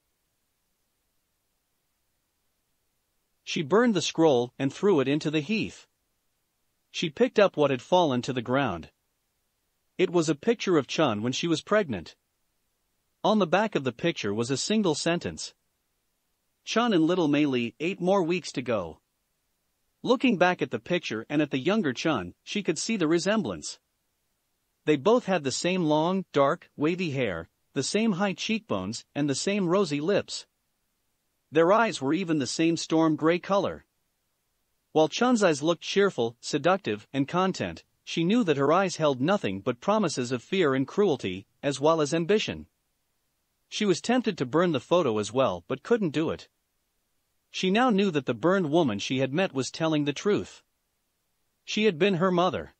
She burned the scroll and threw it into the heath. She picked up what had fallen to the ground. It was a picture of Chun when she was pregnant. On the back of the picture was a single sentence. Chun and little Mei Li, 8 more weeks to go. Looking back at the picture and at the younger Chun, she could see the resemblance. They both had the same long, dark, wavy hair, the same high cheekbones, and the same rosy lips. Their eyes were even the same storm gray color. While Chun's eyes looked cheerful, seductive, and content, she knew that her eyes held nothing but promises of fear and cruelty, as well as ambition. She was tempted to burn the photo as well but couldn't do it. She now knew that the burned woman she had met was telling the truth. She had been her mother.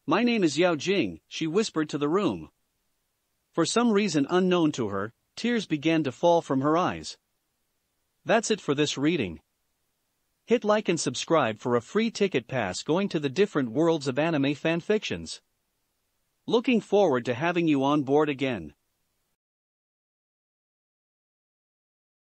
"My name is Yao Jing," she whispered to the room. For some reason unknown to her, tears began to fall from her eyes. That's it for this reading. Hit like and subscribe for a free ticket pass going to the different worlds of anime fanfictions. Looking forward to having you on board again.